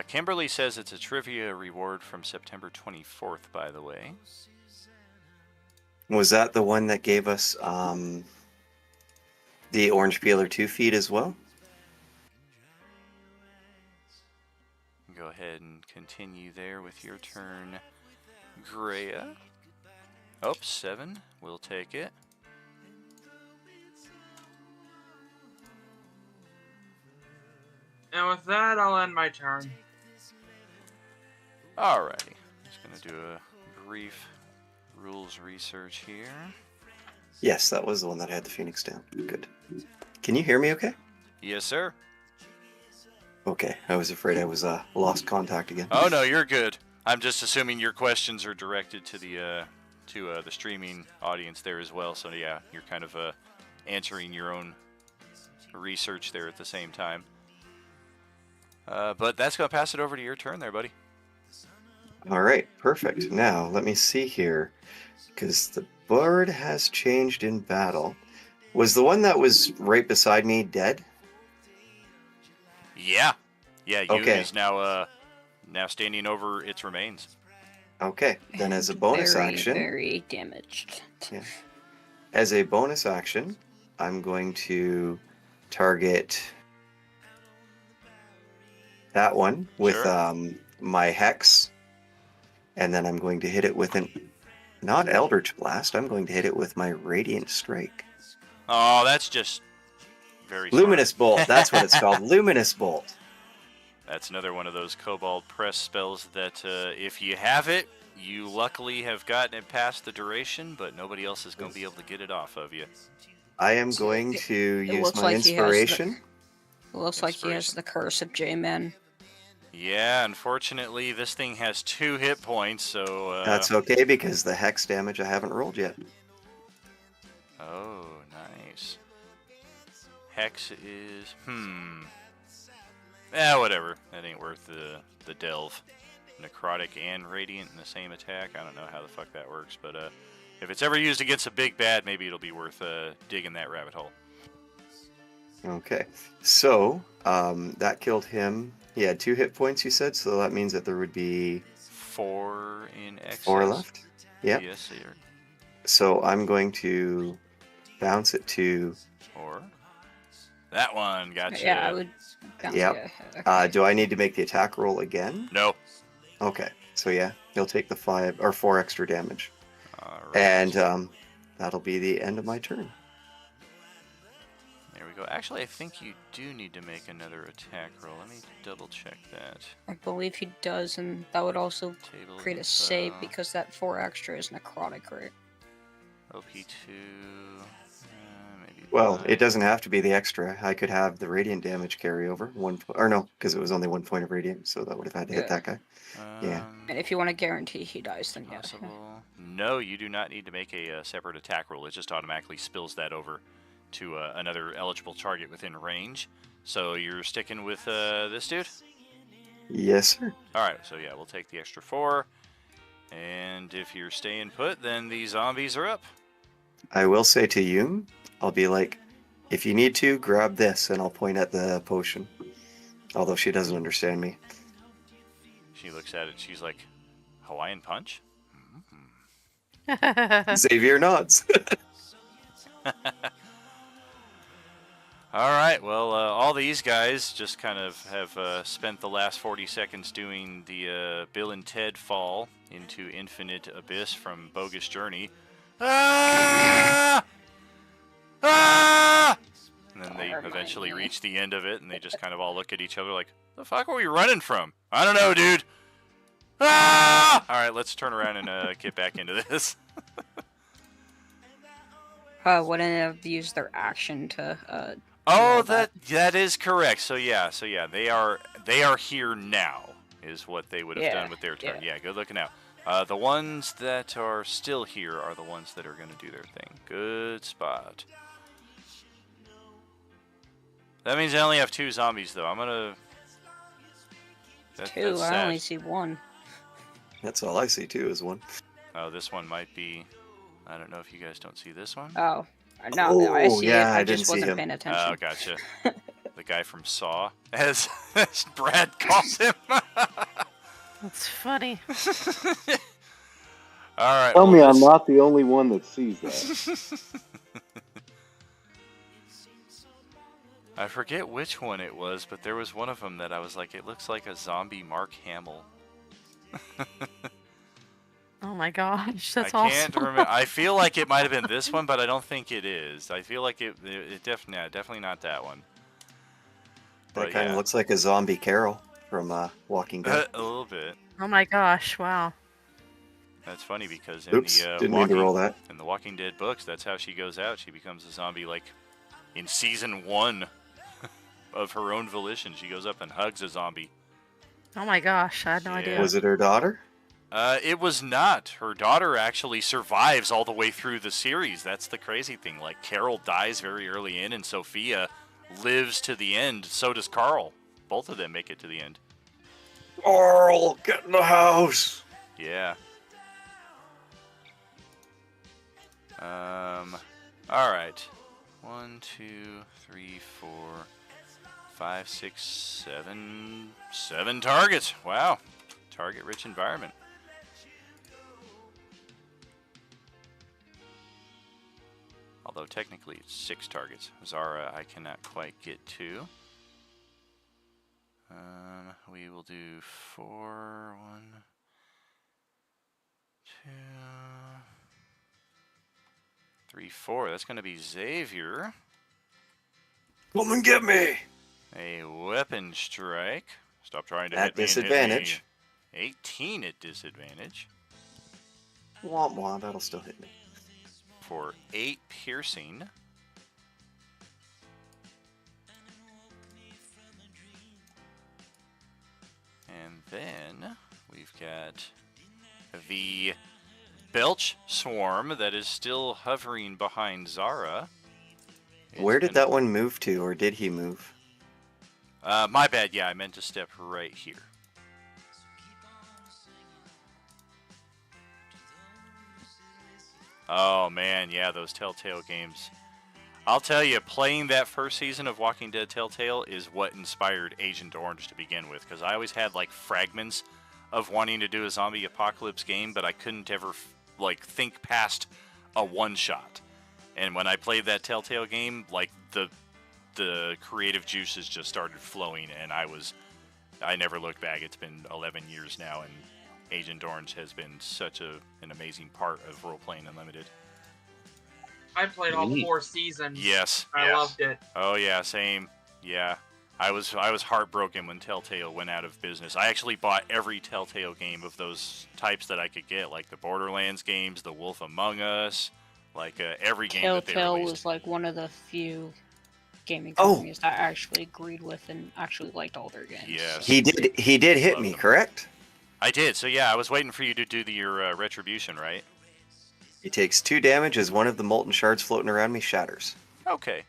Kimberly says it's a trivia reward from September 24th, by the way. Was that the one that gave us the orange peeler 2 feet as well? Go ahead and continue there with your turn, Greya. Oh, 7. We'll take it. And with that, I'll end my turn. Alrighty. Just going to do a brief rules research here. Yes, that was the one that had the Phoenix down. Good. Can you hear me okay? Yes, sir. Okay, I was afraid I was lost contact again. Oh, no, you're good. I'm just assuming your questions are directed to the streaming audience there as well. So, yeah, you're kind of answering your own research there at the same time. But that's going to pass it over to your turn there, buddy. All right, perfect. Now, let me see here, because the board has changed in battle. Was the one that was right beside me dead? Yeah. Yeah, Yoon Okay. is now standing over its remains. Okay, then as a bonus very, action, very damaged. yeah. As a bonus action, I'm going to target that one with Sure. my Hex, and then I'm going to hit it with not Eldritch Blast, I'm going to hit it with my Radiant Strike. Oh, that's just very smart. Luminous Bolt, that's what it's called, Luminous Bolt. That's another one of those Cobalt Press spells that if you have it, you luckily have gotten it past the duration, but nobody else is going to be able to get it off of you. I am going to use looks my like he has the- inspiration. It looks like he has Inspiration. the curse of J-Man. Yeah, unfortunately, this thing has 2 hit points, so... That's okay, because the Hex damage I haven't rolled yet. Oh, nice. Hex is... whatever. That ain't worth the delve. Necrotic and Radiant in the same attack. I don't know how the fuck that works, but if it's ever used against a big bad, maybe it'll be worth digging that rabbit hole. Okay, so that killed him. He had 2 hit points, you said, so that means that there would be 4 in excess. 4 left. Yep. Yes, sir. So I'm going to bounce it to. Or that one. Gotcha. Yeah, I would. Yep. Yeah, okay. Do I need to make the attack roll again? No. Okay, so yeah, he'll take the 4 extra damage, All right. and that'll be the end of my turn. There we go. Actually, I think you do need to make another attack roll. Let me double check that. I believe he does, and that would also Table create a of, save because that 4 extra is necrotic, right? OP2. Maybe. Well, 5. it doesn't have to be the extra. I could have the radiant damage carry over or no, because it was only 1 point of radiant, so that would have had to hit Yeah. that guy. Yeah. And if you want to guarantee he dies, then yeah. Possible. No, you do not need to make a separate attack roll. It just automatically spills that over to another eligible target within range. So you're sticking with this dude? Yes, sir. All right, so yeah, we'll take the extra 4. And if you're staying put, then the zombies are up. I will say to you, I'll be like, if you need to, grab this, and I'll point at the potion. Although she doesn't understand me. She looks at it. She's like, Hawaiian Punch? Xavier nods. All right. Well, all these guys just kind of have spent the last 40 seconds doing the Bill and Ted fall into infinite abyss from Bogus Journey. Ah! Ah! And then they eventually reach the end of it, and they just kind of all look at each other like, "The fuck are we running from?" I don't know, dude. Ah! All right, let's turn around and get back into this. Wouldn't have used their action to Oh, that is correct. So yeah, they are here now, is what they would have done with their turn. Yeah, good looking out. The ones that are still here are the ones that are going to do their thing. Good spot. That means I only have 2 zombies, though. I'm gonna. Two. I only see 1. That's all I see too is 1. Oh, this one might be. I don't know if you guys don't see this one. Oh, no, I see yeah, it. I didn't just see wasn't him. paying attention. Oh, gotcha. The guy from Saw, as Brad calls him. That's funny. All right. Tell me well, I'm this- not the only one that sees that. I forget which one it was, but there was one of them that I was like, it looks like a zombie Mark Hamill. Oh my gosh, that's I awesome. can't remember. I feel like it might have been this one, but I don't think it is. I feel like it definitely not that one. That But kind of yeah. looks like a zombie Carol from Walking Dead. A little bit. Oh my gosh, wow. That's funny because in Oops, the didn't mean to roll that. in the Walking Dead books, that's how she goes out. She becomes a zombie like in season 1 of her own volition. She goes up and hugs a zombie. Oh my gosh, I had no idea. Was it her daughter? It was not. Her daughter actually survives all the way through the series. That's the crazy thing. Like, Carol dies very early in, and Sophia lives to the end. So does Carl. Both of them make it to the end. Carl, get in the house! Yeah. All right. 1, 2, 3, 4, 5, 6, 7. 7 targets. Wow. Target-rich environment. Although technically it's 6 targets. Zara I cannot quite get to. We will do 4, 1, 2, 3, 4. That's going to be Xavier. Come and get me! A weapon strike. Stop trying to At hit me and hit disadvantage. me. 18 at disadvantage. Womp womp, that'll still hit me. For 8 piercing. And then we've got the Belch Swarm that is still hovering behind Zara. It's Where did gonna- that one move to, or did he move? My bad, yeah, I meant to step right here. Oh man, yeah, those Telltale games. I'll tell you, playing that first season of Walking Dead Telltale is what inspired Agent Orange to begin with, because I always had like fragments of wanting to do a zombie apocalypse game, but I couldn't ever like think past a one-shot. And when I played that Telltale game, like the creative juices just started flowing, and I never looked back. It's been 11 years now, and Agent Orange has been such an amazing part of Role Playing Unlimited. I played all 4 seasons. Yes. I loved it. Oh yeah, same. Yeah. I was heartbroken when Telltale went out of business. I actually bought every Telltale game of those types that I could get, like the Borderlands games, the Wolf Among Us, like every game that they Telltale released. was like one of the few gaming Oh. companies that I actually agreed with and actually liked all their games. Yes. He did hit me, correct? I did. So yeah, I was waiting for you to do your retribution, right? He takes 2 damage as one of the molten shards floating around me shatters. Okay.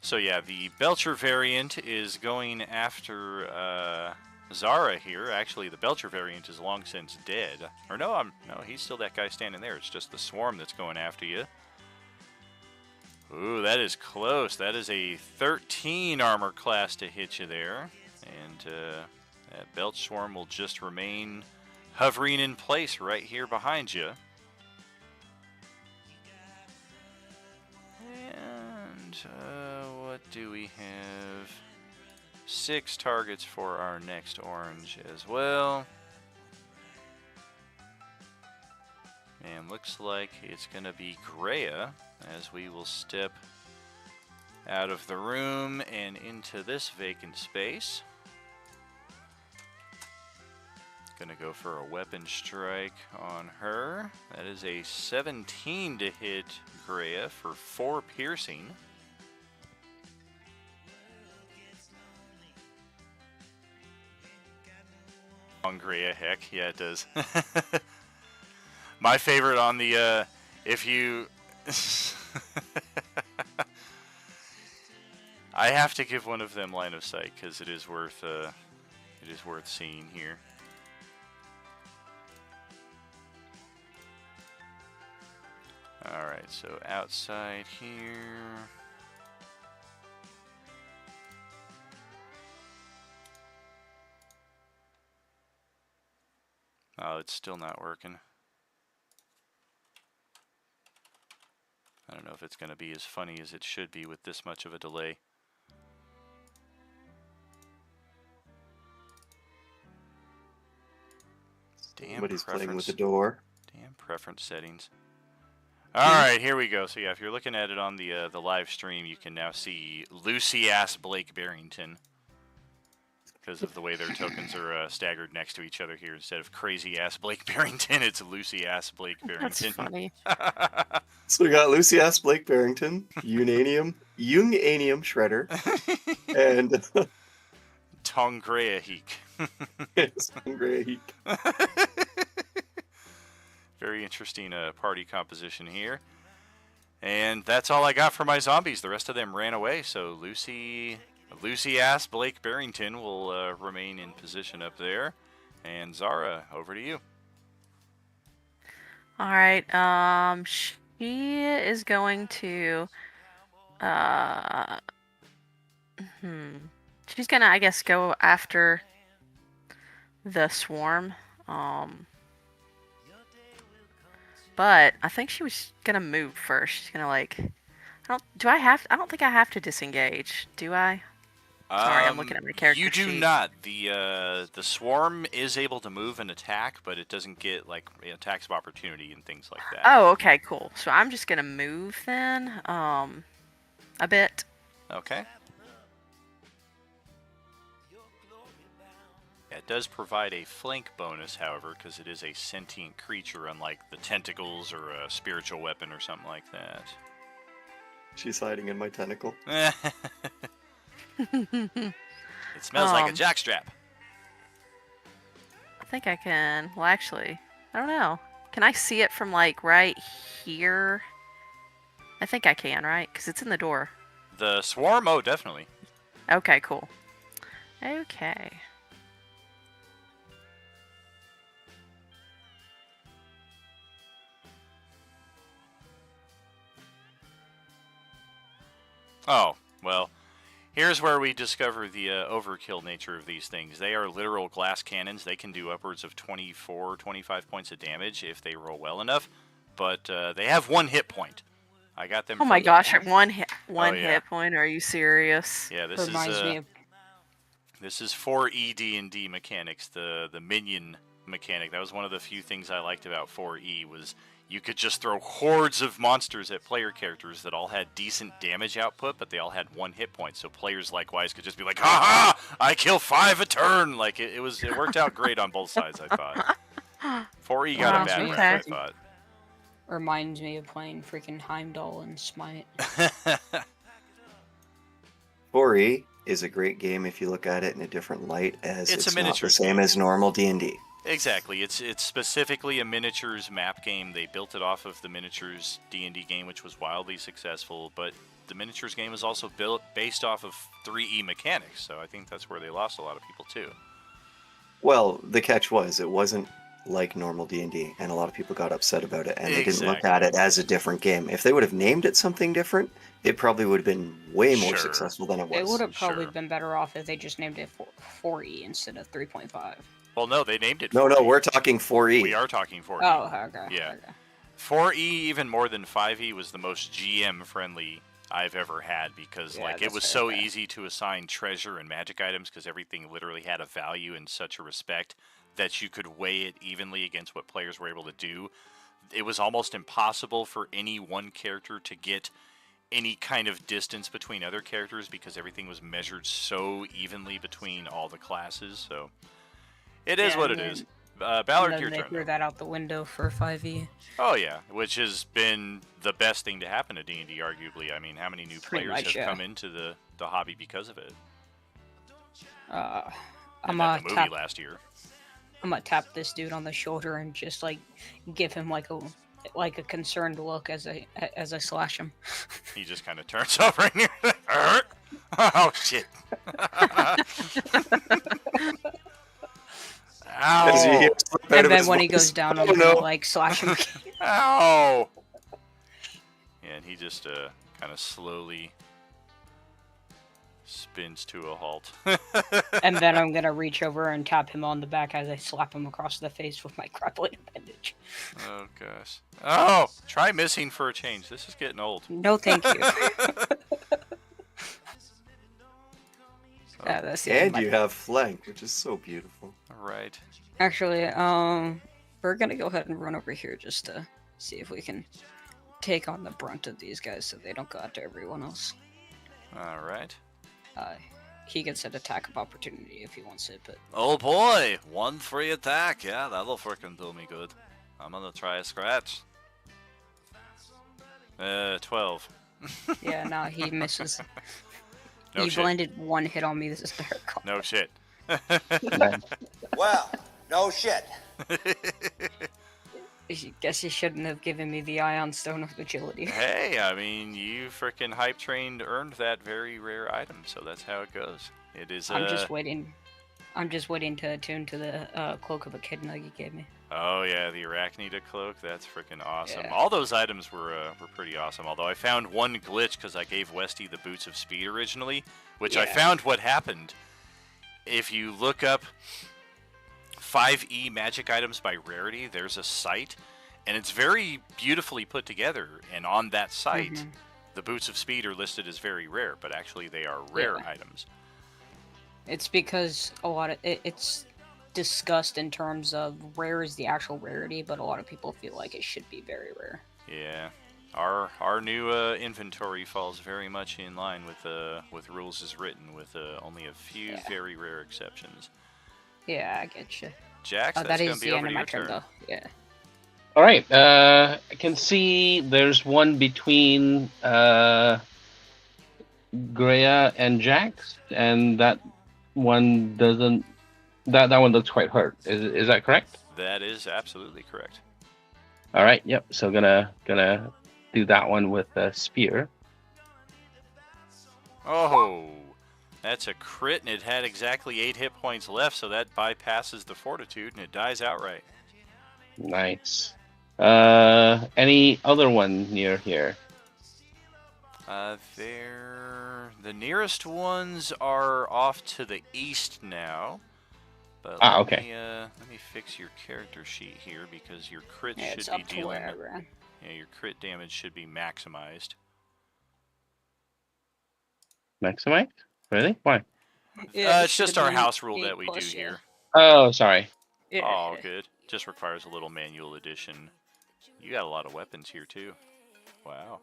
So yeah, the Belcher variant is going after Zara here. Actually, the Belcher variant is long since dead. Or no, he's still that guy standing there. It's just the Swarm that's going after you. Ooh, that is close. That is a 13 armor class to hit you there. And that Belch Swarm will just remain hovering in place right here behind you. And what do we have? 6 targets for our next orange as well. And looks like it's going to be Greya, as we will step out of the room and into this vacant space. Gonna go for a weapon strike on her. That is a 17 to hit Greya for 4 piercing. On Greya, heck, yeah, it does. My favorite on the, if you... I have to give one of them line of sight, because it is worth seeing here. Alright, so outside here. Oh, it's still not working. I don't know if it's going to be as funny as it should be with this much of a delay. Damn Somebody's playing with preference. the door. Damn preference settings. Alright, here we go. So yeah, if you're looking at it on the live stream, you can now see Lucy-ass Blake Barrington. Because of the way their tokens are staggered next to each other here. Instead of crazy-ass Blake Barrington, it's Lucy-ass Blake Barrington. That's funny. So we got Lucy-ass Blake Barrington, Junganium Shredder, and Tongrea Heek. Sangrea Heek. Very interesting party composition here. And that's all I got for my zombies. The rest of them ran away, so Lucy-ass Blake Barrington will remain in position up there. And Zara, over to you. All right. She is going to. She's gonna, I guess, go after the swarm. But I think she was gonna move first. She's gonna I don't think I have to disengage, do I? Sorry, I'm looking at my character You do sheet. not. The swarm is able to move and attack, but it doesn't get like attacks of opportunity and things like that. Oh, okay, cool. So I'm just gonna move then, a bit. Okay. It does provide a flank bonus, however, because it is a sentient creature, unlike the tentacles or a spiritual weapon or something like that. She's hiding in my tentacle. It smells like a jockstrap. I think I can. Well, actually, I don't know. Can I see it from like right here? I think I can, right? Because it's in the door. The swarm? Oh, definitely. Okay, cool. Okay. Oh, well, here's where we discover the overkill nature of these things. They are literal glass cannons. They can do upwards of 24, 25 points of damage if they roll well enough, but they have 1 hit point. I got them. Oh my gosh, one hit yeah. hit point. Are you serious? Yeah, this Reminds me is of this is 4E D&D mechanics, the minion mechanic. That was one of the few things I liked about 4E was you could just throw hordes of monsters at player characters that all had decent damage output, but they all had 1 hit point. So players likewise could just be like, "Ha ha! I kill 5 a turn!" Like it worked out great on both sides. I thought 4E got Wow, a bad okay. rap, I thought. reminds me of playing freaking Heimdall and Smite. 4E is a great game if you look at it in a different light, as It's a it's not miniature the same game. as normal D&D. Exactly. It's specifically a miniatures map game. They built it off of the miniatures D&D game, which was wildly successful, but the miniatures game is also built based off of 3E mechanics, so I think that's where they lost a lot of people too. Well, the catch was it wasn't like normal D&D, and a lot of people got upset about it, and they didn't look at it as a different game. If they would have named it something different, it probably would have been way more Sure. successful than it was. It would have probably Sure. been better off if they just named it 4E instead of 3.5. Well, no, they named it No, 4E. we're talking 4E. We are talking 4E. Oh, okay. Yeah. Okay. 4E, even more than 5E, was the most GM-friendly I've ever had because Yeah, like it that's was fair, so fair. easy to assign treasure and magic items because everything literally had a value in such a respect that you could weigh it evenly against what players were able to do. It was almost impossible for any one character to get any kind of distance between other characters because everything was measured so evenly between all the classes. So it is Yeah, what and it is. And Ballard, then your they turn. threw Though. that out the window for 5e. Oh yeah, which has been the best thing to happen to D&D, arguably. I mean, how many new Pretty players much, have yeah. come into the hobby because of it? I'm And gonna then the movie tap. last year. I'm gonna tap this dude on the shoulder and just like give him like a concerned look as I slash him. He just kind of turns over and you're like, "Arr!" Oh shit! As you hear Ow! it slip out And of then his when he voice. goes down, Oh, I'm gonna no. like slash him again. Ow! Yeah, and he just kind of slowly spins to a halt. And then I'm gonna reach over and tap him on the back as I slap him across the face with my grappling appendage. Oh gosh. Oh, try missing for a change. This is getting old. No, thank you. That's the end of And my- you have flank, which is so beautiful. All right. Actually, we're gonna go ahead and run over here just to see if we can take on the brunt of these guys so they don't go out to everyone else. All right. He gets an attack of opportunity if he wants it, but Oh boy, 1 free attack. Yeah, that'll freaking do me good. I'm gonna try a scratch. 12. yeah, no, he misses. No he shit. blended one hit on me this entire call. No shit. Well, no shit. I guess he shouldn't have given me the Ion Stone of Agility. Hey, I mean, you freaking hype trained earned that very rare item, so that's how it goes. It is. I'm just waiting. I'm just waiting to attune to the Cloak of Echidna you gave me. Oh yeah, the Arachnida cloak. That's freaking awesome. Yeah. All those items were pretty awesome. Although I found one glitch because I gave Westy the Boots of Speed originally, which I Yeah. found what happened. If you look up 5e magic items by rarity, there's a site, and it's very beautifully put together. And on that site, Mhm. the Boots of Speed are listed as very rare, but actually they are rare Yeah. items. It's because a lot of it's discussed in terms of rare is the actual rarity, but a lot of people feel like it should be very rare. Yeah, our new inventory falls very much in line with rules as written, with only a few Yeah. very rare exceptions. Yeah, I get you. Jax, Oh, that's that gonna is be the over end to of my your turn, turn. though. Yeah. All right. I can see there's one between Greya and Jax, and that one doesn't. That one looks quite hurt. Is that correct? That is absolutely correct. All right. Yep. So gonna do that one with a spear. Oh, that's a crit, and it had exactly 8 hit points left, so that bypasses the fortitude, and it dies outright. Nice. Any other one near here? The nearest ones are off to the east now. But Okay. let me fix your character sheet here because your crit Yeah, it's should be up to dealing. where I ran. Yeah, your crit damage should be maximized. Maximite? Really? Why? Yeah, it it's just should our be house rule 8 that we do plus, yeah. here. Oh, sorry. Yeah. Oh, good. Just requires a little manual addition. You got a lot of weapons here too. Wow.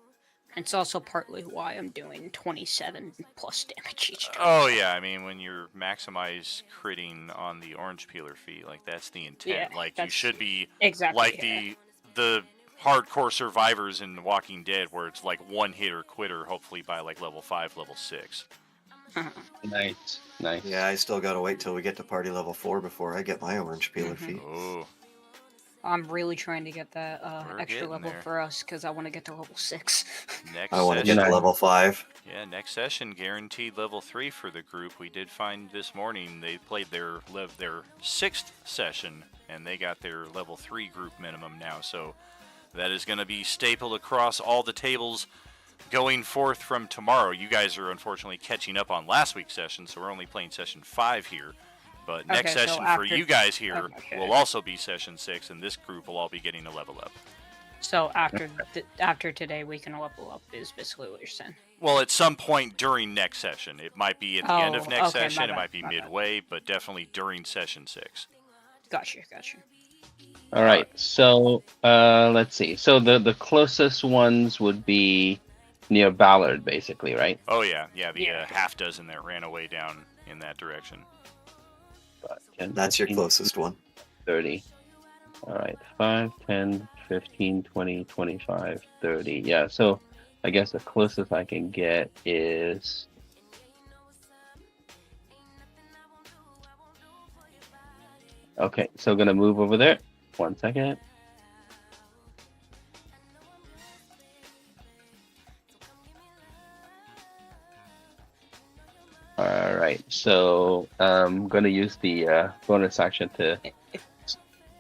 It's also partly why I'm doing 27 plus damage each turn. Oh yeah, I mean when you're maximize critting on the orange peeler feat, like that's the intent. Yeah, Like you that's- should be Exactly. like yeah. the hardcore survivors in Walking Dead where it's like one hit or quitter, hopefully by like level 5, level 6. Nice. Nice. Yeah, I still gotta wait till we get to party level 4 before I get my orange peeler Mhm. feat. Oh, I'm really trying to get that We're extra getting level there. for us because I want to get to level 6. next I want to session. get to level 5. Yeah, next session guaranteed level 3 for the group. We did find this morning they played their 6th session and they got their level 3 group minimum now. So that is going to be stapled across all the tables going forth from tomorrow. You guys are unfortunately catching up on last week's session, so we're only playing session 5 here. But next Okay, so session for after- you guys here okay. will also be session 6, and this group will all be getting a level up. So after after today, we can level up. Is basically what you're saying. Well, at some point during next session. It might be at the end of Oh, next okay, my session. It bad, might be my bad. midway, but definitely during session 6. Gotcha. All right. So let's see. So the closest ones would be near Ballard, basically, right? Oh yeah, the Yeah. half dozen that ran away down in that direction. 10, That's your 15, closest one. 30. All right. 5, 10, 15, 20, 25, 30. Yeah. So I guess the closest I can get is. Okay. So gonna move over there. 1 second. All right, so I'm gonna use the bonus action to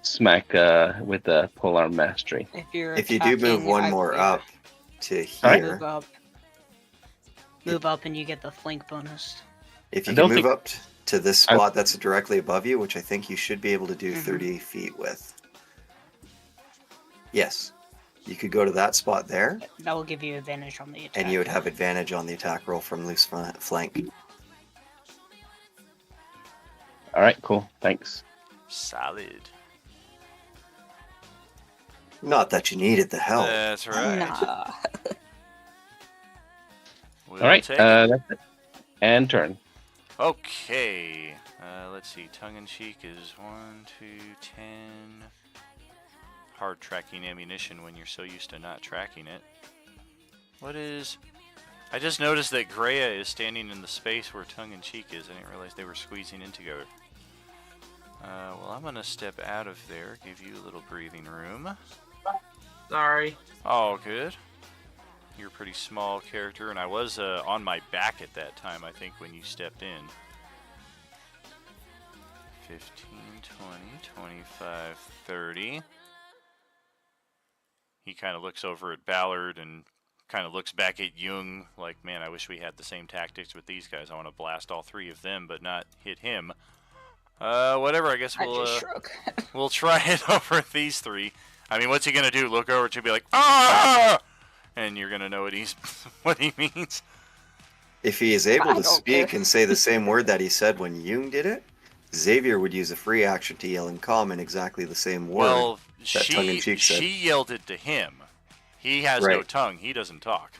smack with the polearm mastery. If you do move one more up to Alright. here, Move up and you get the flank bonus. if I you don't can move think- up to this spot that's directly above you, which I think you should be able to do Mhm. 30 feet with. Yes. You could go to that spot there, That will give you advantage on the attack. and you would have advantage on the attack roll from loose flank. All right, cool. Thanks. Solid. Not that you needed the help. That's right. Nah. We'll All right, take it. that's it. And turn. Okay. Let's see. Tongue in cheek is 1, 2, 10. Hard tracking ammunition when you're so used to not tracking it. What is? I just noticed that Greya is standing in the space where tongue in cheek is. I didn't realize they were squeezing in together. Well, I'm gonna step out of there, give you a little breathing room. Sorry. Oh, good. You're a pretty small character, and I was on my back at that time, I think, when you stepped in. 15, 20, 25, 30. He kind of looks over at Ballard and kind of looks back at Jung like, man, I wish we had the same tactics with these guys. I want to blast all 3 of them, but not hit him. Whatever, I guess I just shrug. we'll try it over these 3. I mean, what's he gonna do? Look over to be like, ah! And you're gonna know what what he means. If he is able I to don't speak care. and say the same word that he said when Jung did it, Xavier would use a free action to yell in common exactly the same word. Well, that tongue-in-cheek said. she yelled it to him. He has no Right. tongue. He doesn't talk.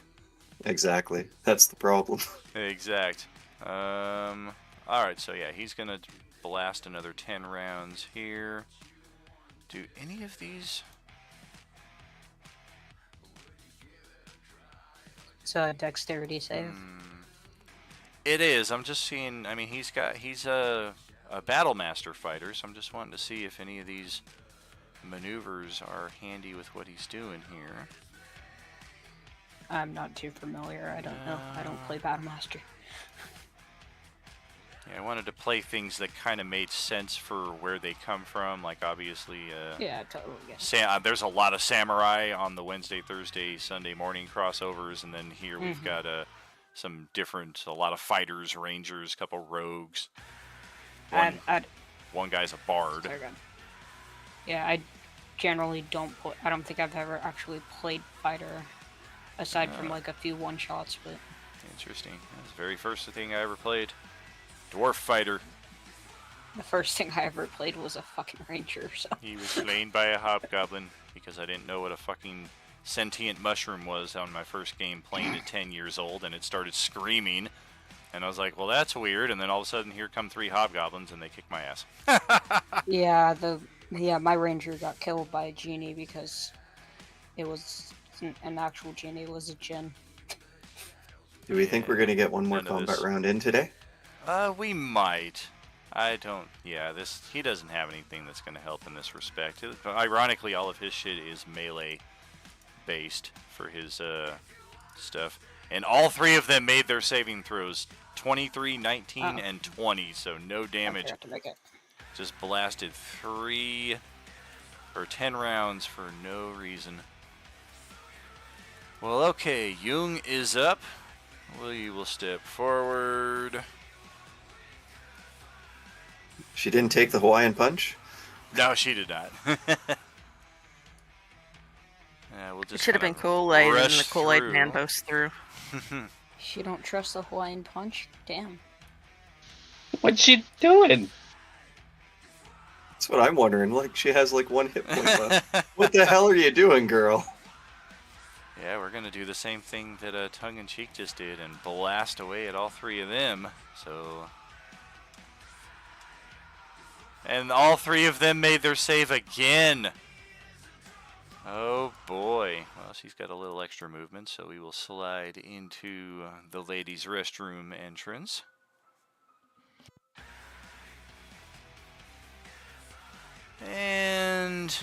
Exactly. That's the problem. Exact. Alright, so yeah, he's gonna blast another 10 rounds here. Do any of these? It's a dexterity save. It is. I'm just seeing. I mean, he's a battle master fighter, so I'm just wanting to see if any of these maneuvers are handy with what he's doing here. I'm not too familiar. I don't know. I don't play Battlemaster. Yeah, I wanted to play things that kind of made sense for where they come from. Like obviously, Yeah, totally. Yeah. there's a lot of samurai on the Wednesday, Thursday, Sunday morning crossovers, and then here we've got some different, a lot of fighters, rangers, a couple rogues. One guy's a bard. Sorry, go ahead. Yeah, I generally don't play. I don't think I've ever actually played fighter, aside from like a few one shots. But Interesting. That's the very first thing I ever played. Dwarf fighter. the first thing I ever played was a fucking ranger. So He was slain by a hobgoblin because I didn't know what a fucking sentient mushroom was on my first game playing at 10 years old, and it started screaming. And I was like, well, that's weird. And then all of a sudden, here come 3 hobgoblins, and they kick my ass. yeah, my ranger got killed by a genie because it was an actual genie. It was a djinn. Do we think we're going to get one more None of combat this. round in today? We might. I don't. Yeah, he doesn't have anything that's going to help in this respect. Ironically, all of his shit is melee based for his stuff. And all 3 of them made their saving throws 23, 19, and 20, so no I damage. forgot to make it. Just blasted 10 rounds for no reason. Well, okay, Jung is up. We will step forward. She didn't take the Hawaiian punch? No, she did not. We'll It just should have been kinda Kool-Aid, and rush the Kool-Aid man through. burst through. You don't trust the Hawaiian Punch? Damn. What's she doing? That's what I'm wondering. Like, she has like 1 hit point left. What the hell are you doing, girl? Yeah, we're gonna do the same thing that Tongue in Cheek just did and blast away at all 3 of them. So, and all 3 of them made their save again. Oh boy. Well, she's got a little extra movement, so we will slide into the ladies' restroom entrance. And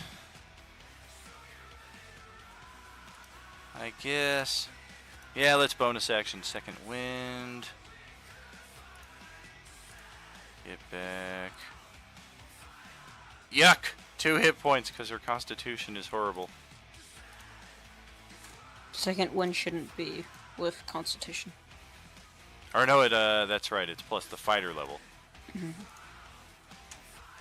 I guess, yeah, let's bonus action second wind. Get back. Yuck! 2 hit points because her constitution is horrible. Second wind shouldn't be with Constitution. Or no, that's right, it's plus the fighter level. Mm-hmm.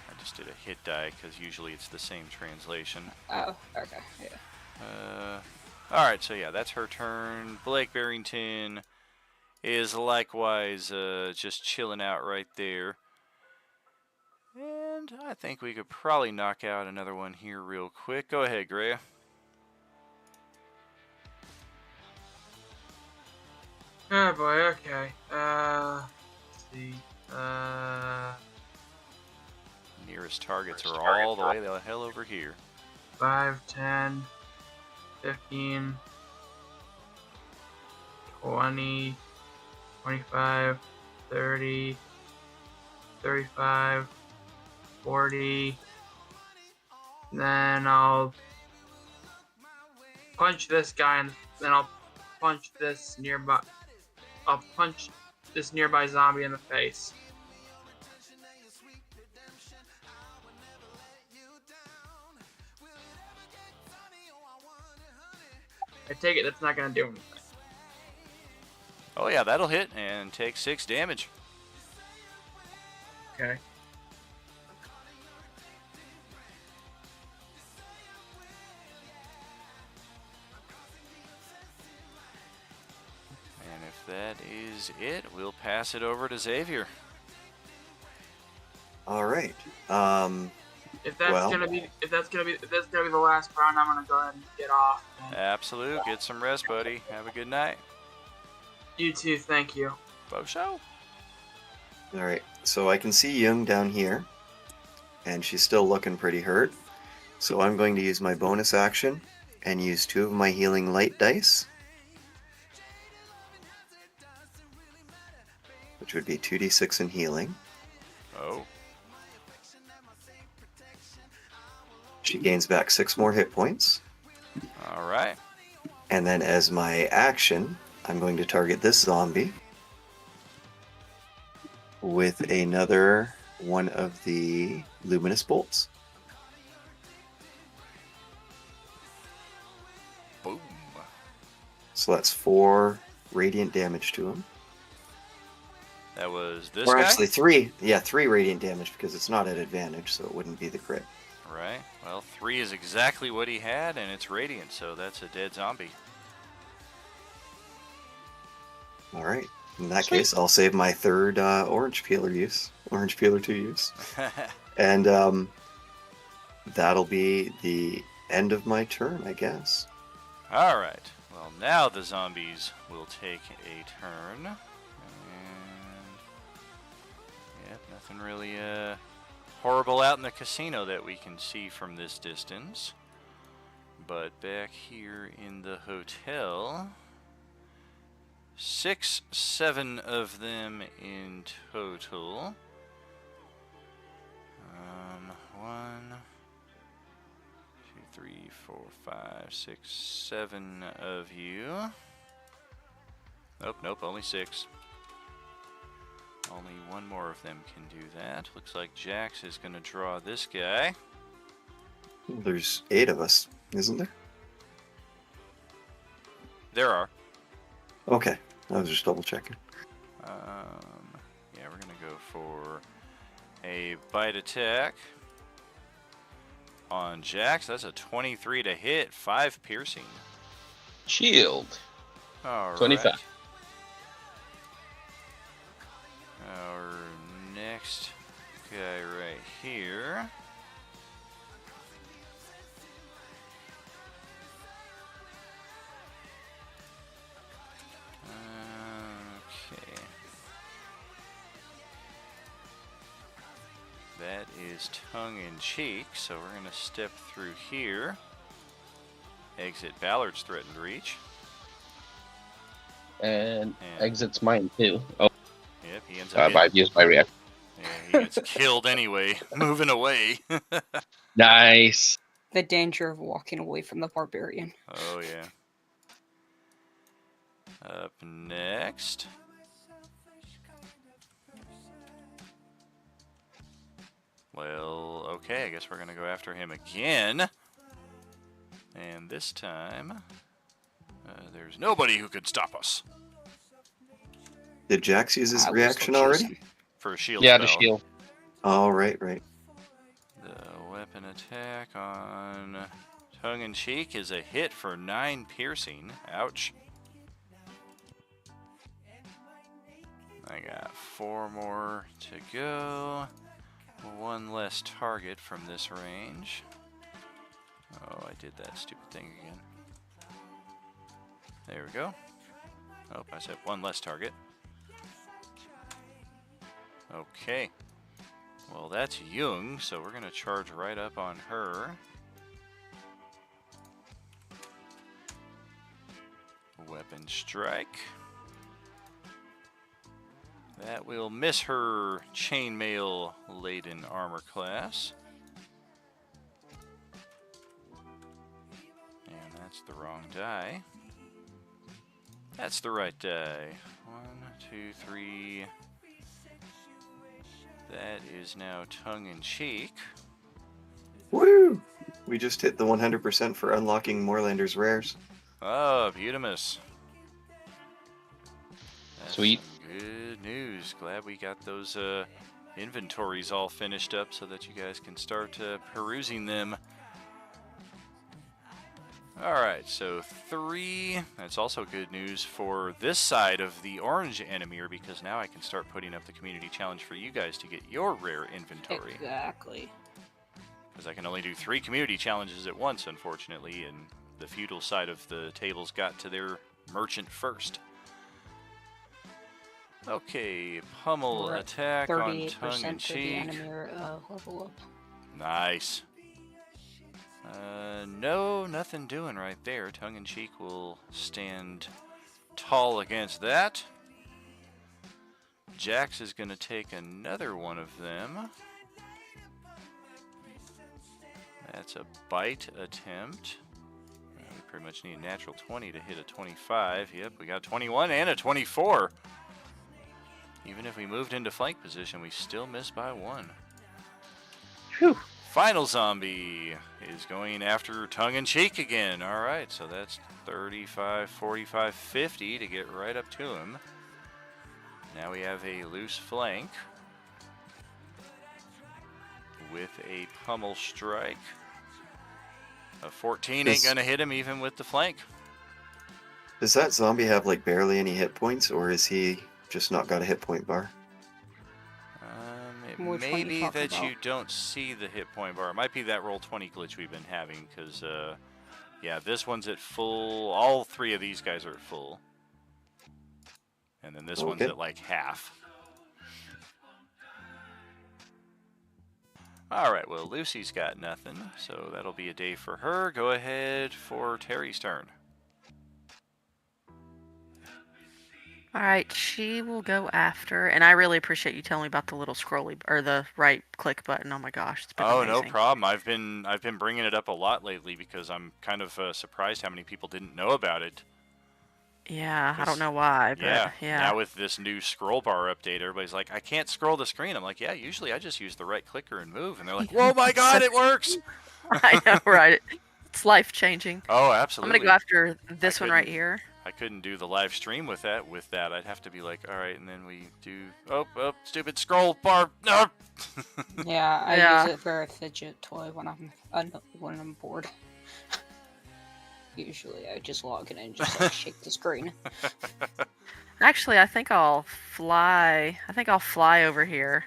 I just did a hit die because usually it's the same translation. Oh, okay, yeah. Alright, so yeah, that's her turn. Blake Barrington is likewise just chilling out right there. And I think we could probably knock out another one here real quick. Go ahead, Greya. Oh boy, okay. Let's see. Nearest targets are all the way the hell over here. 5, 10, 15, 20, 25, 30, 35, 40. Then I'll punch this guy, and then I'll punch this nearby. I'll punch this nearby zombie in the face. I take it that's not gonna do anything. Oh yeah, that'll hit and take 6 damage. Okay. And if that is it, we'll pass it over to Xavier. All right. If that's Well. gonna be the last round, I'm gonna go ahead and get off. Absolute. Get some rest, buddy. Have a good night. You too, thank you. Bo show. All right. So I can see Young down here, and she's still looking pretty hurt. So I'm going to use my bonus action and use 2 of my healing light dice, which would be 2d6 in healing. Oh. She gains back 6 more hit points. All right. And then as my action, I'm going to target this zombie with another one of the luminous bolts. Boom. So that's 4 radiant damage to him. That was this Or guy? actually 3. Yeah, 3 radiant damage because it's not at advantage, so it wouldn't be the crit. Right. Well, 3 is exactly what he had, and it's radiant, so that's a dead zombie. All right. In that Sweet. case, I'll save my 3rd orange peeler 2 use. And that'll be the end of my turn, I guess. All right. Well, now the zombies will take a turn. And yeah, nothing really horrible out in the casino that we can see from this distance. But back here in the hotel, 6, 7 of them in total. 1, 2, 3, 4, 5, 6, 7 of you. Nope, only 6. Only 1 more of them can do that. Looks like Jax is going to draw this guy. There's 8 of us, isn't there? There are. Okay, I was just double checking. Yeah, we're going to go for a bite attack on Jax. That's a 23 to hit, 5 piercing. Shield. All 25. right. guy right here. Okay. That is tongue-in-cheek, so we're going to step through here. Exit Ballard's threatened reach. And And- exits mine too. Oh, Yep, he ends up I've used my reaction. yeah, he gets killed anyway, moving away. Nice. The danger of walking away from the barbarian. Oh, yeah. Up next. Well, okay, I guess we're going to go after him again. And this time, there's nobody who could stop us. Did Jax use his I will reaction still already? chase him. For a shield Yeah, spell. the shield. Oh, right. The weapon attack on tongue-in-cheek is a hit for 9 piercing. Ouch. I got 4 more to go. 1 less target from this range. Oh, I did that stupid thing again. There we go. Oh, I said 1 less target. Okay. Well, that's Jung, so we're going to charge right up on her. Weapon strike. That will miss her chainmail laden armor class. And that's the wrong die. That's the right die. 1, 2, 3. That is now tongue-in-cheek. Woo! We just hit the 100% for unlocking Moorlander's rares. Oh, Beautimus. That's Sweet. some good news. Glad we got those inventories all finished up so that you guys can start perusing them. Alright, so 3. That's also good news for this side of the orange Enemir, because now I can start putting up the community challenge for you guys to get your rare inventory. Exactly. Because I can only do 3 community challenges at once, unfortunately, and the feudal side of the tables got to their merchant first. Okay, pummel We're at attack on 38% for the tongue-in-cheek. Enemir level up. Nice. No, nothing doing right there. Tongue-in-cheek will stand tall against that. Jax is going to take another one of them. That's a bite attempt. We pretty much need a natural 20 to hit a 25. Yep, we got a 21 and a 24. Even if we moved into flank position, we still miss by 1. Phew. Final zombie is going after tongue-in-cheek again. All right, so that's 35, 45, 50 to get right up to him. Now we have a loose flank with a pummel strike. A 14 ain't gonna hit him even with the flank. Does that zombie have like barely any hit points, or is he just not got a hit point bar? It Which one may you be talking that you about? don't see the hit point bar. It might be that roll 20 glitch we've been having, because yeah, this one's at full. All 3 of these guys are at full. And then this one's Okay. at like half. Alright, well, Lucy's got nothing, so that'll be a day for her. Go ahead for Terry's turn. All right, she will go after, and I really appreciate you telling me about the little scrolly or the right click button. Oh my gosh, it's been Oh, amazing. no problem. I've been bringing it up a lot lately because I'm kind of surprised how many people didn't know about it. Yeah, I Because- don't know why, but Yeah. yeah. Now with this new scroll bar update, everybody's like, I can't scroll the screen. I'm like, yeah, usually I just use the right clicker and move. And they're like, whoa, my God, it works. I know, right? It's life changing. Oh, I'm absolutely. gonna go after this one right couldn't- here. I couldn't do the live stream with that. I'd have to be like, all right, and then we do. Oh, stupid scroll bar. No. Yeah, I Yeah. use it for a fidget toy when I'm bored. Usually, I just log in and just like, shake the screen. Actually, I think I'll fly. I think I'll fly over here.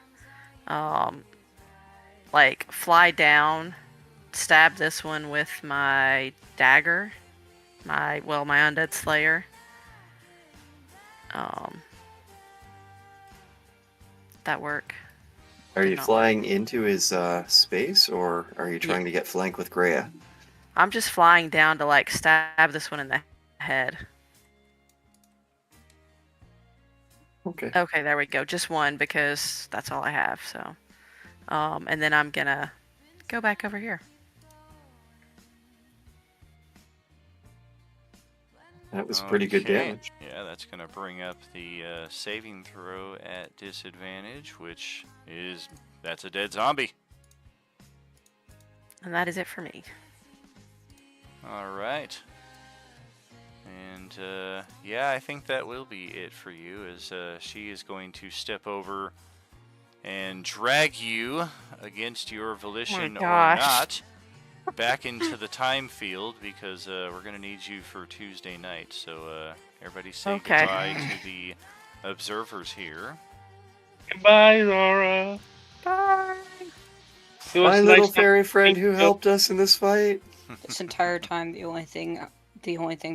like fly down, stab this one with my dagger, my undead slayer. That work? Are Did you not flying into his space, or are you trying to get flank with Greya? I'm just flying down to like stab this one in the head. Okay. Okay, there we go. Just one because that's all I have. So, and then I'm gonna go back over here. That was pretty good Okay. damage. Yeah, that's going to bring up the saving throw at disadvantage, that's a dead zombie. And that is it for me. All right. And yeah, I think that will be it for you, as she is going to step over and drag you against your volition or gosh. not back into the time field, because we're going to need you for Tuesday night. So everybody say Okay. goodbye to the observers here. Goodbye, Zara. Bye. It was My nice little talking fairy friend to who you. helped us in this fight. This entire time, the only thing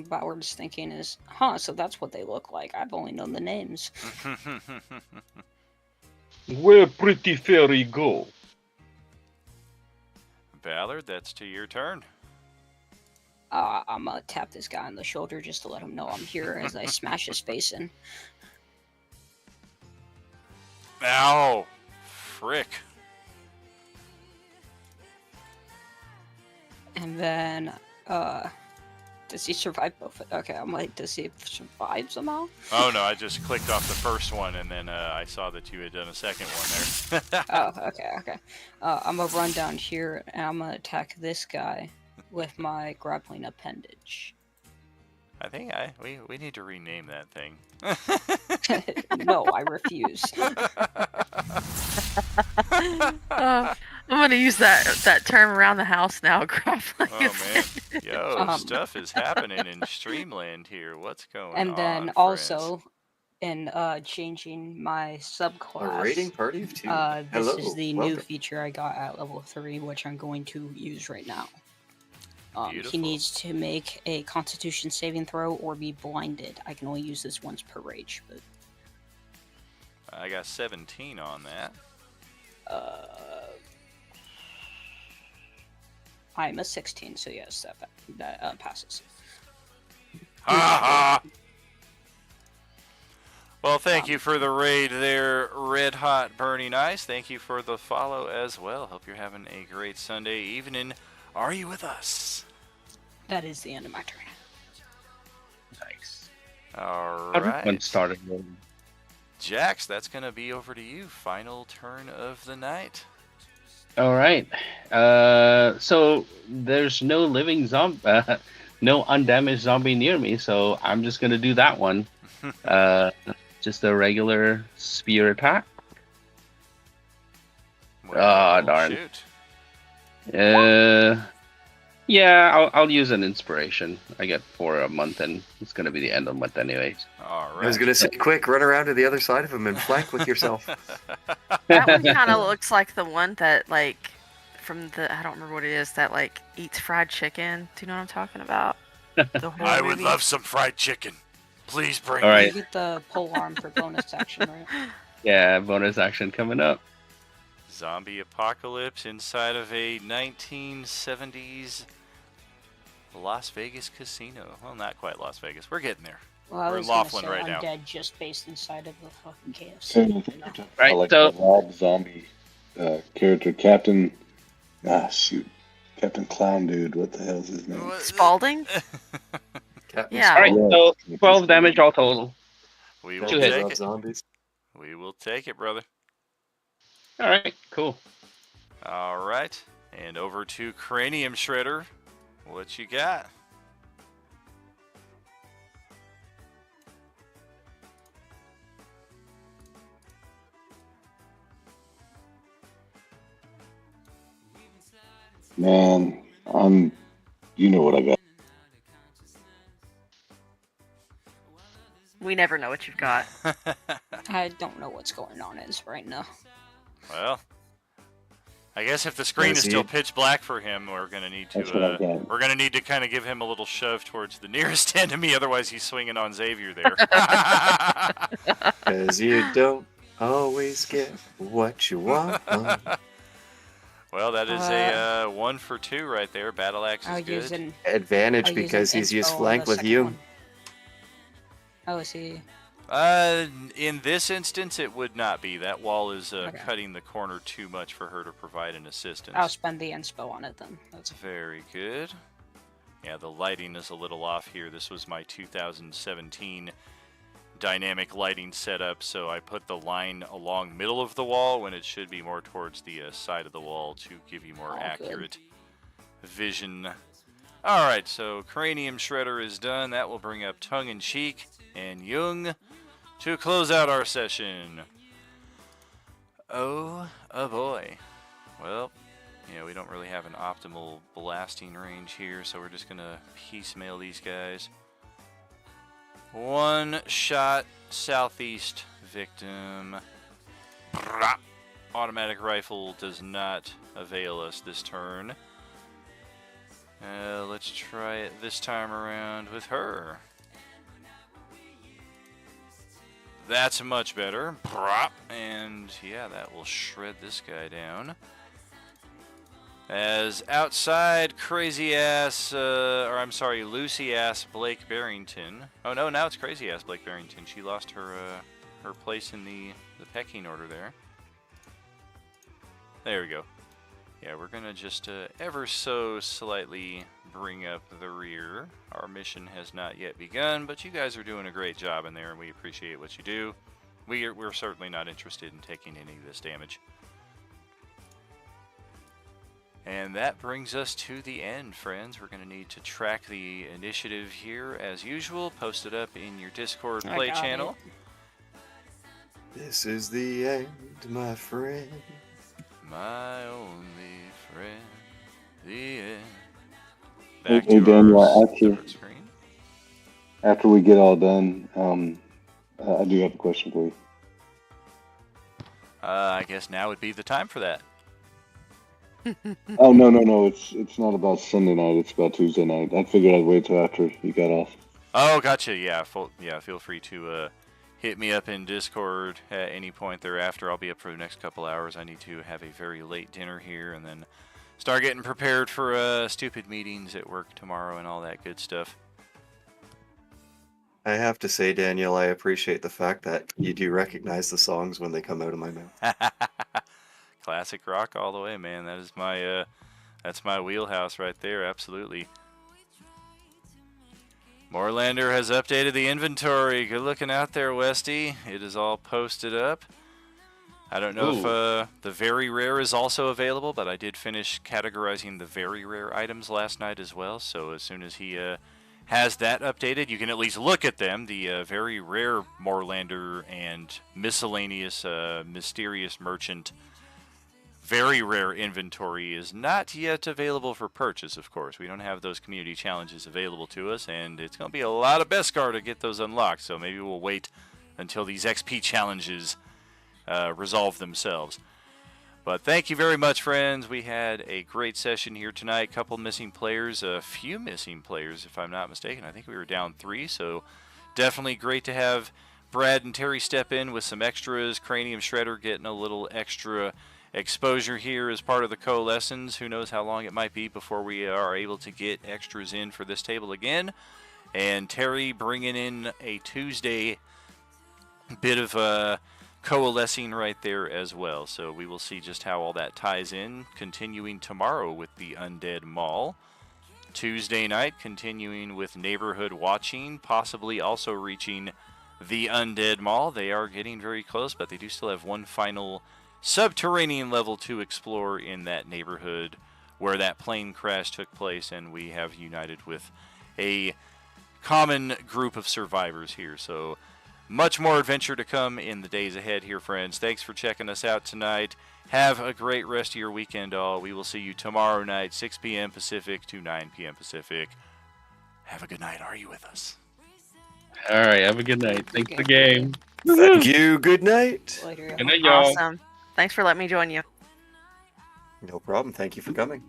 Bauer's thinking is, so that's what they look like. I've only known the names. Where pretty fairy go? Ballard, that's to your turn. I'm gonna tap this guy on the shoulder just to let him know I'm here as I smash his face in. Ow! Frick. And then, does he survive both? Okay, I'm like, does he survive somehow? Oh no, I just clicked off the first one, and then I saw that you had done a second one there. Oh, okay. I'm gonna run down here and I'm gonna attack this guy with my grappling appendage. I think we need to rename that thing. No, I refuse. I'm gonna use that term around the house now. Grappling. Oh man, yo, Um, stuff is happening in Streamland here. What's going on? And then friends? also, in changing my A subclass, raiding party of two. this Hello, is the new welcome. feature I got at level 3, which I'm going to use right now. He Beautiful. needs to make a Constitution saving throw or be blinded. I can only use this once per rage, but I got 17 on that. I'm a 16, so yes, that passes. Ha ha! Well, thank you for the raid there, Red Hot Burning Ice. Thank you for the follow as well. Hope you're having a great Sunday evening. Are you with us? That is the end of my turn. Nice. All Everyone right. started. Jax, that's going to be over to you. Final turn of the night. All right. So there's no living zombie, no undamaged zombie near me, so I'm just gonna do that one. Just a regular spear attack. Well, darn. Shoot. Yeah, I'll use an inspiration. I get 4 a month, and it's gonna be the end of the month anyways. All right. I was gonna say, quick, run around to the other side of him and flank with yourself. That one kind of looks like the one that like from the I don't remember what it is that like eats fried chicken. Do you know what I'm talking about? The horror I would movie? love some fried chicken. Please bring All me. right. You get the pole arm for bonus action, right? Yeah, bonus action coming up. Zombie apocalypse inside of a 1970s Las Vegas casino. Well, not quite Las Vegas. We're getting there. Well, I We're was in gonna Laughlin say right now. undead just based inside of the fucking KFC. Same you know? Right, I like so- the Rob Zombie character, Captain. Captain Clown Dude. What the hell's his name? Spalding? Captain Yeah. All right, Sparrow. so 12 damage all total. We will Captain hits. take Rob it. Zombies. We will take it, brother. All right, cool. All right. And over to Cranium Shredder. What you got? Man, you know what I got. We never know what you've got. I don't know what's going on as right now. Well, I guess if the screen is Is he- still pitch black for him, we're gonna need That's what I to got. we're gonna need to kind of give him a little shove towards the nearest enemy. Otherwise, he's swinging on Xavier there. Because you don't always get what you want. Well, that is a 1 for 2 right there. Battle axe is I'll good. use an Advantage I'll use because an he's used inspo on flank the with second you. one. Oh, is he? In this instance, it would not be. That wall is Okay. cutting the corner too much for her to provide an assistance. I'll spend the inspo on it then. That's Very good. Yeah, the lighting is a little off here. This was my 2017 dynamic lighting setup, so I put the line along middle of the wall when it should be more towards the side of the wall to give you more All good. accurate vision. Alright, so Cranium Shredder is done. That will bring up Tongue in Cheek and Jung to close out our session. Oh boy. Well, we don't really have an optimal blasting range here, so we're just gonna piecemeal these guys. One shot southeast victim. Automatic rifle does not avail us this turn. Let's try it this time around with her. That's much better. And yeah, that will shred this guy down. As outside crazy ass, Lucy ass Blake Barrington. Oh no, now it's crazy ass Blake Barrington. She lost her her place in the pecking order there. There we go. Yeah, we're gonna just ever so slightly bring up the rear. Our mission has not yet begun, but you guys are doing a great job in there, and we appreciate what you do. We're certainly not interested in taking any of this damage. And that brings us to the end, friends. We're going to need to track the initiative here as usual. Post it up in your Discord I play got channel. This is the end, my friend. My only friend, the end. Hey, Back to Daniel, our after- separate screen. After we get all done, I do have a question for you. I guess now would be the time for that. Oh no! It's not about Sunday night. It's about Tuesday night. I figured I'd wait till after you got off. Oh, gotcha. Yeah, feel free to hit me up in Discord at any point thereafter. I'll be up for the next couple hours. I need to have a very late dinner here and then start getting prepared for stupid meetings at work tomorrow and all that good stuff. I have to say, Daniel, I appreciate the fact that you do recognize the songs when they come out of my mouth. Classic rock all the way, man. That is my that's my wheelhouse right there. Absolutely. Moorlander has updated the inventory. Good looking out there, Westy. It is all posted up. I don't know if the very rare is also available, but I did finish categorizing the very rare items last night as well. So as soon as he has that updated, you can at least look at them. The very rare Moorlander and miscellaneous mysterious merchant very rare inventory is not yet available for purchase, of course. We don't have those community challenges available to us, and it's going to be a lot of Beskar to get those unlocked, so maybe we'll wait until these XP challenges resolve themselves. But thank you very much, friends. We had a great session here tonight. Couple missing players, a few missing players, if I'm not mistaken. I think we were down 3, so definitely great to have Brad and Terry step in with some extras. Cranium Shredder getting a little extra exposure here as part of the coalescence. Who knows how long it might be before we are able to get extras in for this table again. And Terry bringing in a Tuesday bit of coalescing right there as well. So we will see just how all that ties in. Continuing tomorrow with the Undead Mall. Tuesday night continuing with Neighborhood Watching, possibly also reaching the Undead Mall. They are getting very close, but they do still have one final subterranean level to explore in that neighborhood where that plane crash took place, and we have united with a common group of survivors here. So much more adventure to come in the days ahead here, friends. Thanks for checking us out tonight. Have a great rest of your weekend, all. We will see you tomorrow night, 6 p.m. Pacific to 9 p.m. Pacific. Have a good night. Are you with us? All right, have a good night. Thanks for the game. Thank you. Good night. later. Good night, y'all. Awesome. Thanks for letting me join you. No problem. Thank you for coming.